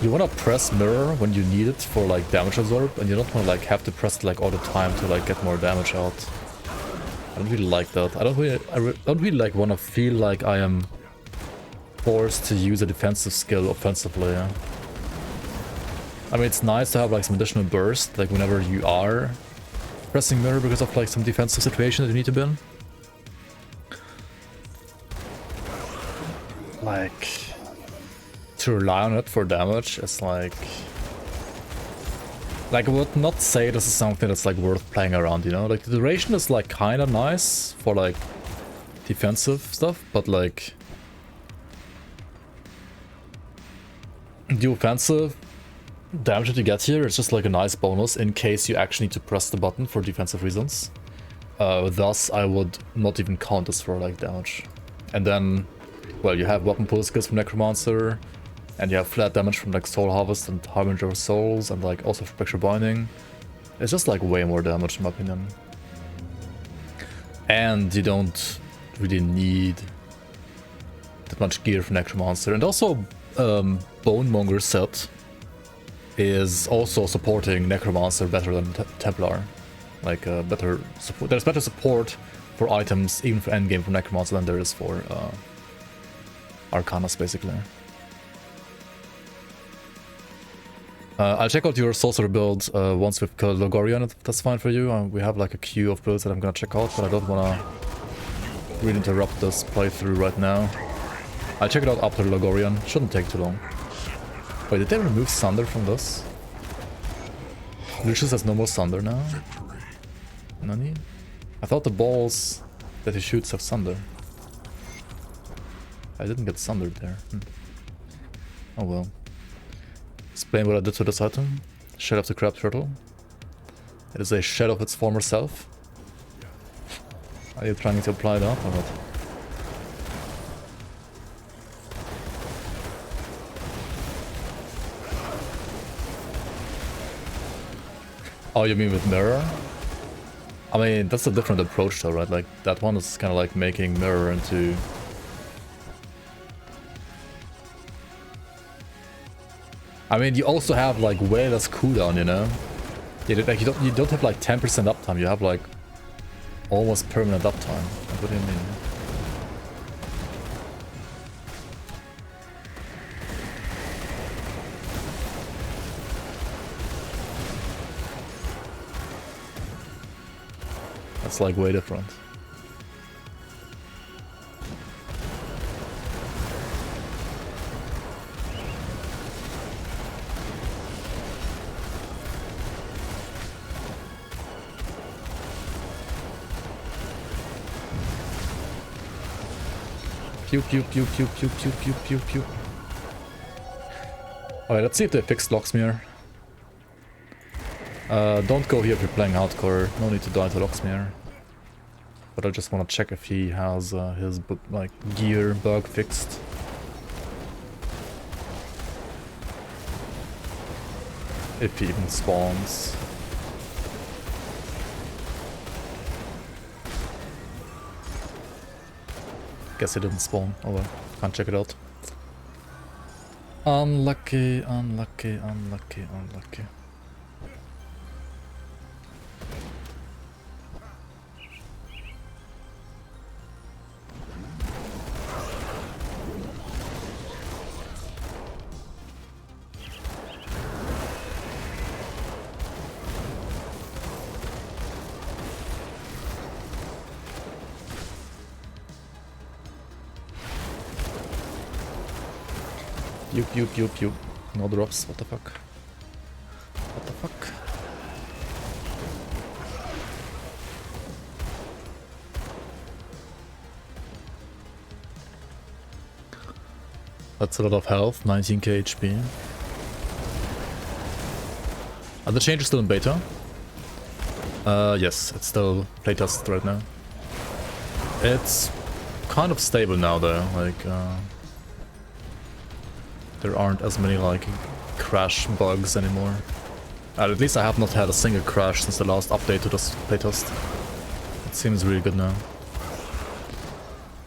S1: You wanna press mirror when you need it for like damage absorb, and you don't wanna like have to press it like all the time to like get more damage out. I don't really like that. I don't really like wanna feel like I am forced to use a defensive skill offensively. Yeah? I mean, it's nice to have like some additional burst, like whenever you are pressing mirror because of like some defensive situation that you need to be in. Like, to rely on it for damage is like... Like, I would not say this is something that's like worth playing around, you know? Like, the duration is like kinda nice for like defensive stuff, but like... The offensive damage that you get here is just like a nice bonus in case you actually need to press the button for defensive reasons. Thus, I would not even count this for like damage. And then, well, you have weapon pull skills from Necromancer, and you have flat damage from like Soul Harvest and Harbinger of Souls, and like also Spectral Binding. It's just like way more damage in my opinion. And you don't really need that much gear from Necromancer. And also, Bonemonger set is also supporting Necromancer better than Templar. Like, better support. There's better support for items, even for endgame for Necromancer, than there is for Arcanist, basically. I'll check out your Sorcerer build once we've killed Logorian, if that's fine for you. We have like a queue of builds that I'm gonna check out, but I don't wanna really interrupt this playthrough right now. I'll check it out after Logorian. Shouldn't take too long. Wait, did they remove Sunder from this? Lucius has no more Sunder now? Nani? I thought the balls that he shoots have Sunder. I didn't get Sundered there. Oh well. Explain what I did to this item. Shell of the Crab Turtle. It is a shell of its former self. Are you trying to apply that or what? Oh, you mean with mirror? I mean, that's a different approach though, right? Like, that one is kind of like making mirror into... I mean, you also have like way less cooldown, you know? Like, you don't have like 10% uptime, you have like almost permanent uptime. Like, what do you mean? That's like way different. Pew pew pew pew pew pew pew pew pew. Alright, let's see if they fixed Locksmere. Don't go here if you're playing hardcore. No need to die to Locksmere. But I just want to check if he has his like gear bug fixed. If he even spawns. Guess it didn't spawn. Oh well, can't check it out. Unlucky, unlucky, unlucky, unlucky. Yup. No drops, what the fuck? What the fuck? That's a lot of health, 19k HP. Are the changes still in beta? Yes, it's still playtest right now. It's kind of stable now though, like there aren't as many like crash bugs anymore. At least I have not had a single crash since the last update to this playtest. It seems really good now.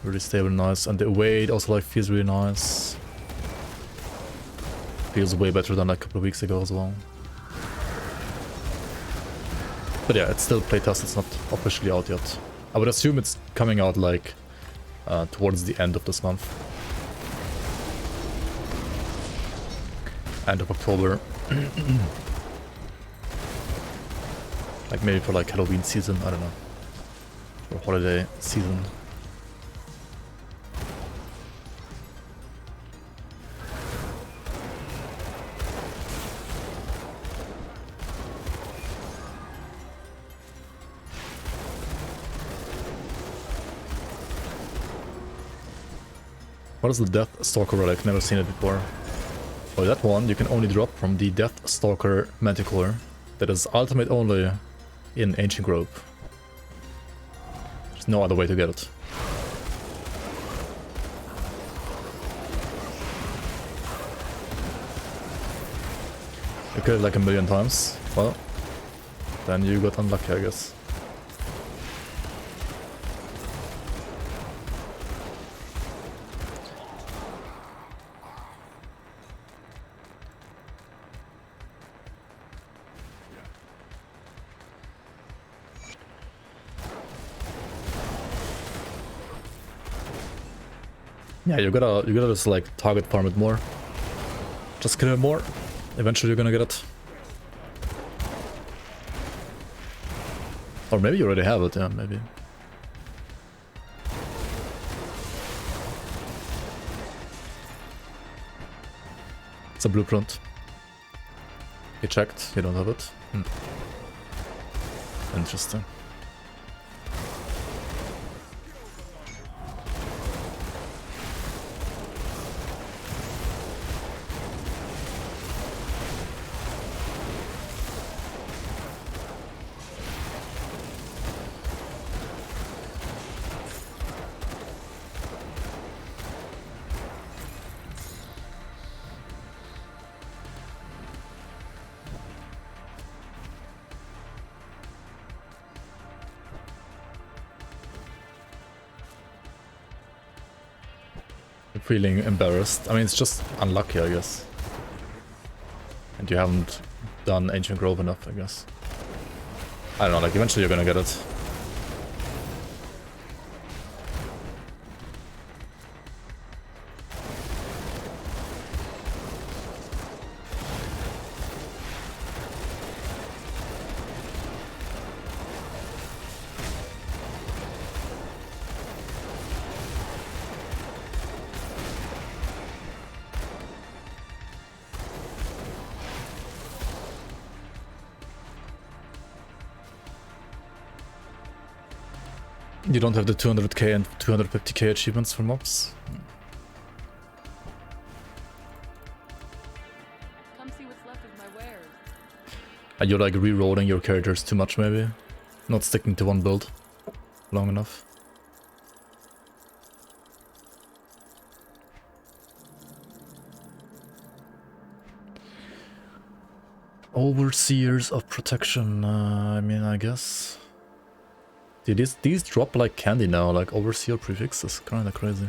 S1: Really stable, nice, and the weight also like feels really nice. Feels way better than like a couple of weeks ago as well. But yeah, it's still playtest, it's not officially out yet. I would assume it's coming out like towards the end of this month. End of October. Like maybe for like Halloween season, I don't know. Or holiday season. What is the Death Stalker relic? Never seen it before. Oh, that one you can only drop from the Death Stalker Manticore. That is ultimate only in Ancient Grove. There's no other way to get it. You killed it like a million times. Well, then you got unlucky, I guess. Yeah, you gotta just like target farm it more. Just kill it more. Eventually you're gonna get it. Or maybe you already have it, yeah, maybe. It's a blueprint. You checked, you don't have it. Interesting. Feeling embarrassed. I mean, it's just unlucky, I guess. And you haven't done Ancient Grove enough, I guess. I don't know, like eventually you're gonna get it. You don't have the 200k and 250k achievements for mobs?
S8: Come see what's left of my wares.
S1: Are you like re-rolling your characters too much maybe? Not sticking to one build long enough? Overseers of Protection, I mean, I guess. Dude, these drop like candy now, like Overseer prefixes, kinda crazy.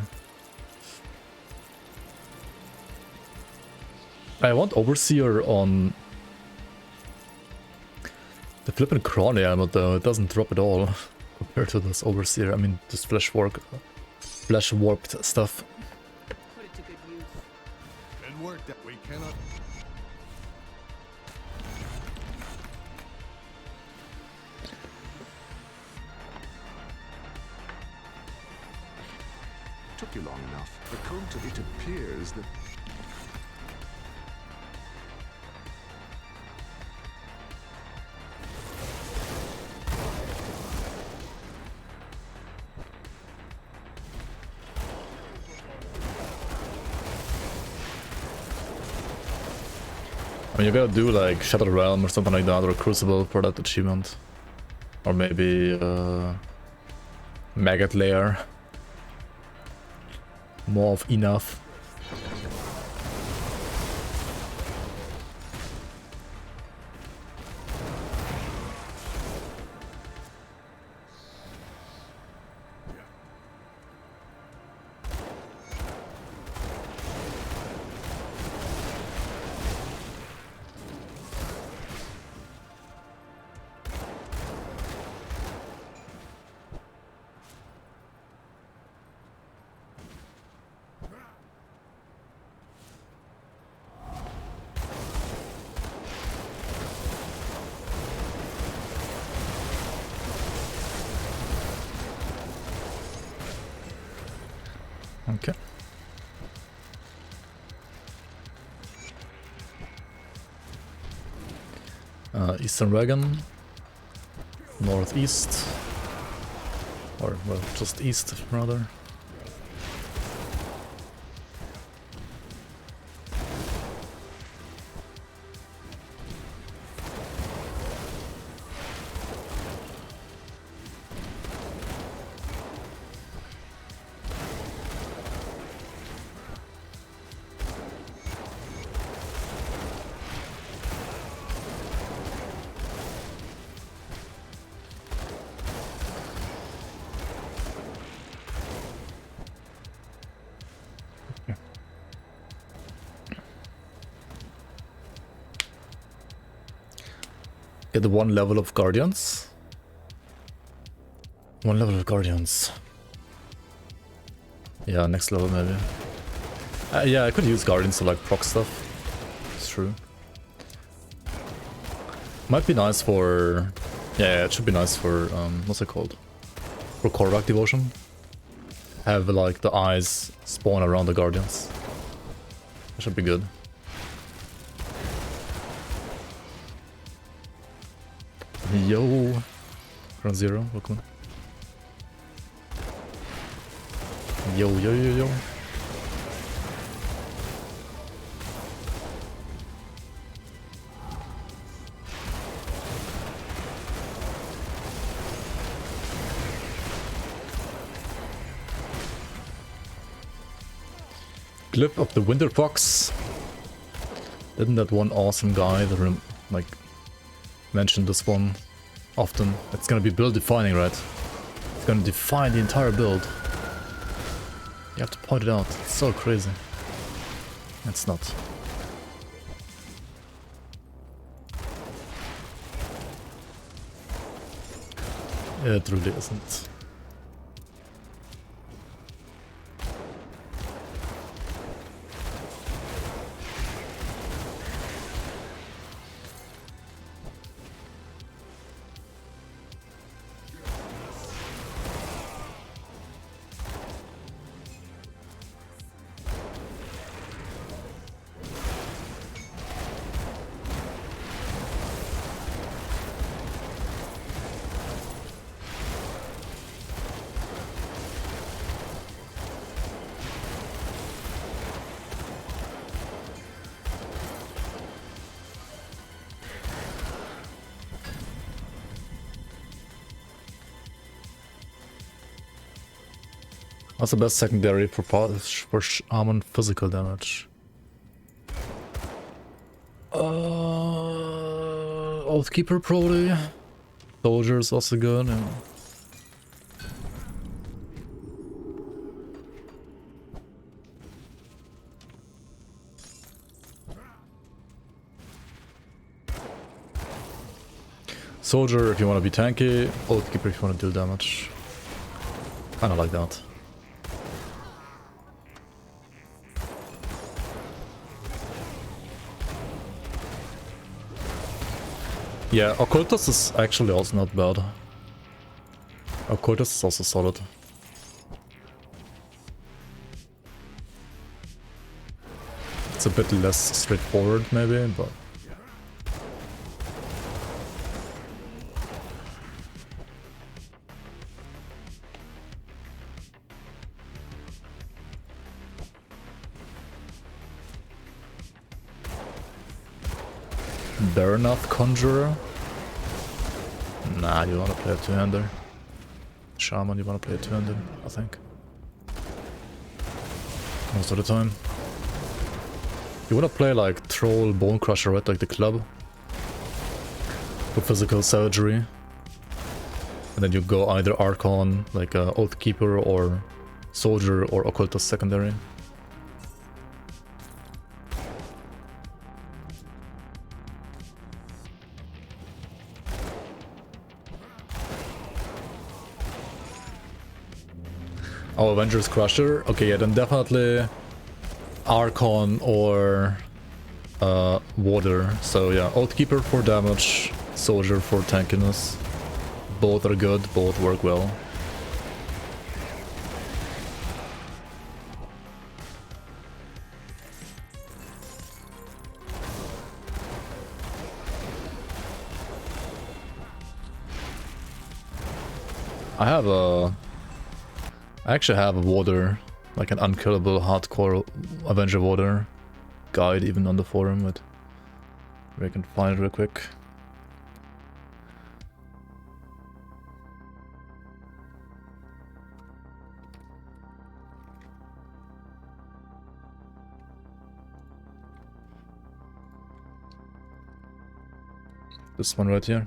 S1: I want Overseer on the flippin' Crawley ammo though, it doesn't drop at all compared to this Overseer, I mean, this flesh warped stuff.
S8: Put it to good use.
S3: And work that we cannot.
S2: Took you long enough. According to it appears that
S1: mean, you gotta do like Shattered Realm or something like that, or Crucible for that achievement. Or maybe Maggot Lair. More of enough. Okay. Eastern Wagon. Northeast. Or, well, just east, rather. Get one level of Guardians. One level of Guardians. Yeah, next level maybe. Yeah, I could use Guardians to like proc stuff. It's true. Might be nice for... Yeah, it should be nice for... what's it called? For Korvac Devotion. Have like the eyes spawn around the Guardians. That should be good. Yo, Ground Zero, welcome. Yo, yo, yo, yo. Clip of the Winter Fox. Didn't that one awesome guy that like mentioned this one often? It's gonna be build defining, right? It's gonna define the entire build. You have to point it out. It's so crazy. It's not. It really isn't. What's the best secondary for armor and physical damage? Oathkeeper probably. Soldier is also good. Yeah. Soldier if you want to be tanky, Oathkeeper if you want to deal damage. Kinda like that. Yeah, Occultist is actually also not bad. Occultist is also solid. It's a bit less straightforward maybe, but... Baranath Conjurer. Nah, you wanna play a two-hander. Shaman, you wanna play a two-hander, I think. Most of the time. You wanna play like Troll Bone Crusher, right? Like the club. For physical savagery. And then you go either Archon, like Oathkeeper, or Soldier, or Occultist secondary. Oh, Avengers Crusher? Okay, yeah, then definitely Archon or Water. So yeah, Oathkeeper for damage, Soldier for tankiness. Both are good, both work well. I actually have a Water, like an unkillable hardcore Avenger Water guide even on the forum, but we can find it real quick. This one right here.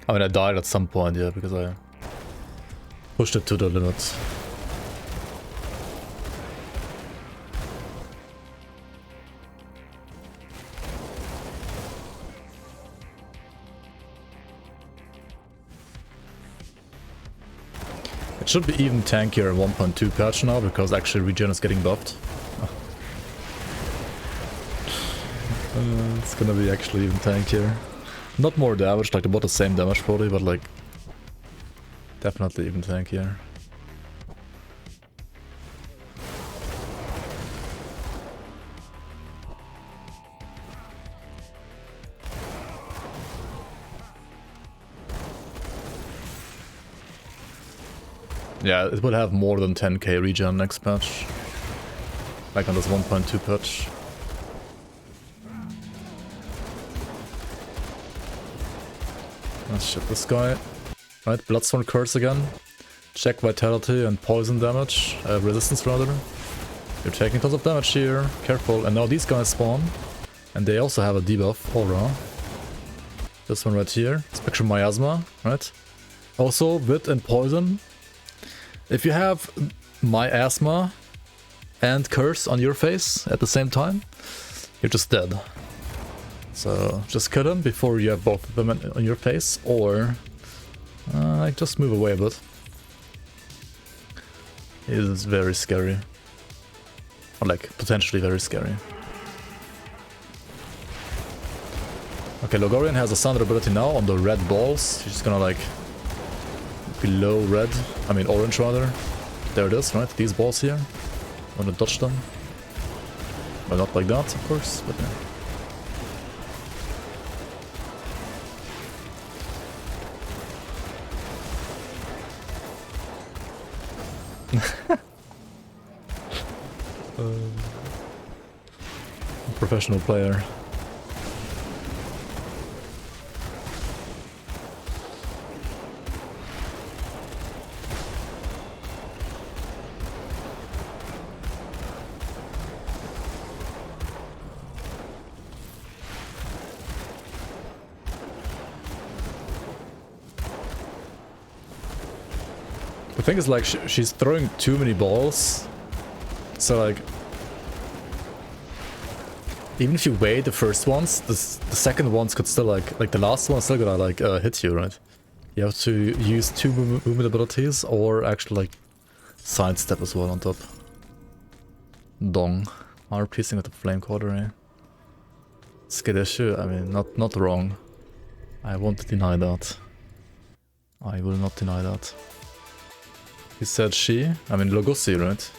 S1: I mean, I died at some point, yeah, because I pushed it to the limit. It should be even tankier in 1.2 patch now, because actually regen is getting buffed. It's gonna be actually even tankier. Not more damage, like about the same damage probably, but like definitely even tankier. Yeah, it will have more than 10k regen next patch. Like on this 1.2 patch. Let's shit this guy. Right, Bloodstone Curse again. Check Vitality and Poison damage. Resistance rather. You're taking tons of damage here. Careful. And now these guys spawn. And they also have a debuff, Aura. This one right here. Spectrum Miasma, right? Also, Wit and Poison. If you have Miasma and Curse on your face at the same time, you're just dead. So just kill him before you have both of them on your face, or just move away a bit. It is very scary. Or like, potentially very scary. Okay, Logorian has a Thunder ability now on the red balls. She's just gonna like below red, I mean orange rather. There it is, right? These balls here. I'm gonna dodge them. Well, not like that, of course, but yeah. Professional player. The thing is, like, she's throwing too many balls, so like, even if you wait the first ones, the second ones could still like the last one's still gonna like hit you, right? You have to use two movement abilities or actually like sidestep as well on top. Dong. Armor piercing with the flame quarter, eh? Skittish, I mean, not wrong. I won't deny that. I will not deny that. He said she? I mean, Logossi, right?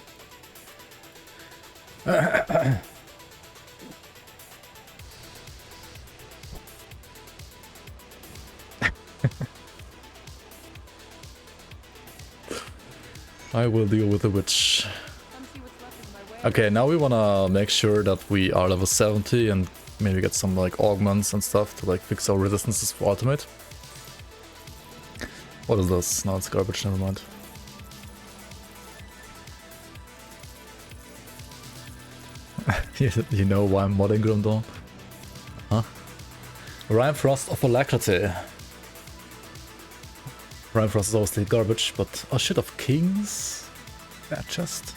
S1: I will deal with the witch.
S8: Come see what's left of my way.
S1: Okay, now we wanna make sure that we are level 70 and maybe get some like augments and stuff to like fix our resistances for ultimate. What is this? No, it's garbage, never mind. You know why I'm modding GRIMTOOLS? Huh? Rhyme Frost of Alacrity. Rhyme Frost is obviously garbage, but a shit of kings? That chest.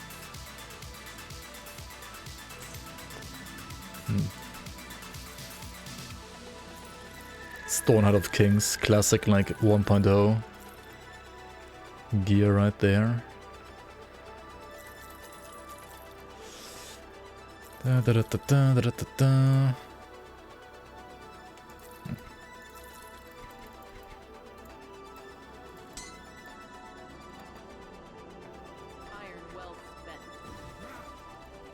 S1: Stonehead of Kings, classic like 1.0 gear right there. Da, da, da, da, da, da, da, da.
S8: Iron well spent.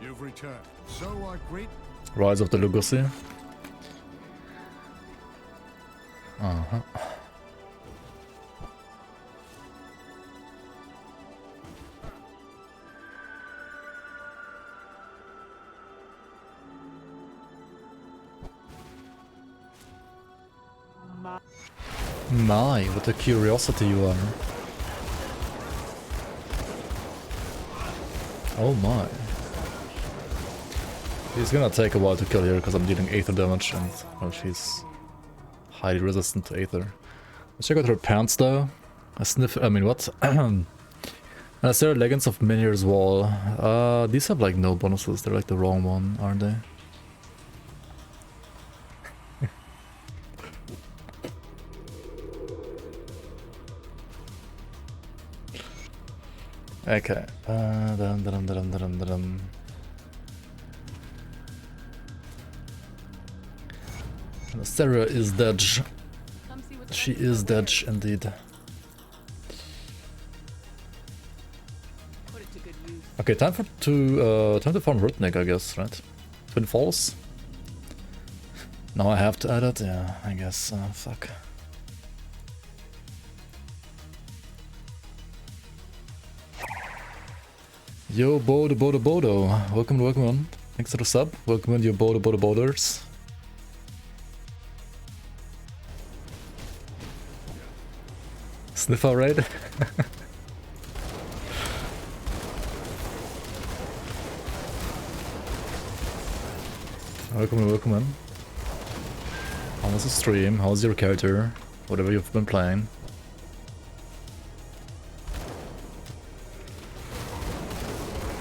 S3: You've returned. So I greet.
S1: Rise of the Lugosi. My, what a curiosity you are. Oh my. He's gonna take a while to kill here because I'm dealing Aether damage and, well, she's highly resistant to Aether. Let's check out her pants though. I mean, what? Is there Legends of Menhir's Wall? These have like no bonuses, they're like the wrong one, aren't they? Okay. Sarah is dead.
S8: Come see what's
S1: She
S8: left of
S1: is
S8: my
S1: dead
S8: way.
S1: indeed.
S8: Put it to good use.
S1: Okay, time to farm Rutnik, I guess, right? Twin Falls. Now I have to add it. Yeah, I guess. Fuck. Yo, Bodo. Welcome on. Thanks for the sub. Welcome on, you Boders. Sniffer raid. Welcome on. How's the stream? How's your character? Whatever you've been playing.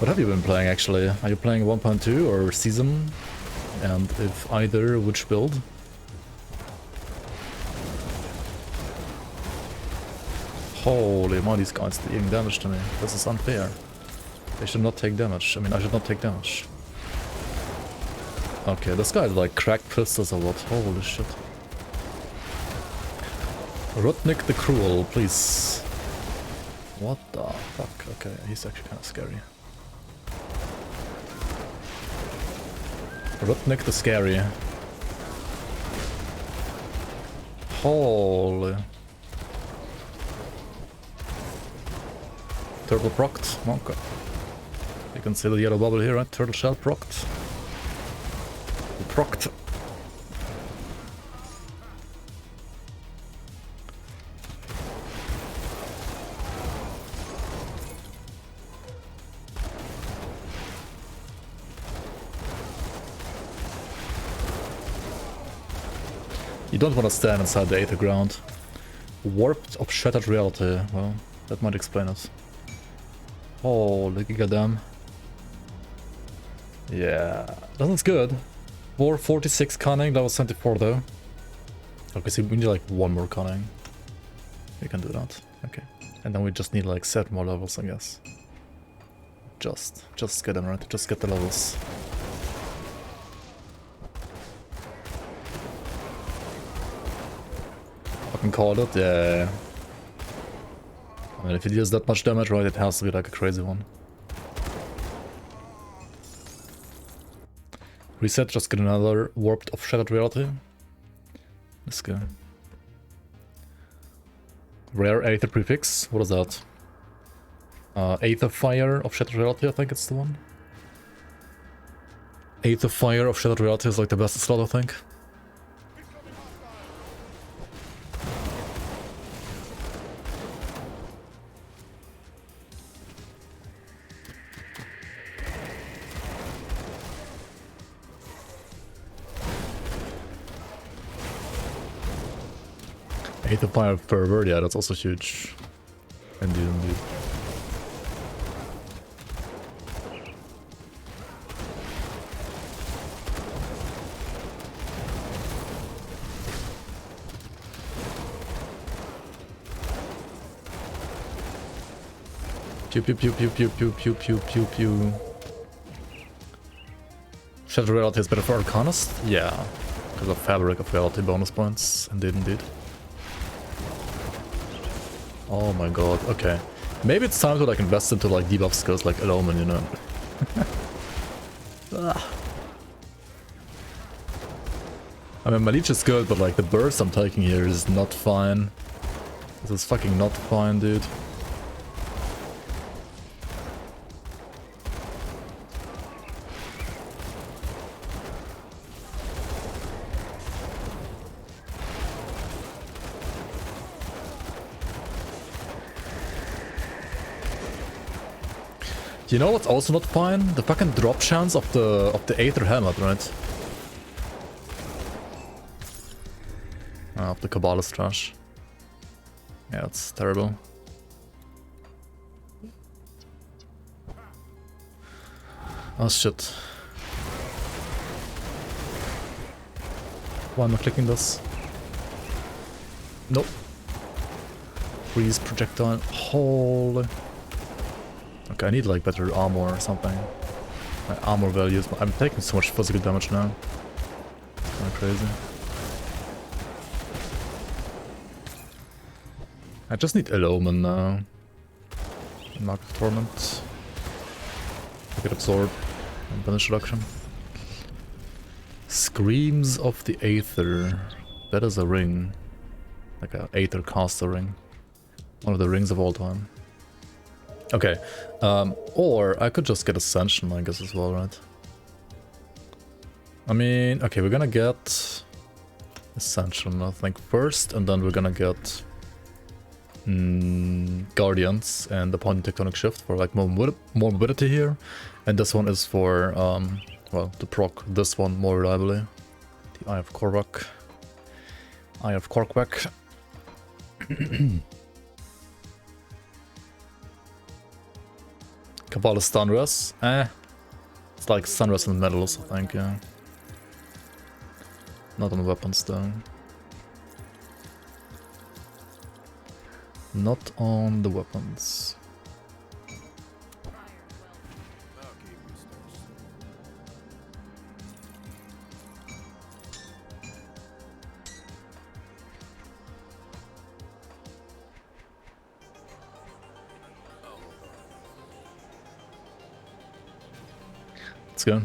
S1: What have you been playing actually? Are you playing 1.2 or Season? And if either, which build? Holy moly, these guys are dealing damage to me. This is unfair. They should not take damage. I mean, I should not take damage. Okay, this guy is like cracked pistols or what? Holy shit. Rutnik the Cruel, please. What the fuck? Okay, he's actually kind of scary. Rutnik the Scary. Holy. Turtle procced. Okay. You can see the yellow bubble here, right? Turtle shell procced. Procced. You don't want to stand inside the Aether ground. Warped of Shattered Reality. Well, that might explain it. Holy gigadam. Yeah, that sounds good. 446 cunning, level 74 though. Okay, so we need like one more cunning. We can do that. Okay. And then we just need like 7 more levels, I guess. Just get them right. Just get the levels. Fucking called it, yeah. I mean, if it deals that much damage, right, it has to be like a crazy one. Reset, just get another Warped of Shattered Reality. Let's go. Rare Aether prefix, what is that? Aether Fire of Shattered Reality, I think it's the one. Aether Fire of Shattered Reality is like the best slot, I think. Aether Fire Fervor, yeah, that's also huge. Indeed, indeed. Pew pew pew pew pew pew pew pew pew pew. Shattered Reality is better for Arcanist? Yeah. Because of Fabric of Reality bonus points. Indeed, indeed. Oh my god, okay. Maybe it's time to like invest into like debuff skills like Eloman, you know. I mean, my leech is good, but like the burst I'm taking here is not fine. This is fucking not fine, dude. You know what's also not fine? The fucking drop chance of the Aether helmet, right? Of the Kabbalist trash. Yeah, it's terrible. Oh shit. Why am I clicking this? Nope. Freeze projectile. Holy. Okay, I need like better armor or something. My armor values. I'm taking so much physical damage now. It's kind of crazy. I just need Eloman now. Mark of Torment. Get Absorb and Banish Reduction. Screams of the Aether. That is a ring. Like a Aether caster ring. One of the rings of all time. Okay, or I could just get Ascension, I guess, as well, right? I mean, okay, we're gonna get Ascension, I think, first, and then we're gonna get Guardians and the Point Tectonic Shift for like more mobility here, and this one is for, well, to proc this one more reliably. The Eye of Korvac. Eye of Korvac. Kabbalist Sunrise? It's like Sunrise and Metals, I think, yeah. Not on weapons though. Not on the weapons. Let's go.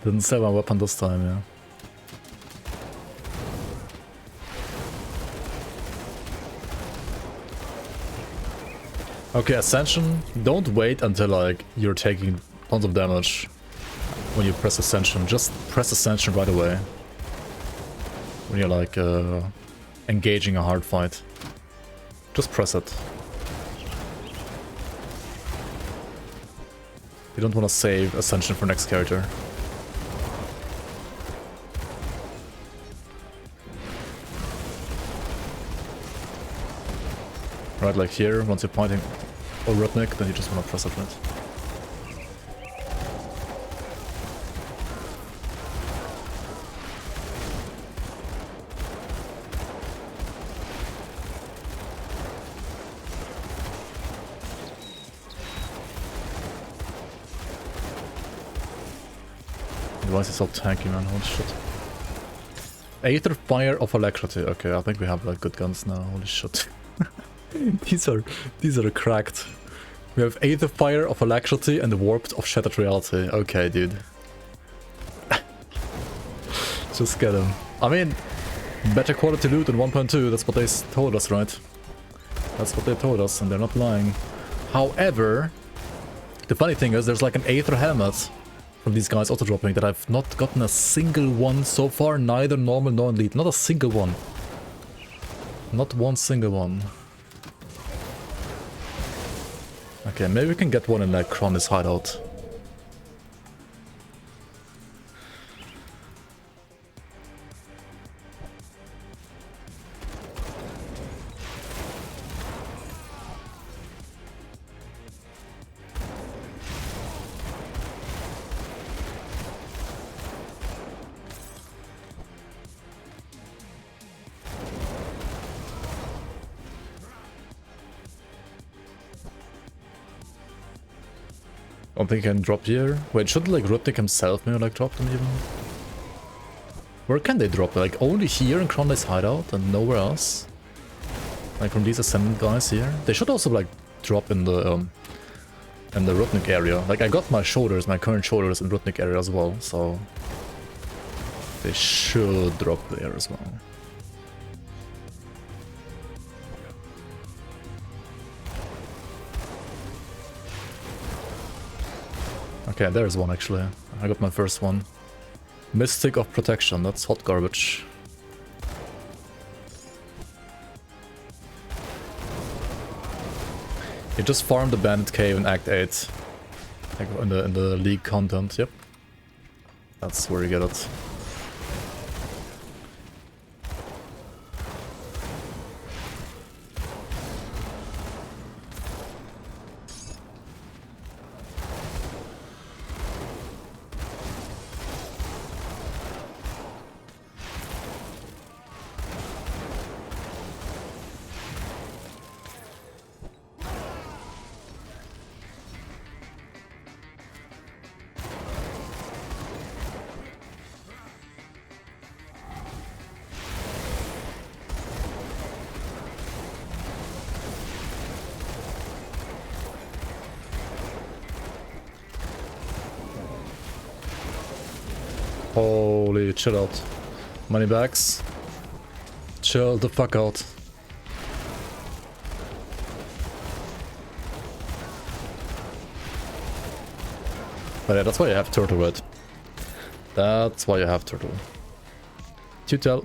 S1: Didn't sell my weapon this time, yeah. Okay, Ascension, don't wait until like you're taking tons of damage when you press Ascension. Just press Ascension right away. When you're like engaging a hard fight. Just press it. You don't want to save Ascension for next character. Right, like here, once you're pointing or Rudnick, then you just want to press it, right? Why is he so tanky, man? Holy shit. Aether Fire of Alacrity. Okay, I think we have like good guns now. Holy shit. These are cracked. We have Aether Fire of Alacrity and the Warped of Shattered Reality. Okay, dude. Just get him. I mean, better quality loot than 1.2, that's what they told us, right? That's what they told us, and they're not lying. However, the funny thing is there's like an Aether helmet from these guys auto-dropping that I've not gotten a single one so far, neither normal nor elite. Not a single one. Not one single one. Okay, maybe we can get one in like Kron's hideout. I don't think I can drop here. Wait, should like Rutnik himself maybe like drop them even? Where can they drop? Like only here in Kron's hideout and nowhere else? Like from these ascendant guys here? They should also like drop in the Rutnik area. Like I got my shoulders, my current shoulders in Rutnik area as well, so they should drop there as well. Okay, there's one actually. I got my first one. Mystic of Protection, that's hot garbage. You just farm the Bandit Cave in Act 8. Like in the League content, yep. That's where you get it. Holy, chill out. Money bags. Chill the fuck out. But yeah, that's why you have turtle, right? That's why you have turtle. You tell.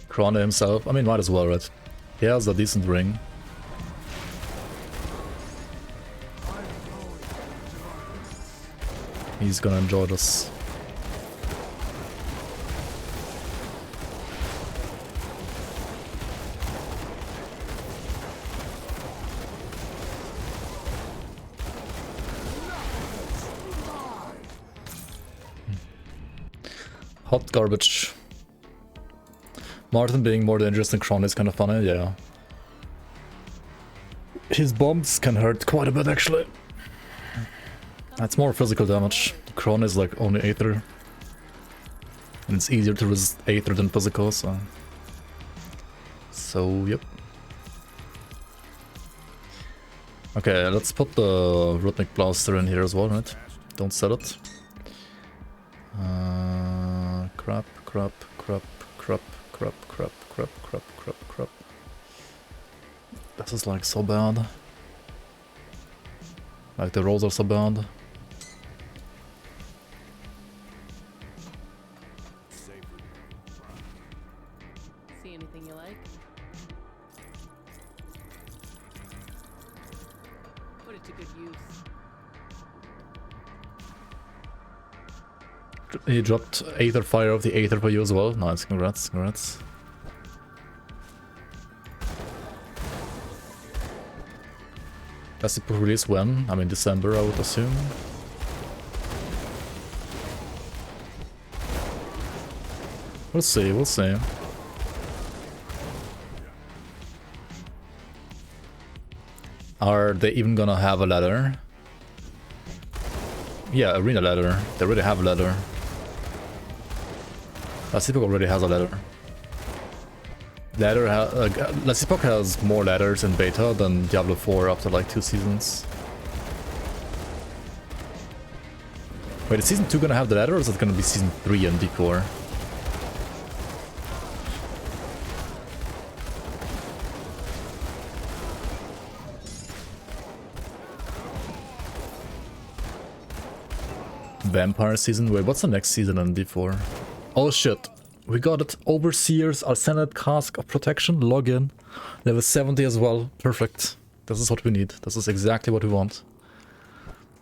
S1: Krona himself, I mean, might as well, right? He has a decent ring. He's gonna enjoy this. Hot garbage. Martin being more dangerous than Kron is kind of funny, yeah. His bombs can hurt quite a bit actually. That's more physical damage. Kron is like only Aether. And it's easier to resist Aether than physical, so... So, yep. Okay, let's put the Rutnik Blaster in here as well, right? Don't set it. Crap, crap, crap, crap. Crap. This is like so bad. Like the rolls are so bad.
S8: See anything you like? Put it to good use.
S1: He dropped Aether Fire of the Aether for you as well. Nice, congrats, congrats. Does it release when? I mean December, I would assume. We'll see, we'll see. Are they even gonna have a ladder? Yeah, arena ladder. They already have a ladder. Pacific already has a ladder. Ladder Let's Epoch has more ladders in beta than Diablo 4 after like 2 seasons. Wait, is season 2 gonna have the ladder or is it gonna be season 3 and D4? Vampire season? Wait, what's the next season in D4? Oh shit. We got it. Overseer's Arsenate Cask of Protection. Login. Level 70 as well. Perfect. This is what we need. This is exactly what we want.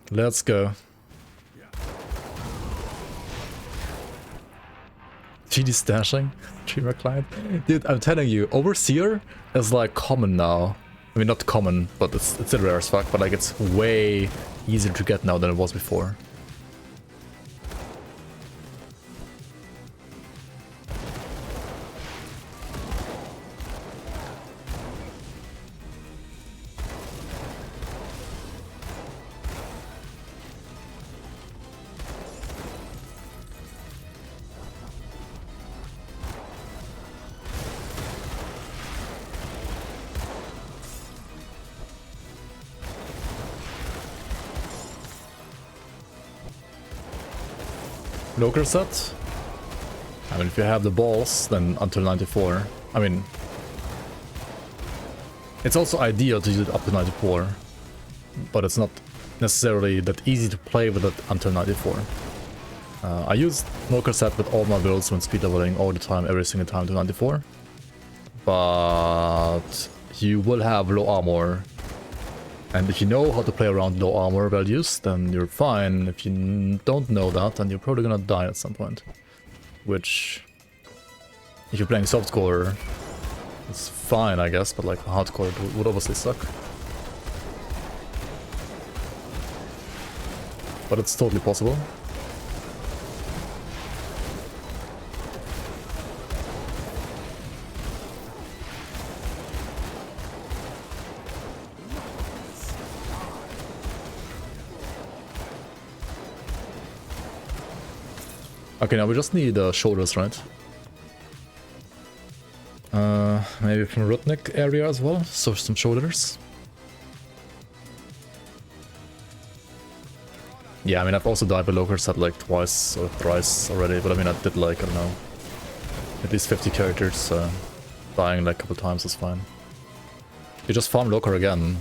S1: Let's go. GD stashing? Streamer client? Dude, I'm telling you, Overseer is like common now. I mean, not common, but it's still rare as fuck, but like it's way easier to get now than it was before. Local set? I mean, if you have the balls, then until 94. I mean, it's also ideal to use it up to 94, but it's not necessarily that easy to play with it until 94. I use local set with all my builds when speed leveling all the time, every single time to 94. But you will have low armor. And if you know how to play around low armor values, then you're fine. If you don't know that, then you're probably gonna die at some point. Which, if you're playing softcore, it's fine, I guess, but like hardcore would obviously suck. But it's totally possible. Okay, now we just need shoulders, right? Maybe from Rudnick area as well, so some shoulders. Yeah, I mean, I've also died by local set like twice or thrice already, but I mean, I did like, I don't know, at least 50 characters, so dying like a couple times is fine. You just farm local again.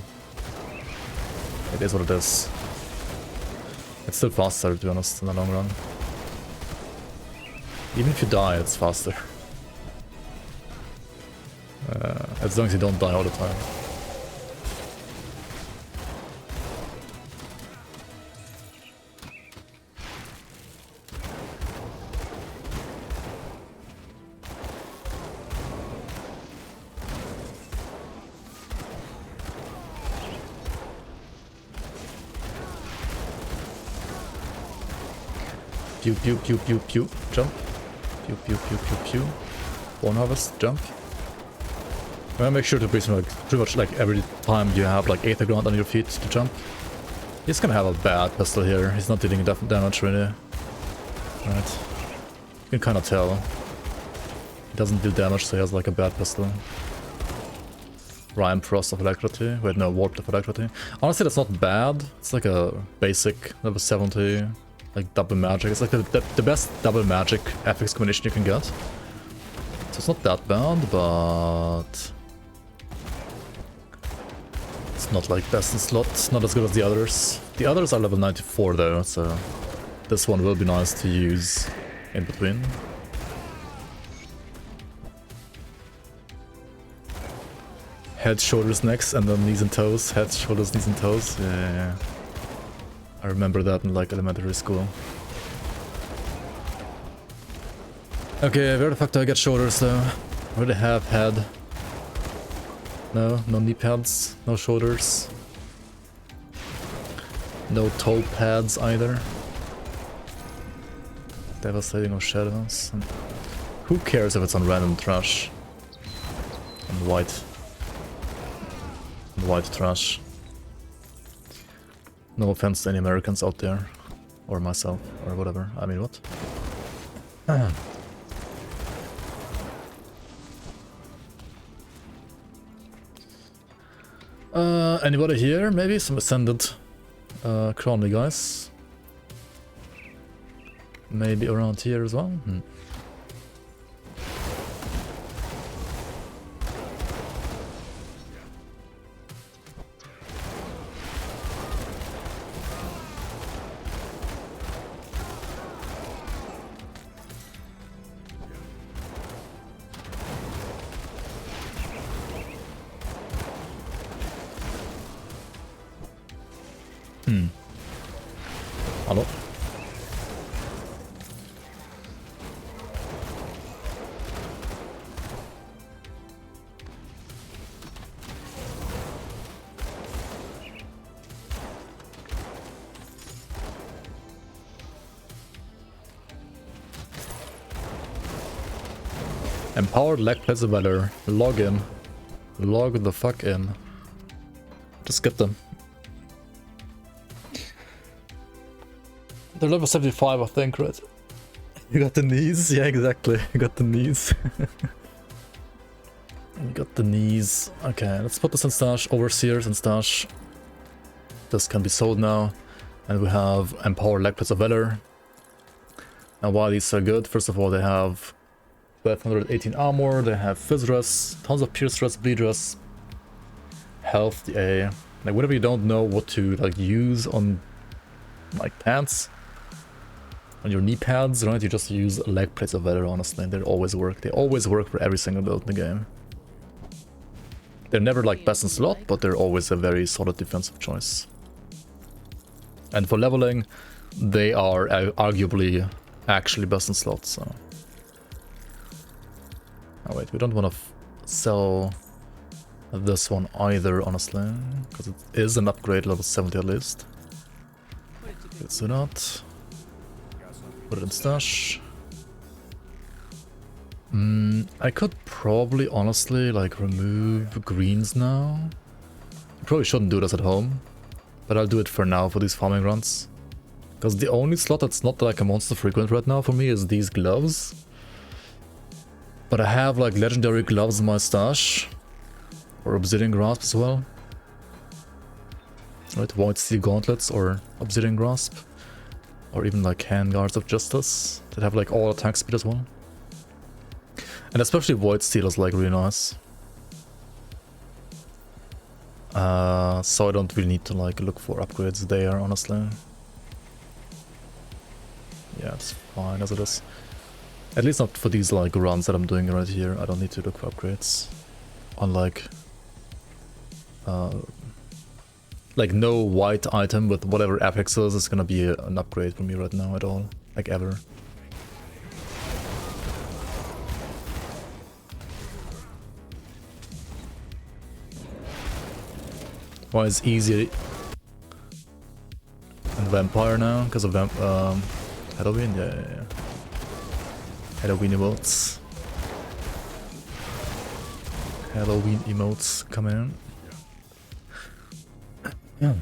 S1: It is what it is. It's still faster, to be honest, in the long run. Even if you die, it's faster. As long as you don't die all the time. Pew pew pew pew pew. Jump. Pew pew pew pew pew. Bone harvest. Jump. I'm gonna make sure to pretty much like every time you have like Aether ground on your feet to jump. He's gonna have a bad pistol here. He's not dealing damage really. Right. You can kinda tell. He doesn't deal damage, so he has like a bad pistol. Rhyme Frost of Alacrity. Wait, no, Warp of Alacrity. Honestly, that's not bad. It's like a basic level 70, like double magic. It's like the best double magic FX combination you can get. So it's not that bad, but it's not like best in slot. Not as good as the others. The others are level 94 though, so this one will be nice to use in between. Head, shoulders, next, and then knees and toes. Head, shoulders, knees and toes. Yeah. I remember that in like elementary school. Okay, where the fuck do I get shoulders though? I already have head. No knee pads, no shoulders. No toe pads either. Devastating of shadows. And who cares if it's on random trash? And white. And white trash. No offense to any Americans out there. Or myself, or whatever. I mean, what? Anybody here? Maybe some ascended Cronley guys. Maybe around here as well. Hello? Empowered lag plays a valor. Log in. Log the fuck in. Just get them. They're level 75, I think, right? You got the knees? Yeah, exactly. You got the knees. You got the knees. Okay, let's put this in stash. Overseers in stash. This can be sold now. And we have Empowered Leg Plates of Valor. Now, why these are good? First of all, they have 1218 armor. They have Fizz Res, tons of Pierce Res, Bleed Res, Health, DA. Like, whenever you don't know what to, like, use on, like, pants, on your knee pads, right? You just use leg plates of valor, honestly. They always work. They always work for every single build in the game. They're never like best in slot, but they're always a very solid defensive choice. And for leveling, they are arguably actually best in slot, so... Oh wait, we don't want to sell this one either, honestly, because it is an upgrade, level 70 at least. Let's do that. Put it in stash. I could probably, honestly, like, remove greens now. I probably shouldn't do this at home, but I'll do it for now for these farming runs. Because the only slot that's not like a monster frequent right now for me is these gloves. But I have like legendary gloves in my stash. Or Obsidian Grasp as well. Right, White Steel Gauntlets or Obsidian Grasp. Or even like Handguards of Justice that have like all attack speed as well. And especially Void Steel is like really nice. So I don't really need to like look for upgrades there, honestly. Yeah, it's fine as it is. At least not for these like runs that I'm doing right here. I don't need to look for upgrades. Unlike like no white item with whatever affixes is gonna be an upgrade for me right now at all. Like ever. Why is easier and Vampire now? Because of Halloween? Yeah. Halloween emotes. Halloween emotes come in. Yeah.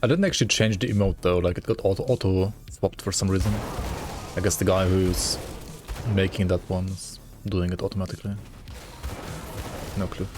S1: I didn't actually change the emote though, like it got auto swapped for some reason. I guess the guy who's making that one is doing it automatically. No clue.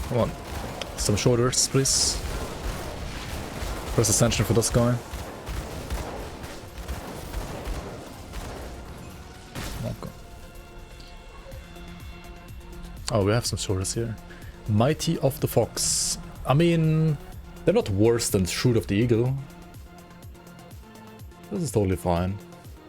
S1: Come on, some shoulders, please. Press ascension for this guy. Okay. Oh, we have some shoulders here. Mighty of the Fox. I mean, they're not worse than Shoot of the Eagle. This is totally fine.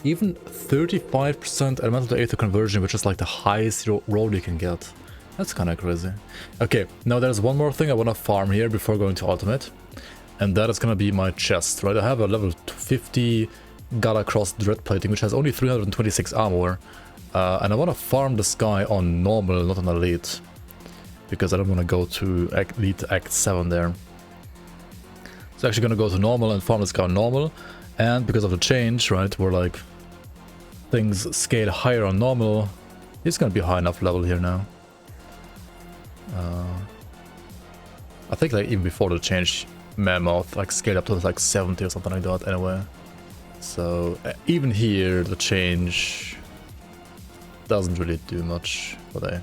S1: Even 35% elemental to Aether conversion, which is like the highest roll you can get. That's kind of crazy. Okay, now there's one more thing I want to farm here before going to ultimate. And that is going to be my chest, right? I have a level 50 Galacross Dread Plating, which has only 326 armor. And I want to farm this guy on normal, not on elite. Because I don't want to go to elite act 7 there. So actually going to go to normal and farm this guy on normal. And because of the change, right, where like things scale higher on normal, he's going to be high enough level here now. I think like even before the change, Mammoth like scaled up to like 70 or something like that anyway. So even here the change doesn't really do much for they.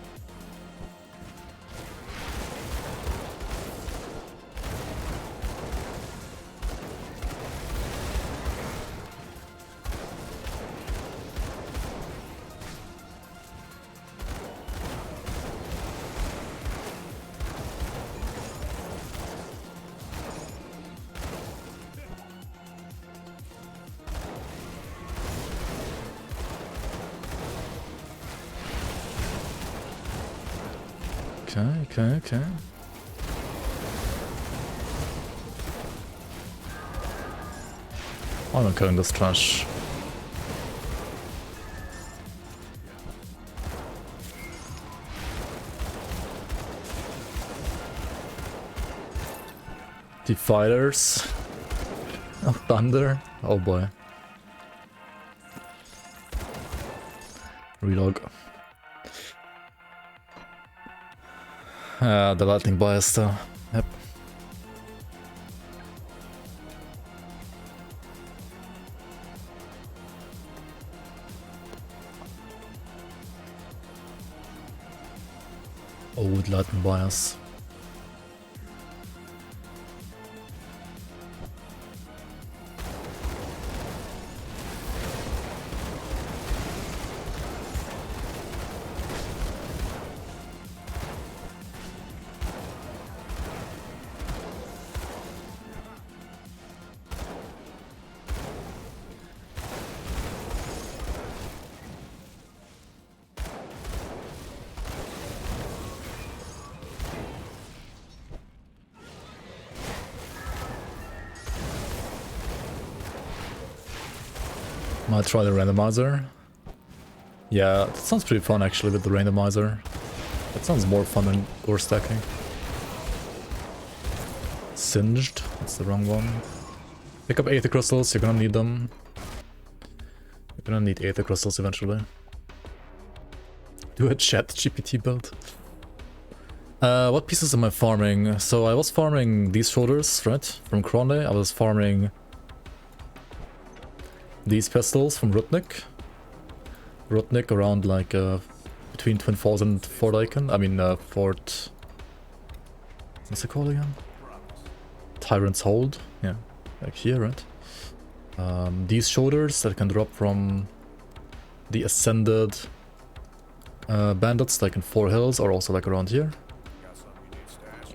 S1: Okay. I'm not killing this trash. Defilers of Thunder. Oh boy. Relog. The lightning bias though. Yep. Old lightning bias. Might try the randomizer. Yeah, that sounds pretty fun actually with the randomizer. That sounds more fun than core stacking. Singed, that's the wrong one. Pick up Aether crystals, you're gonna need them. You're gonna need Aether crystals eventually. Do a chat GPT build. What pieces am I farming? So I was farming these shoulders, right? From Kronde. I was farming these pistols from Rutnik. Rutnik around like between Twin Falls and Fort Icon. I mean Fort... What's it called again? Tyrant's Hold. Yeah, like here, right? These shoulders that can drop from the Ascended bandits like in Four Hills or also like around here.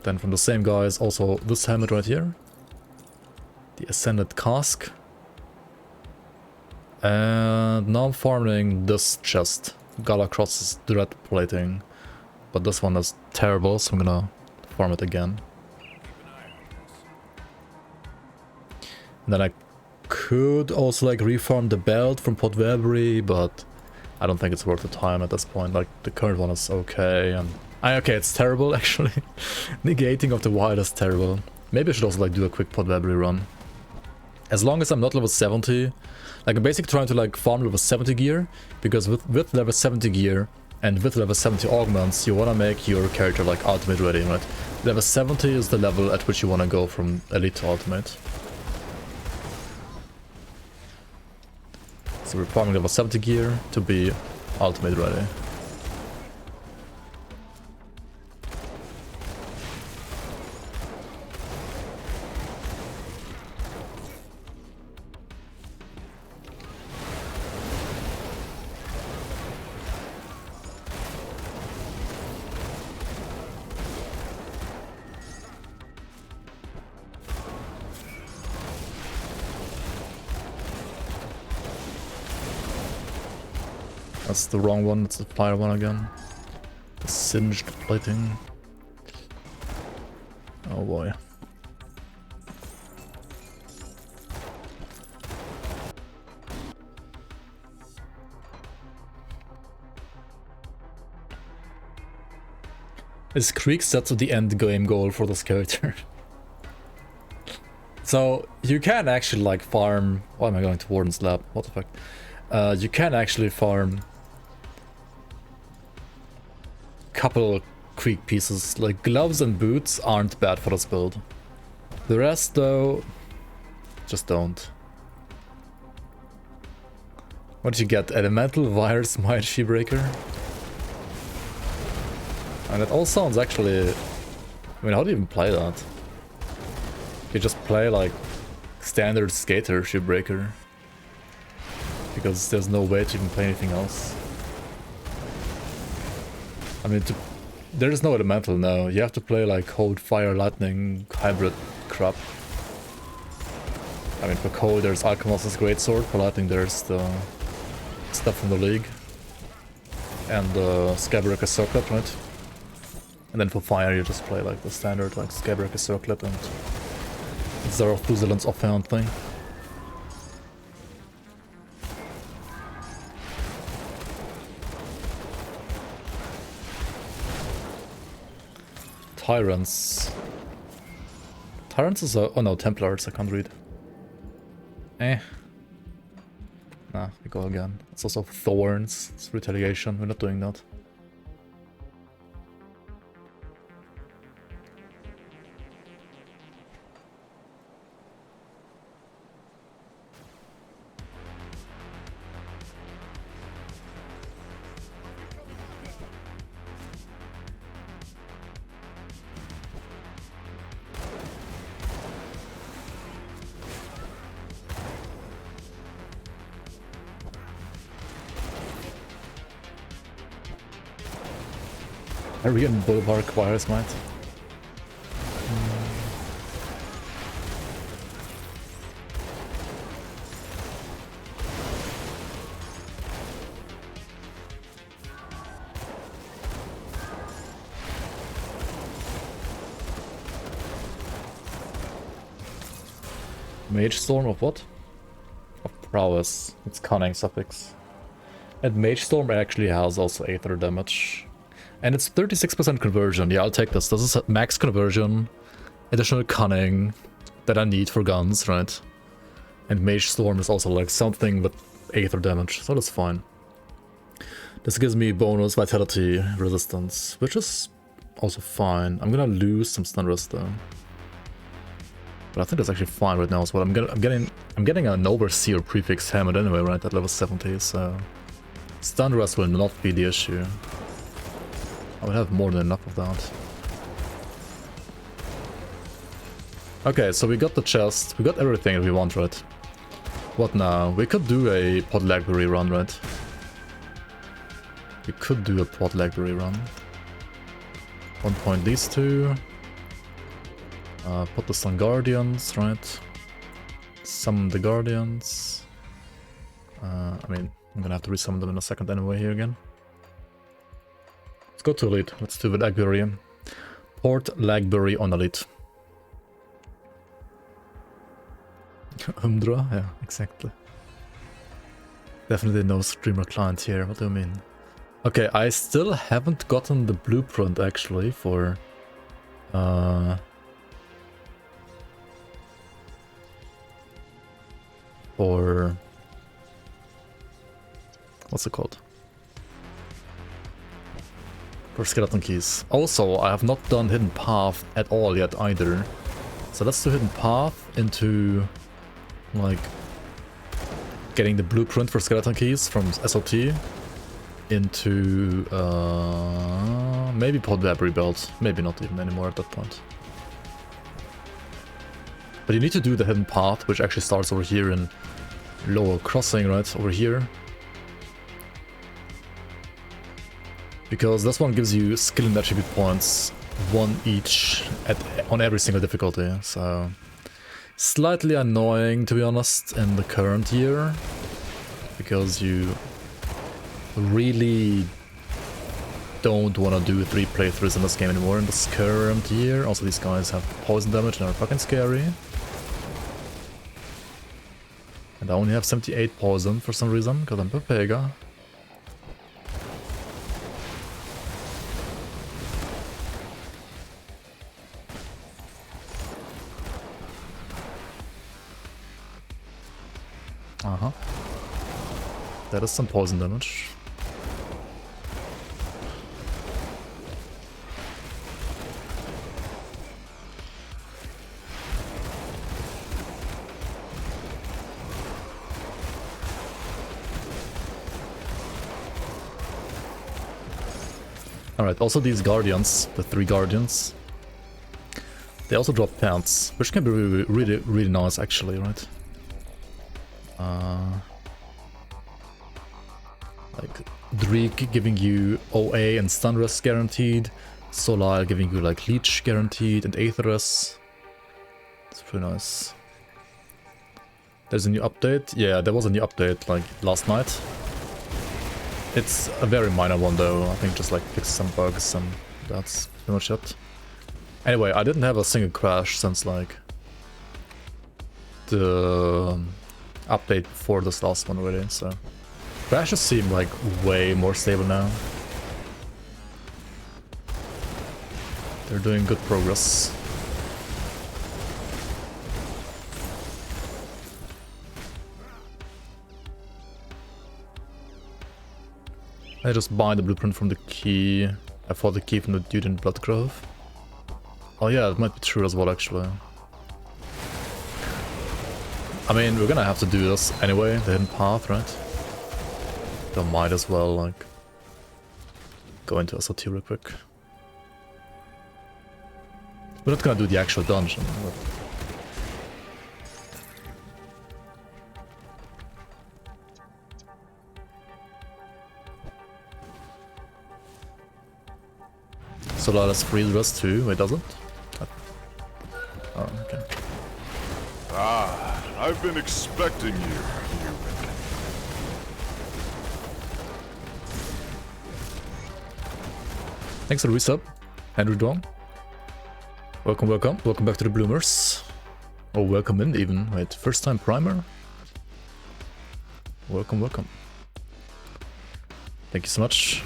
S1: Then from the same guys also this helmet right here. The Ascended Cask. And now I'm farming this chest, Galacross's Dread Plating, but this one is terrible, so I'm gonna farm it again. And then I could also like refarm the belt from Potverbury, but I don't think it's worth the time at this point. Like the current one is okay, and okay, it's terrible actually. Negating of the wild is terrible. Maybe I should also like do a quick Potverbury run. As long as I'm not level 70. Like I'm basically trying to like farm level 70 gear, because with level 70 gear and with level 70 augments, you want to make your character like ultimate ready, right? Level 70 is the level at which you want to go from elite to ultimate. So we're farming level 70 gear to be ultimate ready. That's the wrong one, it's the fire one again. The singed plating. Oh boy. Is Creek set to the end game goal for this character? So, you can actually like farm... Why am I going to Warden's Lab? What the fuck? You can actually farm... couple Creek pieces. Like, gloves and boots aren't bad for this build. The rest, though... just don't. What did you get? Elemental, Virus, Might, Shibreaker? And it all sounds actually... I mean, how do you even play that? You just play like standard skater Shipbreaker. Because there's no way to even play anything else. I mean, there is no elemental now. You have to play like cold, fire, lightning, hybrid crap. I mean, for cold there's Alchemist's Greatsword, for lightning there's the stuff from the League. And the Skybreaker Circlet, right? And then for fire you just play like the standard like Skybreaker Circlet and Zarathuslan's offhand thing. Tyrants. Tyrants is a... oh no, Templars, I can't read. Nah, we go again. It's also Thorns, it's Retaliation, we're not doing that. Are we getting Bulwark Virus Might? Mage Storm of what? Of Prowess. It's Cunning suffix. And Mage Storm actually has also Aether damage. And it's 36% conversion. Yeah, I'll take this. This is max conversion, additional cunning that I need for guns, right? And Mage Storm is also like something with Aether damage, so that's fine. This gives me bonus vitality resistance, which is also fine. I'm gonna lose some stun rest though. But I think that's actually fine right now as well. I'm getting an Overseer prefix hammered anyway, right? At level 70, so stun rest will not be the issue. I would have more than enough of that. Okay, so we got the chest. We got everything that we want, right? What now? We could do a Podlagberry run, right? We could do a Podlagberry run. 1 point these two. Put this on Guardians, right? Summon the Guardians. I mean, I'm gonna have to resummon them in a second anyway here again. Let's go to Elite. Let's do the Lagberry. Port Lagberry on Elite. Umdra? Yeah, exactly. Definitely no streamer client here. What do you mean? Okay, I still haven't gotten the blueprint actually for... what's it called? For skeleton keys. Also, I have not done Hidden Path at all yet either. So let's do Hidden Path into like getting the blueprint for skeleton keys from SOT into maybe Podlabry belt. Maybe not even anymore at that point. But you need to do the Hidden Path, which actually starts over here in Lower Crossing, right? Over here. Because this one gives you skill and attribute points, 1 each on every single difficulty, so... Slightly annoying, to be honest, in the current year. Because you really don't want to do 3 playthroughs in this game anymore in this current year. Also, these guys have poison damage and are fucking scary. And I only have 78 poison for some reason, because I'm Pepega. Uh-huh. That is some poison damage. Alright, also these guardians, the 3 guardians, they also drop pants, which can be really nice actually, right? Like Dreek giving you OA and stun rest guaranteed, Solar giving you like leech guaranteed, and Aether rest. It's pretty nice. There's a new update. Yeah, there was a new update like last night. It's a very minor one though. I think just like fix some bugs and that's pretty much it. Anyway, I didn't have a single crash since like the update before this last one already, so crashes seem like way more stable now. They're doing good progress. I just buy the blueprint from the key. I bought the key from the dude in Bloodgrove. Oh yeah, it might be true as well actually. I mean, we're gonna have to do this anyway, the hidden path, right? So might as well like go into SOT real quick. We're not gonna do the actual dungeon, but... So let us freeze rest too. Wait, doesn't? Oh, okay.
S4: Ah, I've been expecting you, human.
S1: Thanks for the resub, Andrew Dong. Welcome, welcome. Welcome back to the Bloomers. Oh, welcome in even. Wait, first time primer? Welcome, welcome. Thank you so much.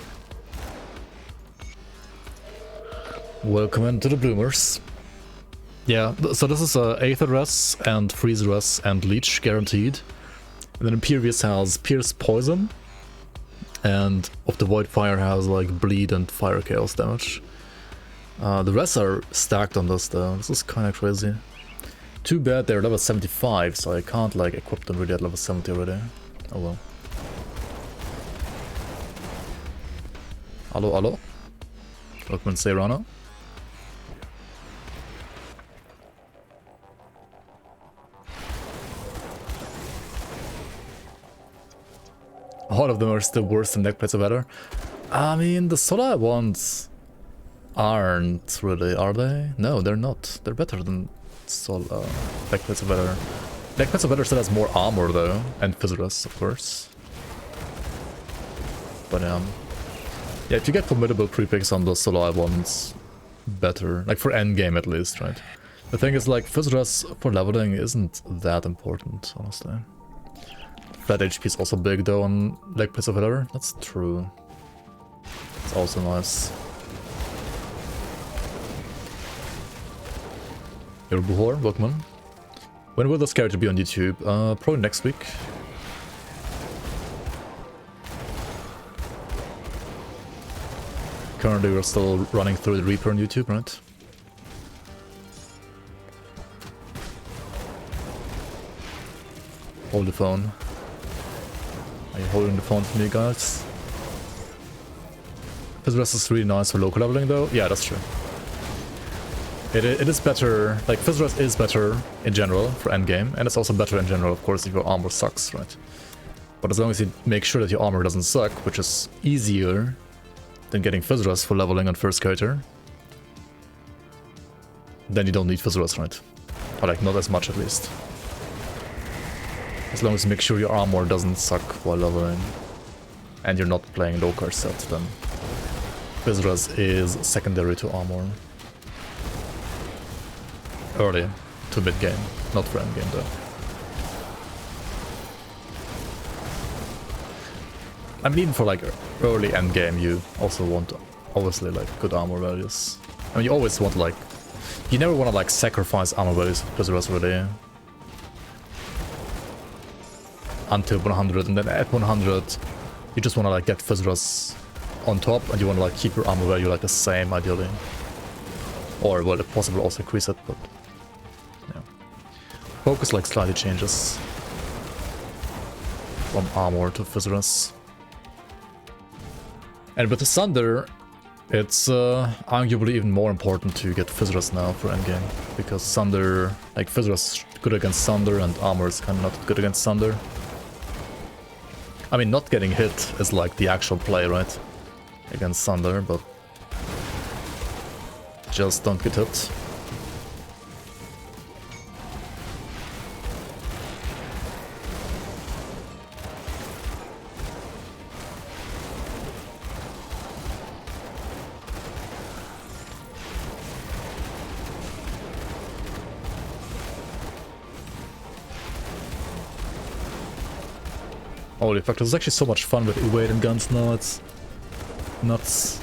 S1: Welcome into the Bloomers. Yeah, so this is Aether Res and Freeze Res and Leech guaranteed. And then Imperious has Pierce Poison. And of the Void Fire has like Bleed and Fire Chaos damage. The rest are stacked on this though. This is kinda crazy. Too bad they're level 75, so I can't like equip them really at level 70 already. Oh well. Hello, hello. Welcome in Serrano. All of them are still worse than Neckplates of Aether. I mean, the Solar ones aren't really, are they? No, they're not. They're better than Neckplates of Aether. Neckplates of Aether still has more armor though, and Physiris, of course. But yeah, if you get formidable prepicks on the Solar ones, better. Like for endgame at least, right? The thing is, like, Physiris for leveling isn't that important, honestly. Flat HP is also big though on Neckplates of Aether. That's true. It's also nice. You're Buhor, welcome on. When will this character be on YouTube? Probably next week. Currently we're still running through the Reaper on YouTube, right? Hold the phone. Are you holding the phone for me, guys? Physiris is really nice for local leveling though. Yeah, that's true. It is better, like Physiris is better in general for endgame, and it's also better in general, of course, if your armor sucks, right? But as long as you make sure that your armor doesn't suck, which is easier than getting Physiris for leveling on first character, then you don't need Physiris, right? Or like, not as much at least. As long as you make sure your armor doesn't suck while leveling. and you're not playing low card set, then Visceras is secondary to armor. Early to mid game, not for end game though. I mean, even for like early end game, you also want obviously like good armor values. I mean, you always want like, you never want to like sacrifice armor values with Visceras really. Until 100, and then at 100 you just want to like get Visceras on top, and you want to like keep your armor value like the same ideally, or well if possible also increase it, but yeah, focus like slightly changes from armor to Visceras. And with the Sunder, it's arguably even more important to get Visceras now for endgame, because Sunder, like Visceras good against Sunder and armor is kind of not good against Sunder. I mean, not getting hit is like the actual play, right? Against Thunder, but just don't get hit. Holy fuck, this is actually so much fun with evade and guns now, it's nuts.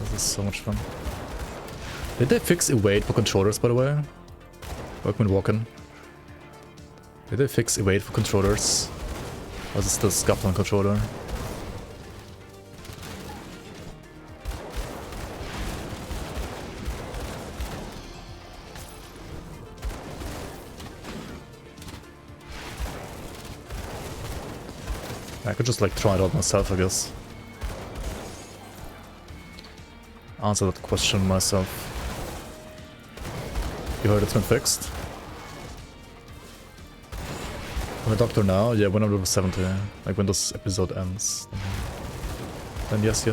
S1: This is so much fun. Did they fix evade for controllers, by the way? Workman walking. Did they fix evade for controllers? Or is it still scuffed on controller? I could just like try it out myself, I guess. Answer that question myself. You heard it's been fixed? I'm a doctor now? Yeah, when I'm level 70. Like when this episode ends. Then yes.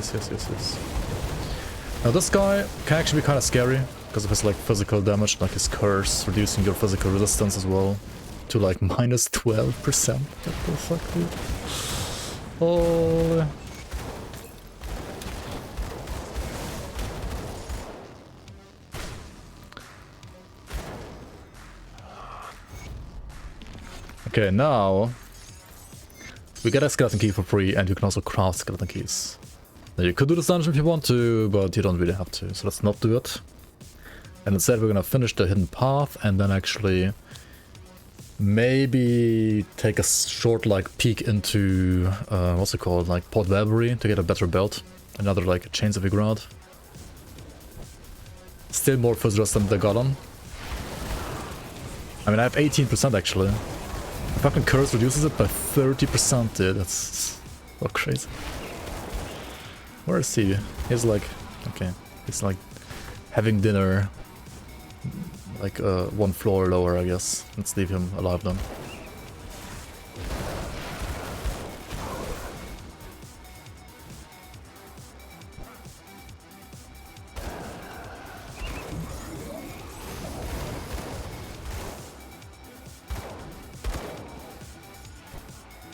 S1: Now this guy can actually be kind of scary because of his like physical damage, like his curse, reducing your physical resistance as well to like minus 12%. What the fuck, dude? Oh. Okay, now we get a skeleton key for free, and you can also craft skeleton keys. Now you could do this dungeon if you want to, but you don't really have to, so let's not do it. And instead we're gonna finish the hidden path and then actually maybe take a short like peek into what's it called, like Port Valkyrie to get a better belt. Another like Chains of Igrad. Still more Visceras than the Golan. I mean, I have 18% actually. The fucking curse reduces it by 30%, dude. That's so crazy. Where is he? He's like, okay, he's like having dinner. Like one floor lower, I guess. Let's leave him alive then.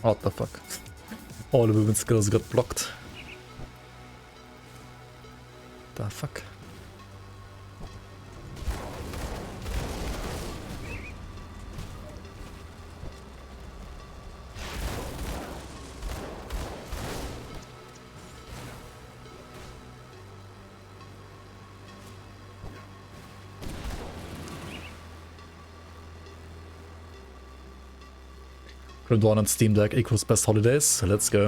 S1: What the fuck? All the movement skills got blocked. The fuck? Grim Dawn and Steam Deck equals best holidays, so let's go.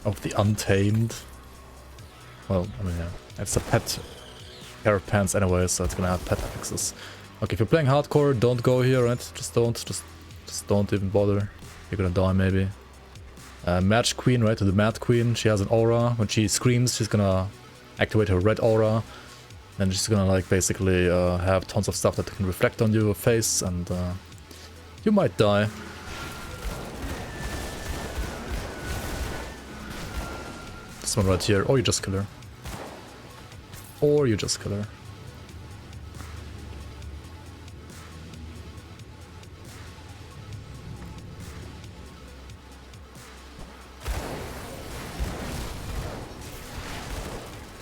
S1: Of the Untamed. Well, I mean, yeah. It's a pet pair of pants anyway, so it's gonna have pet affixes. Okay, if you're playing hardcore, don't go here, right? Just don't even bother. You're gonna die maybe. Match Queen, right? To the Mad Queen. She has an aura. When she screams, she's gonna activate her red aura. And she's gonna like basically have tons of stuff that can reflect on your face, and you might die. this one right here, or you just kill her. Or you just kill her.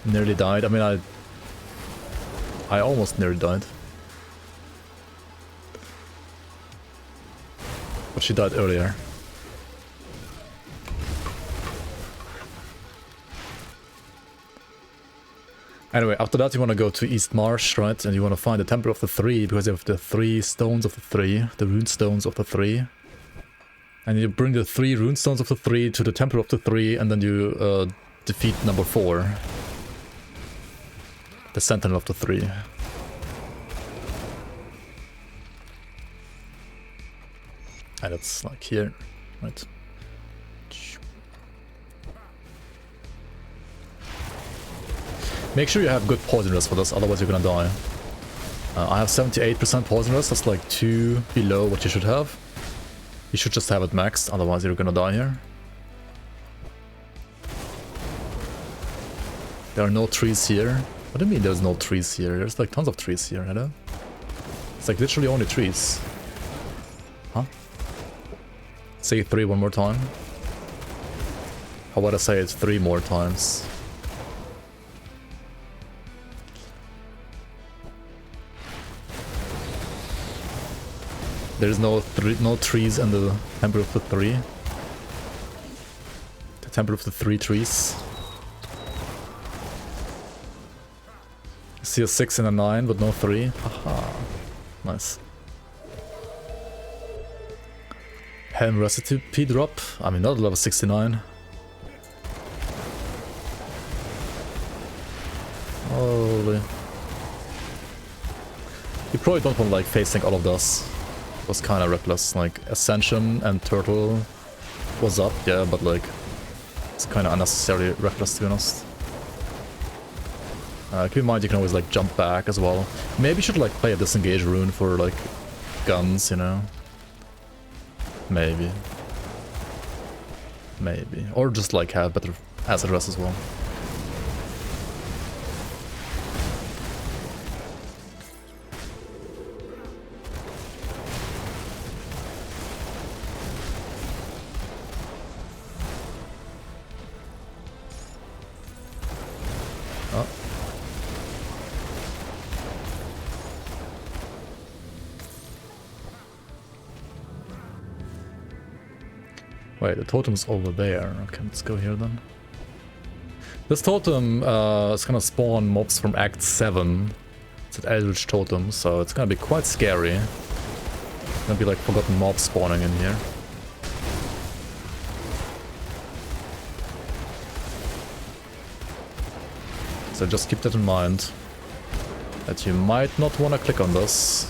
S1: Nearly died. I mean, I almost nearly died. But she died earlier. Anyway, after that you want to go to East Marsh, right? And you want to find the Temple of the Three, because you have the 3 stones of the 3, the rune stones of the 3. And you bring the 3 rune stones of the 3 to the Temple of the 3, and then you defeat number 4. The Sentinel of the 3. And it's like here, right? Make sure you have good poison rest for this, otherwise you're gonna die. I have 78% poison rest, that's like 2 below what you should have. You should just have it maxed, otherwise you're gonna die here. There are no trees here. What do you mean there's no trees here? There's like tons of trees here, hello? It's like literally only trees. Huh? Say 3 one more time. How about I say it 3 more times? There's no trees in the Temple of the 3. The Temple of the 3 trees. I see a 6 and a 9, but no 3. Haha. Nice. Helm recipe drop. I mean, not level 69. Holy. You probably don't want to like facing all of this. It was kind of reckless. Like Ascension and Turtle was up, yeah, but like it's kind of unnecessarily reckless, to be honest. Keep in mind you can always like jump back as well. Maybe you should like play a disengage rune for like guns, you know? Maybe. Maybe. Or just like have better acid rest as well. Wait, the totem's over there. Okay, let's go here then. This totem is gonna spawn mobs from Act 7. It's an Eldritch totem, so it's gonna be quite scary. It's gonna be like forgotten mobs spawning in here. So just keep that in mind. That you might not wanna click on this.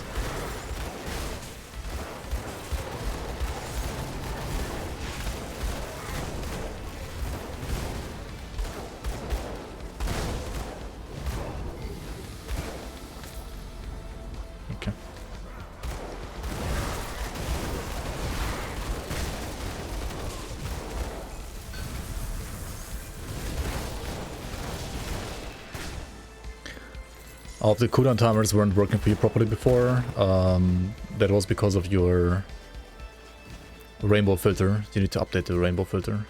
S1: All of the cooldown timers weren't working for you properly before. That was because of your rainbow filter. You need to update the rainbow filter.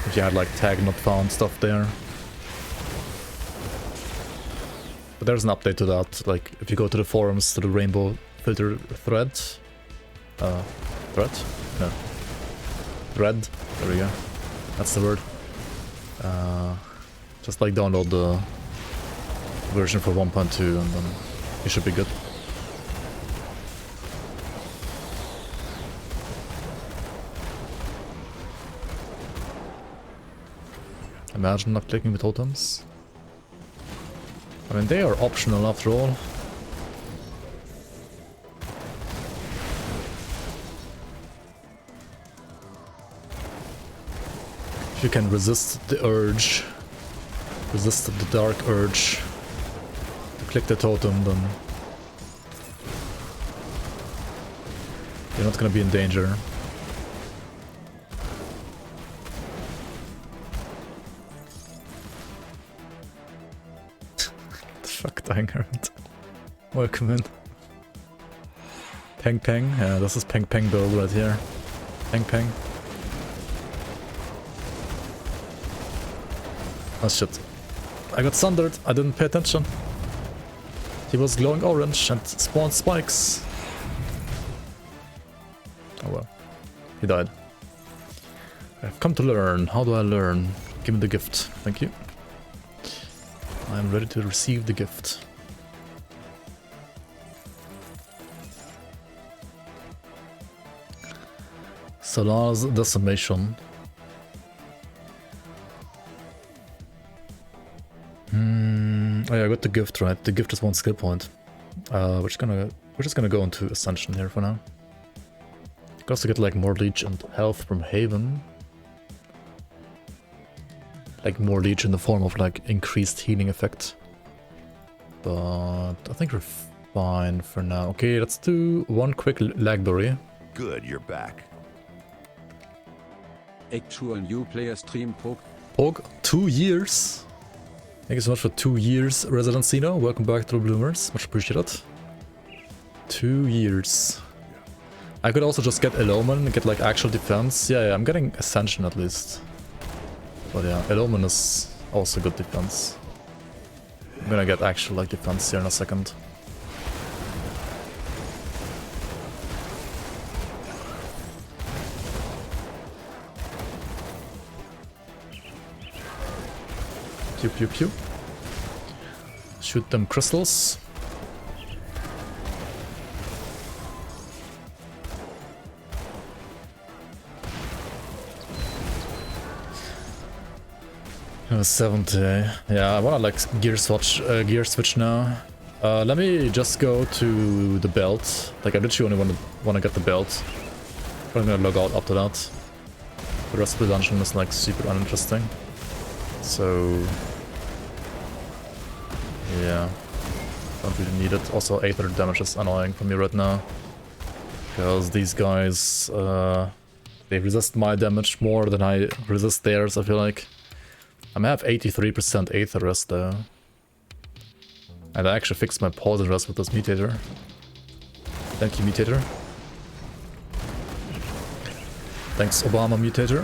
S1: If you had like tag not found stuff there. But there's an update to that. Like if you go to the forums, to the rainbow filter thread. Thread? No. Thread. There we go. That's the word. Just like download the version for 1.2 and then you should be good. Imagine not clicking with totems. I mean, they are optional after all. If you can resist the urge, resist the dark urge to click the totem, then you're not gonna be in danger. Fuck, dying hermit. Welcome in. Peng Peng. Yeah, this is Peng Peng build right here. Peng Peng. Oh shit. I got sundered. I didn't pay attention. He was glowing orange and spawned spikes. Oh well. He died. I've come to learn. How do I learn? Give me the gift. Thank you. I am ready to receive the gift. Solar's decimation. Oh yeah, I got the gift right. The gift is 1 skill point. We're just gonna go into Ascension here for now. Could also get like more leech and health from Haven. Like more leech in the form of like increased healing effect. But I think we're fine for now. Okay, let's do one quick Lagberry.
S2: Good, you're back.
S5: Actual new player stream Pog.
S1: Pog, 2 years. Thank you so much for 2 years, Resident Cino. Welcome back to the Bloomers. Much appreciated. 2 years. I could also just get Eloman and get like actual defense. Yeah, I'm getting Ascension at least. But yeah, Eloman is also good defense. I'm gonna get actual like defense here in a second. Pew pew pew. Shoot them crystals. Oh, 70. Yeah, I wanna like gear switch now. Let me just go to the belt. Like I literally only wanna get the belt. I'm gonna log out after that. The rest of the dungeon is like super uninteresting. So yeah, don't really need it. Also, Aether damage is annoying for me right now because these guys they resist my damage more than I resist theirs. I feel like I may have 83% Aether rest though, and I actually fixed my poison rest with this mutator. Thank you, mutator. Thanks, Obama mutator.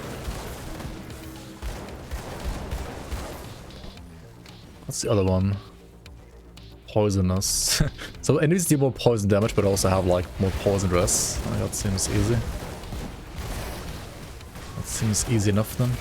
S1: What's the other one? Poisonous. So it needs to do more poison damage, but also have like more poison rest. Oh, that seems easy. That seems easy enough then.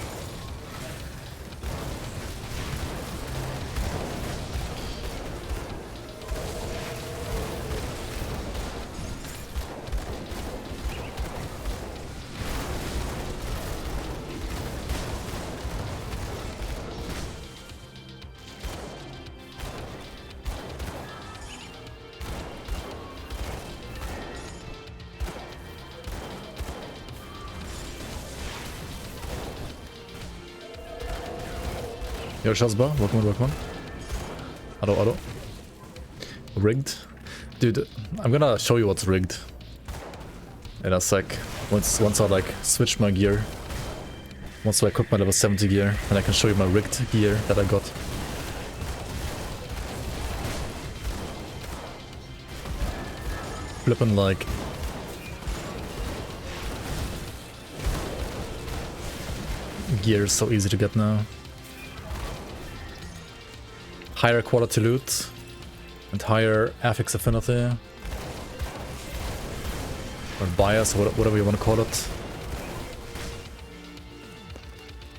S1: Yo, Shazba, welcome on, welcome on. Hello. Rigged? Dude, I'm gonna show you what's rigged in a sec. Once I like switch my gear. Once I equip my level 70 gear, and I can show you my rigged gear that I got. Flippin' like... Gear is so easy to get now. Higher quality loot and higher affix affinity or bias, or whatever you want to call it.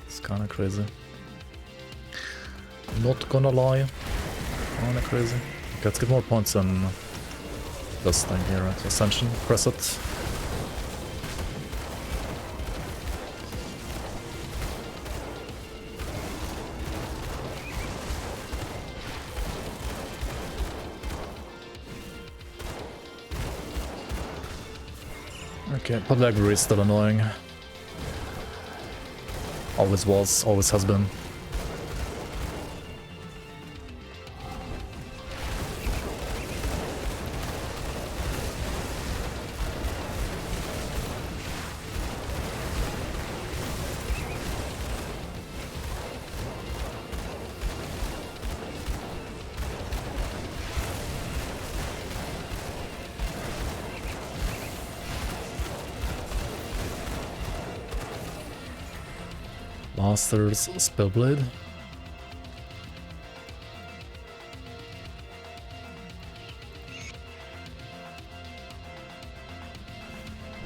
S1: It's kind of crazy. Not gonna lie, kind of crazy. Okay, let's get more points on this thing here, right? Ascension, press it. Okay, Podlaggery is still annoying. Always was, always has been. Master's Spellblade.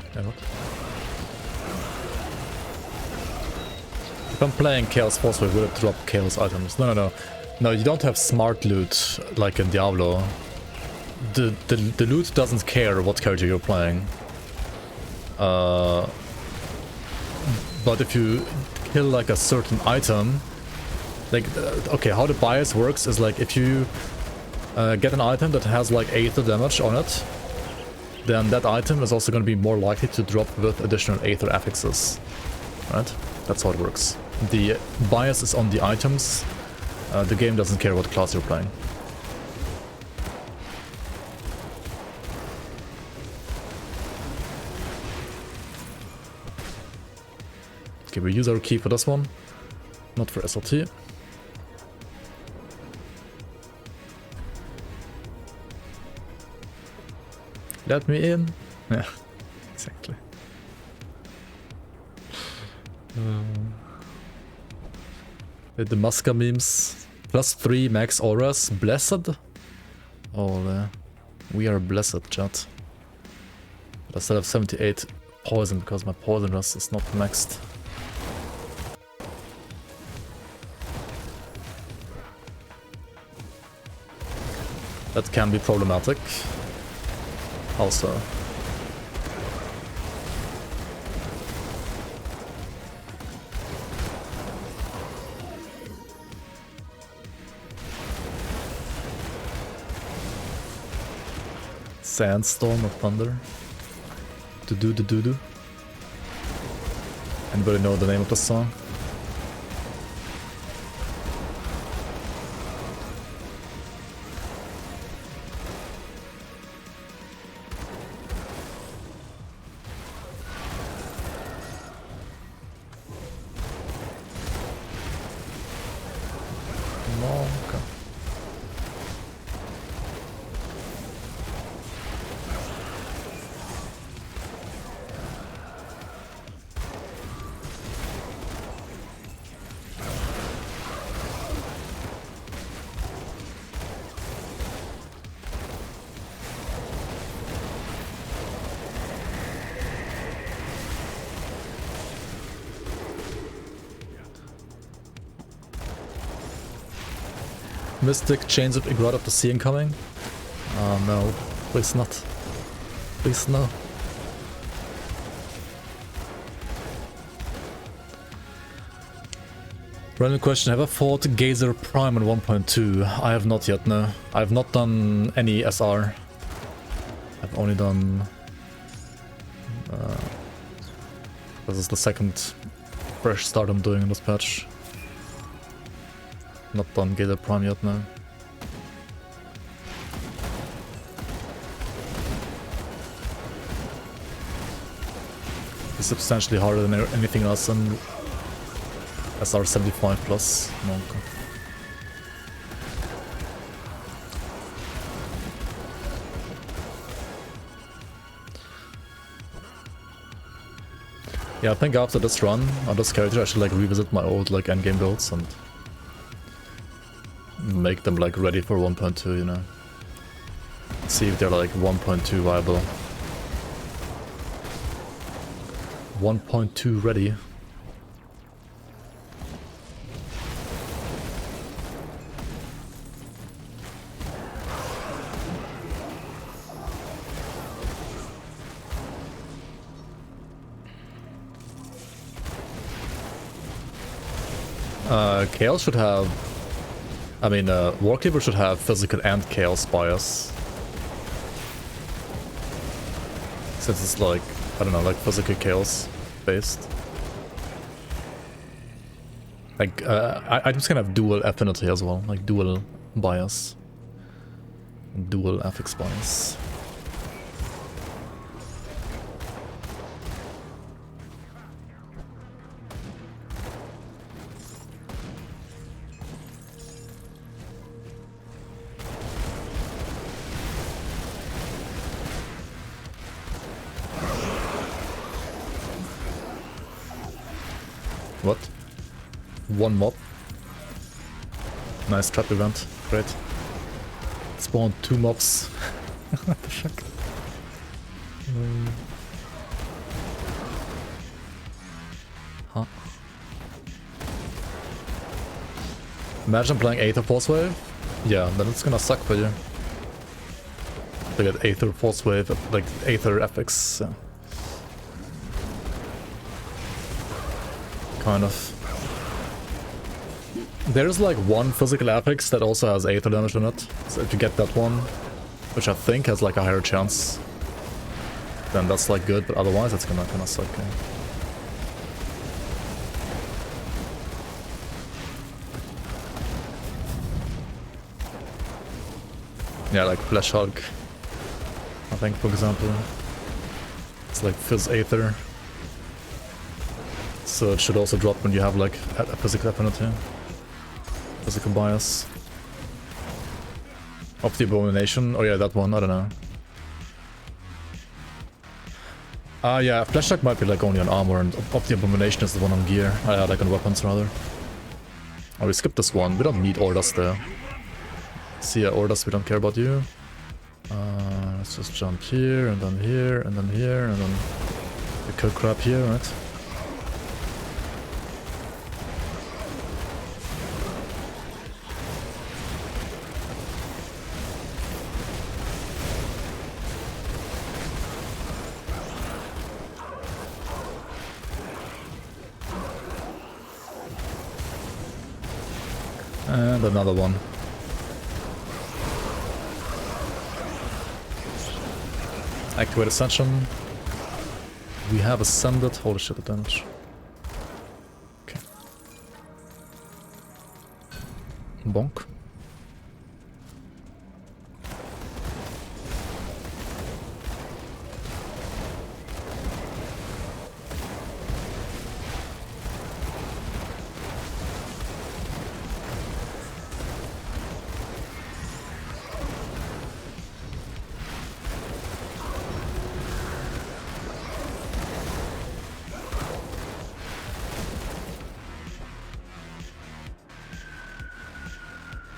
S1: Okay, what? If I'm playing Chaos Force, we would drop Chaos items. No. No, you don't have smart loot like in Diablo. The loot doesn't care what character you're playing. But if you kill like a certain item, like okay, how the bias works is like if you get an item that has like Aether damage on it, then that item is also going to be more likely to drop with additional Aether affixes, right? That's how it works. The bias is on the items. The game doesn't care what class you're playing. Okay, we use our key for this one, not for SLT. Let me in. Yeah, exactly. The Muska memes. +3 max auras. Blessed? Oh, we are blessed, chat. But I still have 78 poison because my poison rust is not maxed. That can be problematic. Also. Sandstorm or thunder. Do. Anybody know the name of the song? Mystic Chains of Igrot of the Sea incoming? Oh no, please not. Please no. Random question, have I fought Gazer Prime on 1.2? I have not yet, no. I have not done any SR. I've only done... this is the second fresh start I'm doing in this patch. Not done Gazer Prime yet, no. It's substantially harder than anything else in SR 75 plus. No, okay. Yeah, I think after this run on this character I should like revisit my old like endgame builds and make them like ready for 1.2, you know. See if they're like 1.2 viable. 1.2 ready. Chaos should have... I mean, Warkeeper should have physical and chaos bias. Since it's like, I don't know, like physical chaos based. Like, items can have dual affinity as well, like dual bias. Dual affix bias. What? one mob. Nice trap event. Great. Spawned 2 mobs. What the fuck? Huh? Imagine playing Aether Force Wave? Yeah, then it's gonna suck for you. To get Aether Force Wave, like Aether FX. Yeah. Kind of. There's like one physical affix that also has Aether damage in it. So if you get that one, which I think has like a higher chance, then that's like good, but otherwise it's gonna kinda suck. Yeah, like Flash Hulk, I think, for example. It's like Fizz Aether. So it should also drop when you have like a physical affinity. Physical bias. Of the Abomination. Oh yeah, that one, I don't know. Yeah, Flash Hulk might be like only on armor, and of the Abomination is the one on gear. Like on weapons rather. Oh, we skipped this one. We don't need Orders there. See ya, Orders, we don't care about you. Let's just jump here, and then here, and then here, and then the kill crab here, right? And another one. Activate Ascension. We have ascended. Holy shit, the damage. Okay. Bonk.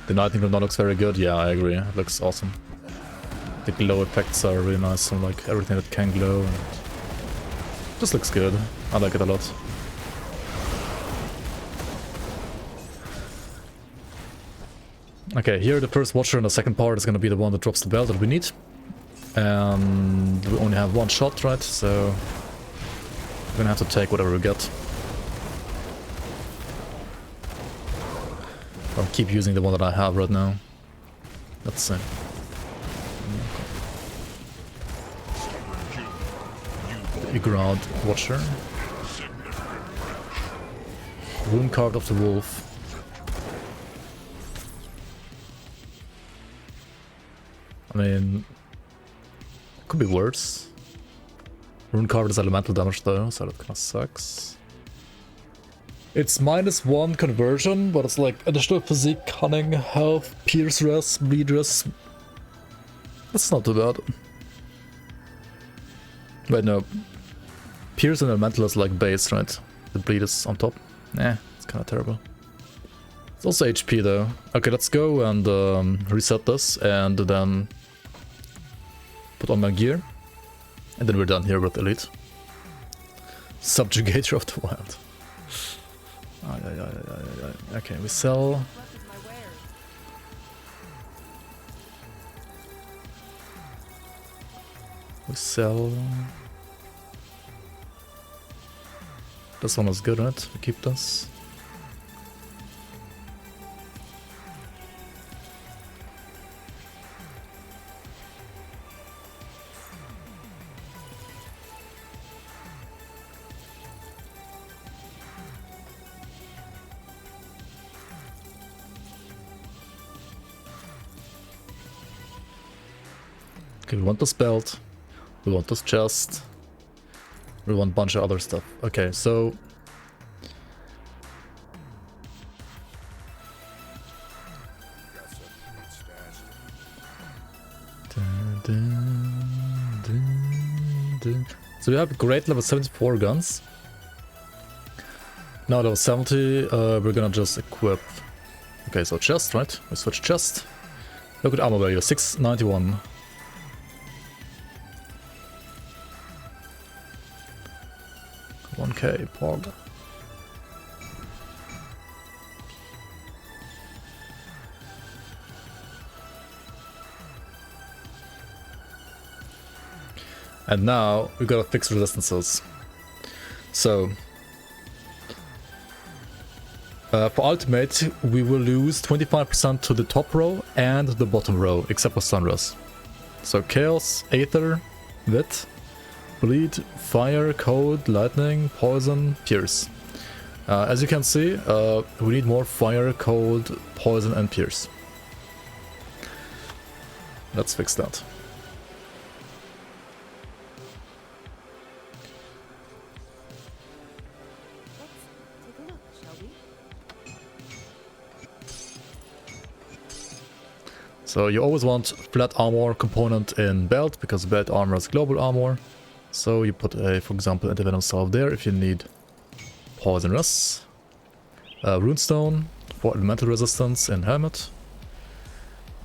S1: The Lightning Grenade looks very good. Yeah, I agree. It looks awesome. The glow effects are really nice on like everything that can glow. And just looks good. I like it a lot. Okay, here the first Watcher and the second part is gonna be the one that drops the belt that we need. And we only have one shot, right? So we're gonna have to take whatever we get. I'll keep using the one that I have right now. Let's see. Igrad Watcher. Rune card of the Wolf. I mean, could be worse. Rune card is elemental damage though, so that kinda sucks. It's -1 conversion, but it's like additional physique, cunning, health, pierce res, bleed res. That's not too bad. Wait, no. Pierce and elemental is like base, right? The bleed is on top. It's kinda terrible. It's also HP though. Okay, let's go and reset this and then put on my gear. And then we're done here with Elite. Subjugator of the Wild. Okay, we sell. We sell. This one is good, right? We keep this. Okay, we want this belt, we want this chest, we want a bunch of other stuff. Okay, so... So we have great level 74 guns. Now level 70, we're gonna just equip... Okay, so chest, right? We switch chest. Look at armor value, 691. $1K, Pog. And now we gotta fix resistances. So for ultimate, we will lose 25% to the top row and the bottom row, except for Sunrise. So Chaos, Aether, Wit, Bleed, Fire, Cold, Lightning, Poison, Pierce. As you can see, we need more Fire, Cold, Poison and Pierce. Let's fix that. So you always want flat armor component in belt, because belt armor is global armor. So you put a, for example, anti-venom salve there if you need poison rest. Runestone for elemental resistance in helmet.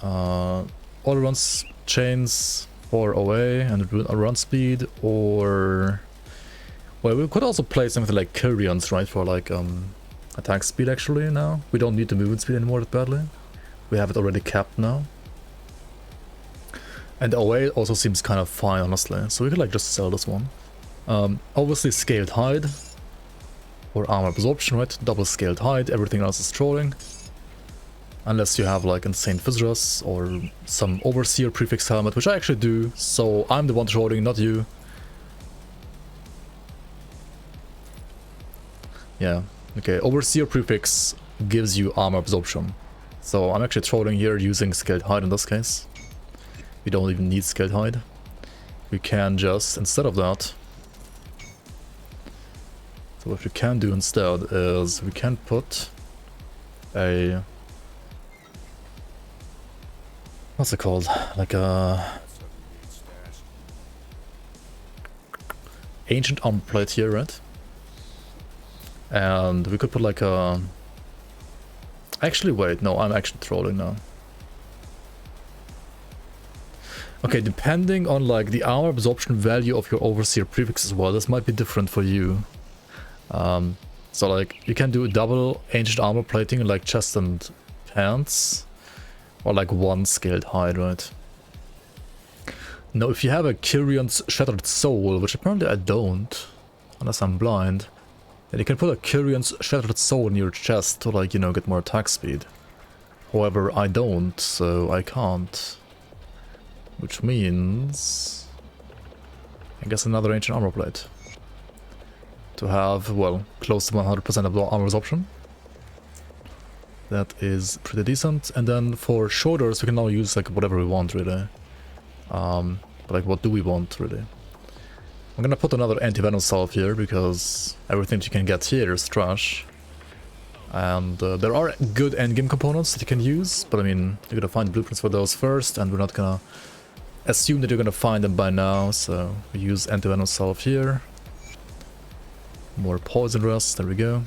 S1: All runs chains for OA and run speed, or... Well, we could also play something like Kyrians, right, for like attack speed actually now. We don't need the movement speed anymore that badly. We have it already capped now. And OA also seems kind of fine, honestly, so we could like just sell this one. Obviously scaled hide or armor absorption, right? Double scaled hide, everything else is trolling. Unless you have like insane Fizras or some overseer prefix helmet, which I actually do, so I'm the one trolling, not you. Yeah, okay, overseer prefix gives you armor absorption. So I'm actually trolling here using scaled hide in this case. We don't even need scaled hide. We can just, instead of that... So what we can do instead is we can put a... What's it called? Like a... Ancient armor plate here, right? And we could put like a... Actually, wait, no, I'm actually trolling now. Okay, depending on like the armor absorption value of your overseer prefix as well, this might be different for you. So like you can do double ancient armor plating in like chest and pants, or like one scaled hide, right? Now, if you have a Kyrian's Shattered Soul, which apparently I don't, unless I'm blind, then you can put a Kyrian's Shattered Soul in your chest to like, you know, get more attack speed. However, I don't, so I can't. Which means... I guess another ancient armor plate. To have, well, close to 100% of armor absorption. That is pretty decent. And then for shoulders, we can now use like whatever we want, really. But like, what do we want, really? I'm gonna put another anti-venom salve here, because everything you can get here is trash. And there are good endgame components that you can use, but I mean, you're gonna find blueprints for those first, and we're not gonna assume that you're gonna find them by now, so we use anti-venom salve here. More poison rest, there we go.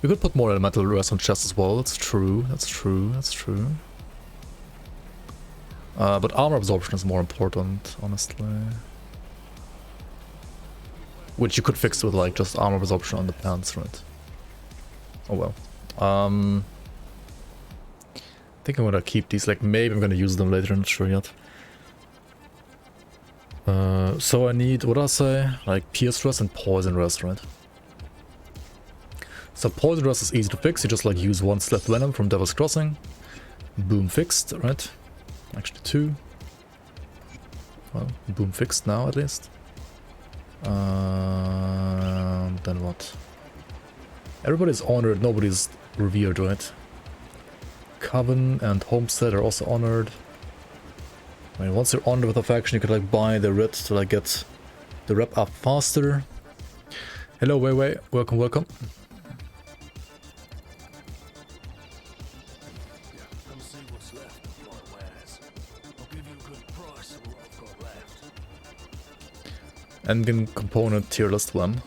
S1: We could put more elemental rest on chest as well, that's true, that's true, that's true. But armor absorption is more important, honestly. Which you could fix with like just armor absorption on the pants, right? Oh well. I think I'm gonna keep these, like maybe I'm gonna use them later, I'm not sure yet. So I need, what did I say? Like pierce rest and poison rest, right? So poison rest is easy to fix, you just like use one Sleth Venom from Devil's Crossing. Boom, fixed, right? Actually two. Well, boom, fixed now at least. Then what? Everybody's honored, nobody's revered, right? Coven and Homestead are also honored. I mean, once you're honored with a faction, you could like buy the writ to like get the rep up faster. Hello, Wei, welcome, welcome.
S3: Come see what's left of your wares. I'll give you a good price of what I've got left.
S1: Endgame component tier list 1.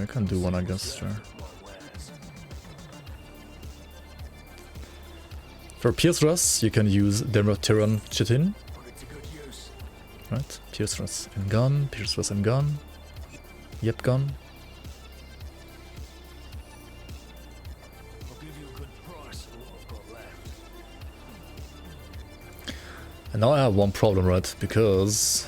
S1: can do one, I guess, sure. For Pierce Russ, you can use Dermotiran Chitin. Right, Pierce Russ and gun, Pierce Russ and gun. Yep, gun. And now I have one problem, right? Because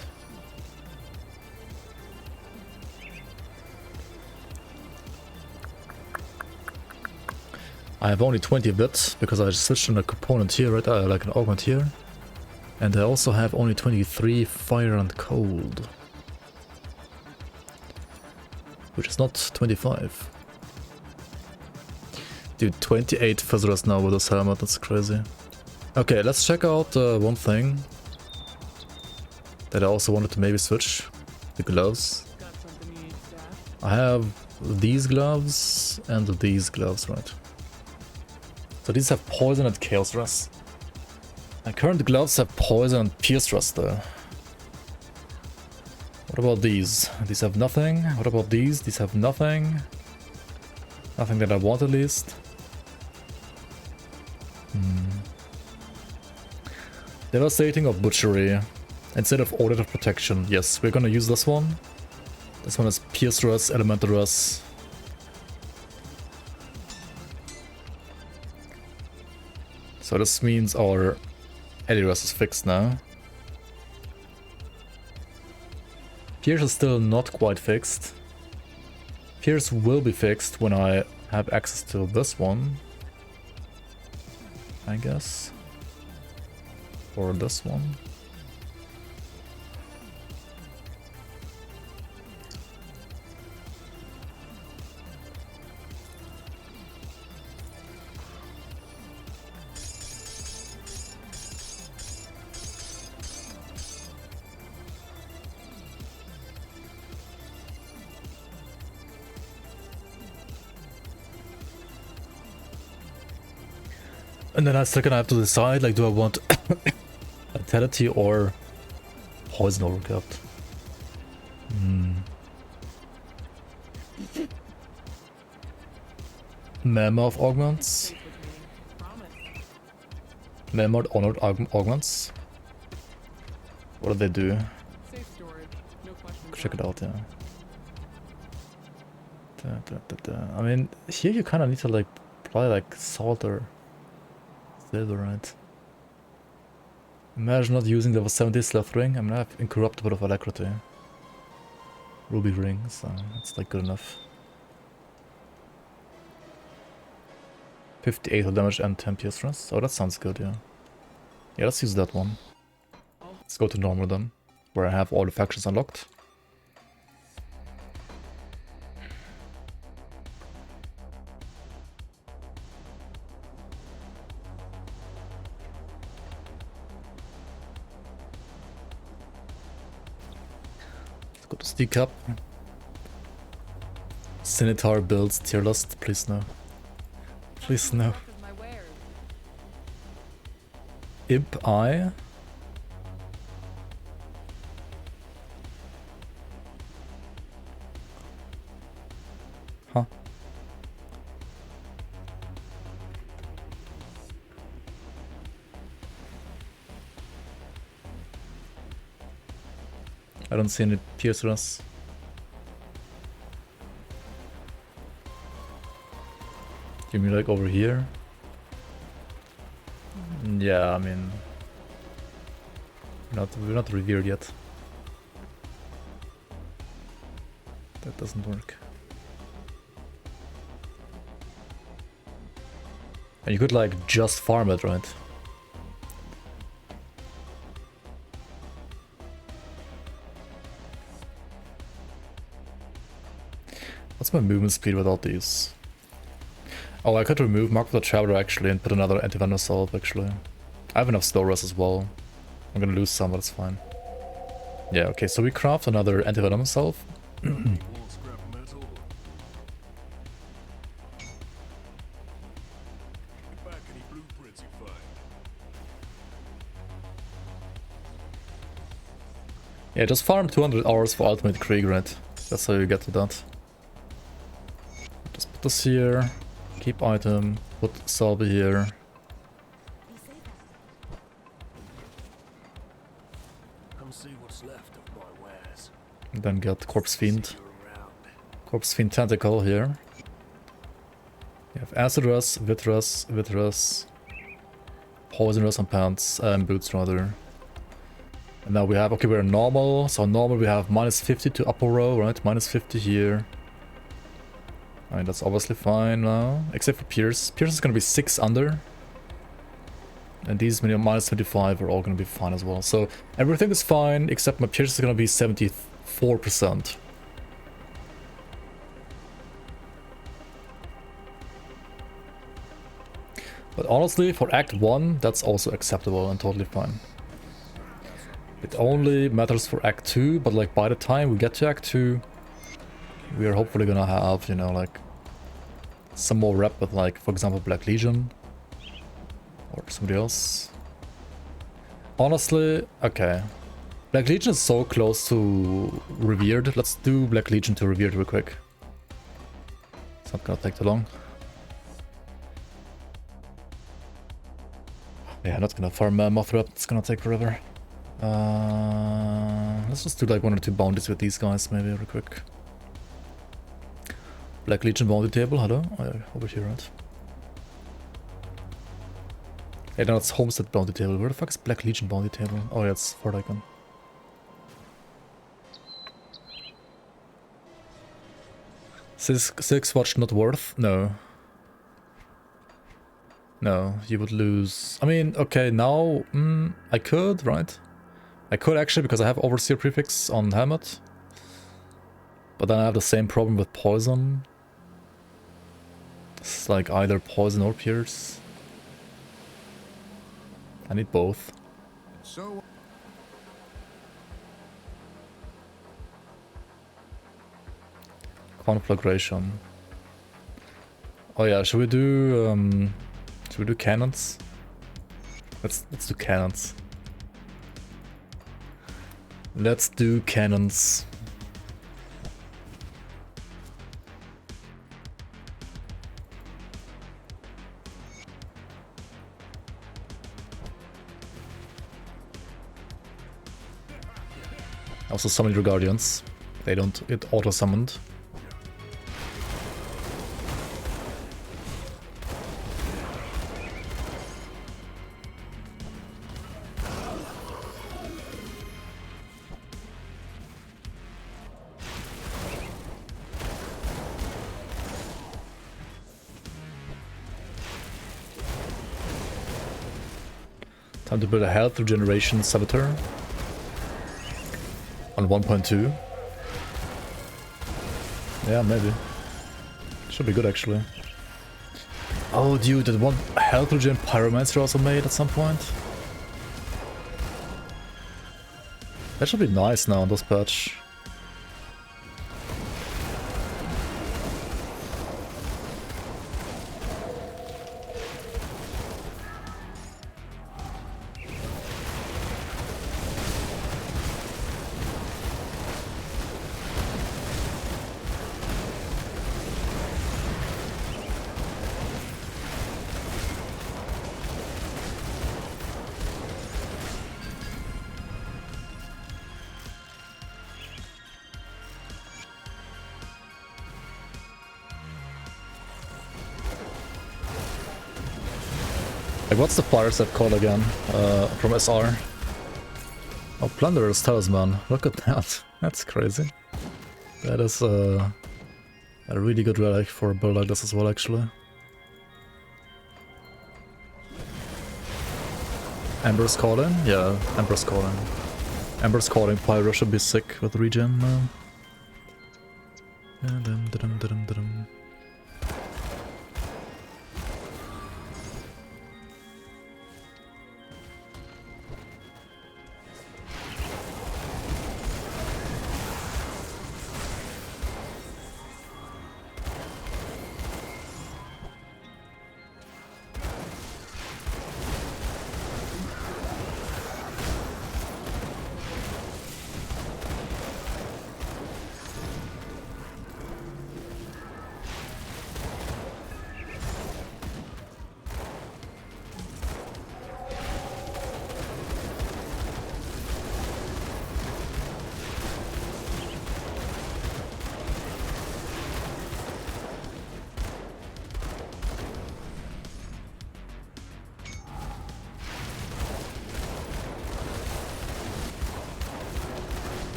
S1: I have only 20 bits because I switched on a component here, right? Like an augment here. And I also have only 23 fire and cold. Which is not 25. Dude, 28 Fizzers now with this helmet, that's crazy. Okay, let's check out one thing that I also wanted to maybe switch. The gloves.
S8: Got something you need, staff?
S1: I have these gloves and these gloves, right? So these have poison and chaos rust. My current gloves have poison and pierce rust though. What about these? These have nothing. What about these? These have nothing. Nothing that I want at least. Devastating or butchery. Instead of audit of protection. Yes, we're gonna use this one. This one is pierce rust, elemental rust. So this means our Eddie rust is fixed now. Pierce is still not quite fixed. Pierce will be fixed when I have access to this one, I guess. Or this one. And then I still gonna have to decide, like, do I want Vitality or Poison Overcut? Mammoth Augments. Mammoth Honored Augments. What do they do?
S8: Safe storage. No questions.
S1: Check it out, yeah. I mean, here you kind of need to, like, apply, like, salt or silver, right? Imagine not using level 70 Sloth Ring. I'm gonna have Incorruptible of Alacrity. Ruby Ring, so that's like good enough. 58 damage and 10 pierce rust. Oh, that sounds good, yeah. Yeah, let's use that one. Let's go to normal then, where I have all the factions unlocked. Go to Steak Up. Scimitar builds tier list, please no. Please no. Imp Eye. Huh. I don't see any piercers. Give me like over here. Yeah, I mean, we're not revered yet. That doesn't work. And you could like just farm it, right? What's my movement speed without these? Oh, I could remove Mark of the Traveler actually and put another anti-venom assault actually. I have enough slow rest as well. I'm gonna lose some, but it's fine. Yeah, okay, so we craft another anti-venom assault. Yeah, just farm 200 hours for Ultimate Krieg, right? That's how you get to that. put this here. Keep item. Put Salvi here.
S3: Come see what's left of my wares.
S1: And then get Corpse Fiend.
S3: You're around.
S1: Corpse Fiend Tentacle here. You have Acid Rust, Vitras, Poison Rust and Pants, and Boots rather. And now we have, okay, we're normal. So normal we have minus 50 to upper row, right? Minus 50 here. I mean, that's obviously fine now. Except for Pierce. Pierce is gonna be 6 under. And these minus 25 are all gonna be fine as well. So everything is fine, except my Pierce is gonna be 74%. But honestly, for Act 1, that's also acceptable and totally fine. It only matters for Act 2, but like by the time we get to Act 2, we are hopefully gonna have, you know, like some more rep with like, for example, Black Legion. Or somebody else. Honestly, okay. Black Legion is so close to Revered. Let's do Black Legion to Revered real quick. It's not gonna take too long. Yeah, not gonna farm Mothra up, it's gonna take forever. Let's just do like 1 or 2 bounties with these guys, maybe, real quick. Black Legion bounty table, hello? Oh, yeah, over here, right? Hey, no, it's Homestead bounty table. Where the fuck is Black Legion bounty table? Oh, yeah, it's Fort Icon. Six watch not worth? No. No, you would lose. I mean, okay, now I could, right? I could actually, because I have Overseer prefix on Helmet. But then I have the same problem with Poison. It's like either Poison or Pierce. I need both.
S2: So
S1: Conflagration. Oh yeah, should we do cannons? Let's do cannons. Let's do cannons. Also summon your guardians. They don't get auto-summoned. Time to build a health regeneration saboteur. On 1.2. Yeah, maybe. Should be good actually. Oh dude, that one health regen pyromancer also made at some point. That should be nice now on this patch. Like, what's the fire set called again? From SR? Oh, Plunderer's Talisman. Look at that. That's crazy. That is a really good relic for a build like this as well, actually. Ember's Calling? Yeah, Ember's Calling. Ember's Calling Pyro should be sick with regen now.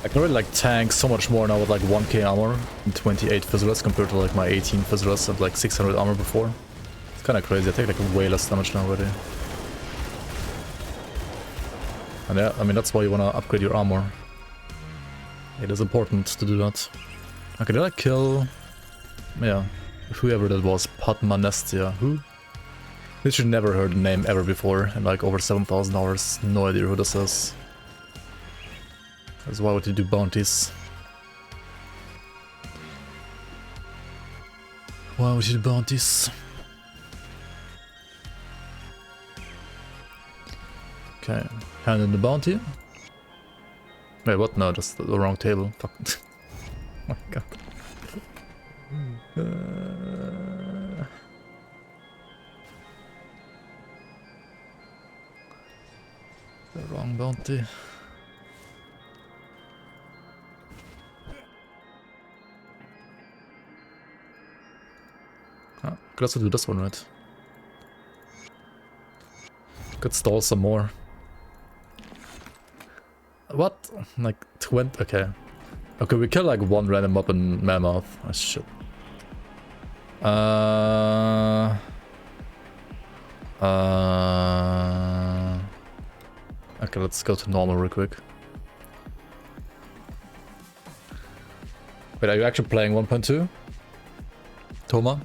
S1: I can really like tank so much more now with like 1k armor and 28 physilis compared to like my 18 physilis and like 600 armor before. It's kind of crazy. I take like way less damage now already. And yeah, I mean that's why you want to upgrade your armor. It is important to do that. Okay, did I kill... Yeah, whoever that was, Padmanestia. Who? Literally never heard the name ever before in like over 7,000 hours. No idea who this is. That's why would you do bounties? Why would you do bounties? Okay, hand in the bounty. Wait, what? No, just the wrong table. Fuck. Oh my god. The wrong bounty. Could also do this one, right? Could stall some more. What? Like 20? Okay. Okay, we kill like one random mob in Mammoth. Oh shit. Okay, let's go to normal real quick. Wait, are you actually playing 1.2? Toma?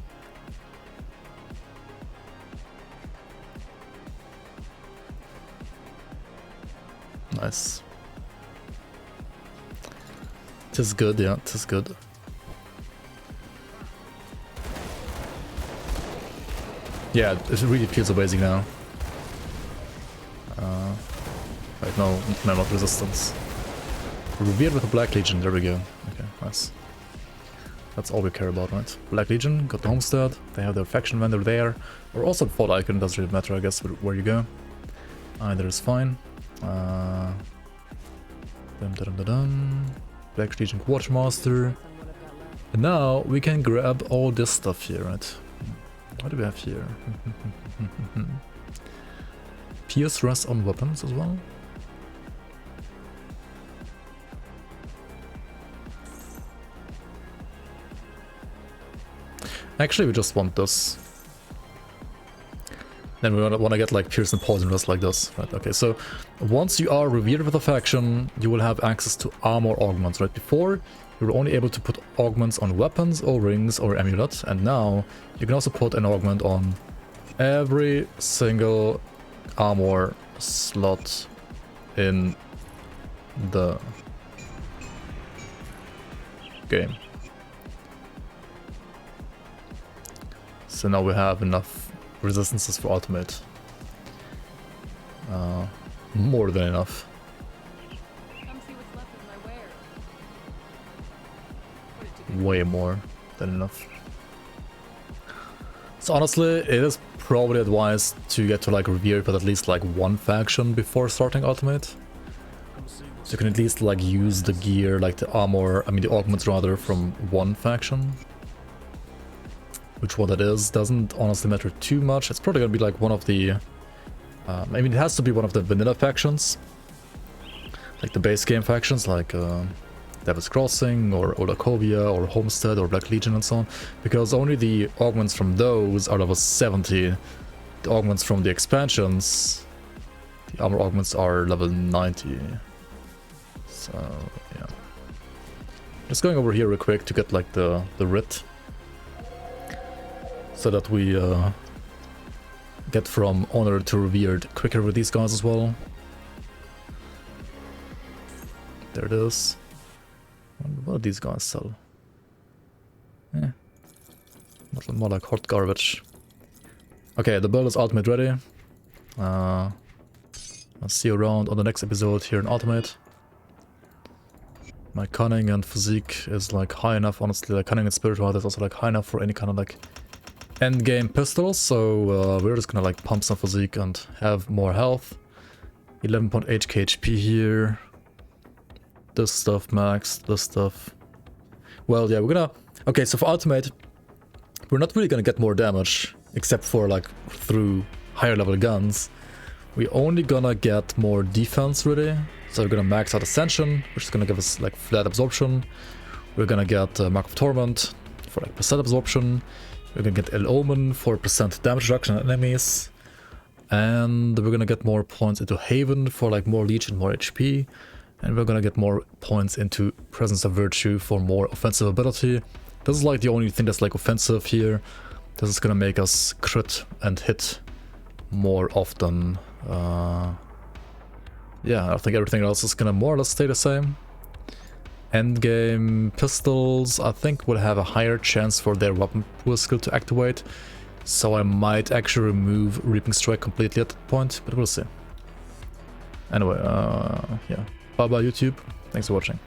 S1: Nice. Tis good, yeah, tis good. Yeah, it really feels amazing now. Right, no mammoth resistance. Revered with a Black Legion, there we go. Okay, nice. That's all we care about, right? Black Legion, got the homestead, they have their faction vendor there. Or also the Fort Icon, doesn't really matter, I guess, where you go. Either is fine. Black Legion Quartermaster. And now we can grab all this stuff here, right? What do we have here? Pierce rest on weapons as well. Actually, we just want this. Then we want to get like Pierce and Poison Rest like this, right? Okay, so once you are revered with a faction, you will have access to armor augments, right? Before, you were only able to put augments on weapons or rings or amulets, and now you can also put an augment on every single armor slot in the game. So now we have enough resistances for ultimate. More than enough.
S8: Come see what's left of my wares.
S1: Way more than enough. So honestly, it is probably advised to get to like revered with at least like one faction before starting ultimate. So you can at least like use the gear, like the armor, I mean the augments rather, from one faction. Which one that is doesn't honestly matter too much. It's probably gonna be like one of the... I mean, it has to be one of the vanilla factions. Like the base game factions, like Devil's Crossing, or Olakovia, or Homestead, or Black Legion and so on. Because only the augments from those are level 70. The augments from the expansions, the armor augments are level 90. So, yeah. Just going over here real quick to get like the writ. So that we get from honored to revered quicker with these guys as well. There it is. What do these guys sell? Eh. More like hot garbage. Okay, the build is ultimate ready. I'll see you around on the next episode here in ultimate. My cunning and physique is like high enough, honestly. Like cunning and spiritual is also like high enough for any kind of like end game pistols, so we're just gonna like pump some physique and have more health. 11.8 KHP here. This stuff maxed, this stuff. Well, yeah, we're gonna... Okay, so for ultimate, we're not really gonna get more damage, except for like through higher level guns. We're only gonna get more defense really, So we're gonna max out Ascension, which is gonna give us like flat absorption. We're gonna get Mark of Torment for like percent absorption. We're gonna get Ill Omen for percent damage reduction on enemies. And we're gonna get more points into Haven for like more Leech and more HP. And we're gonna get more points into Presence of Virtue for more offensive ability. This is like the only thing that's like offensive here. This is gonna make us crit and hit more often. Yeah, I think everything else is gonna more or less stay the same. Endgame pistols, I think, would have a higher chance for their weapon pool skill to activate. So I might actually remove Reaping Strike completely at that point, but we'll see. Anyway, yeah. Bye bye YouTube. Thanks for watching.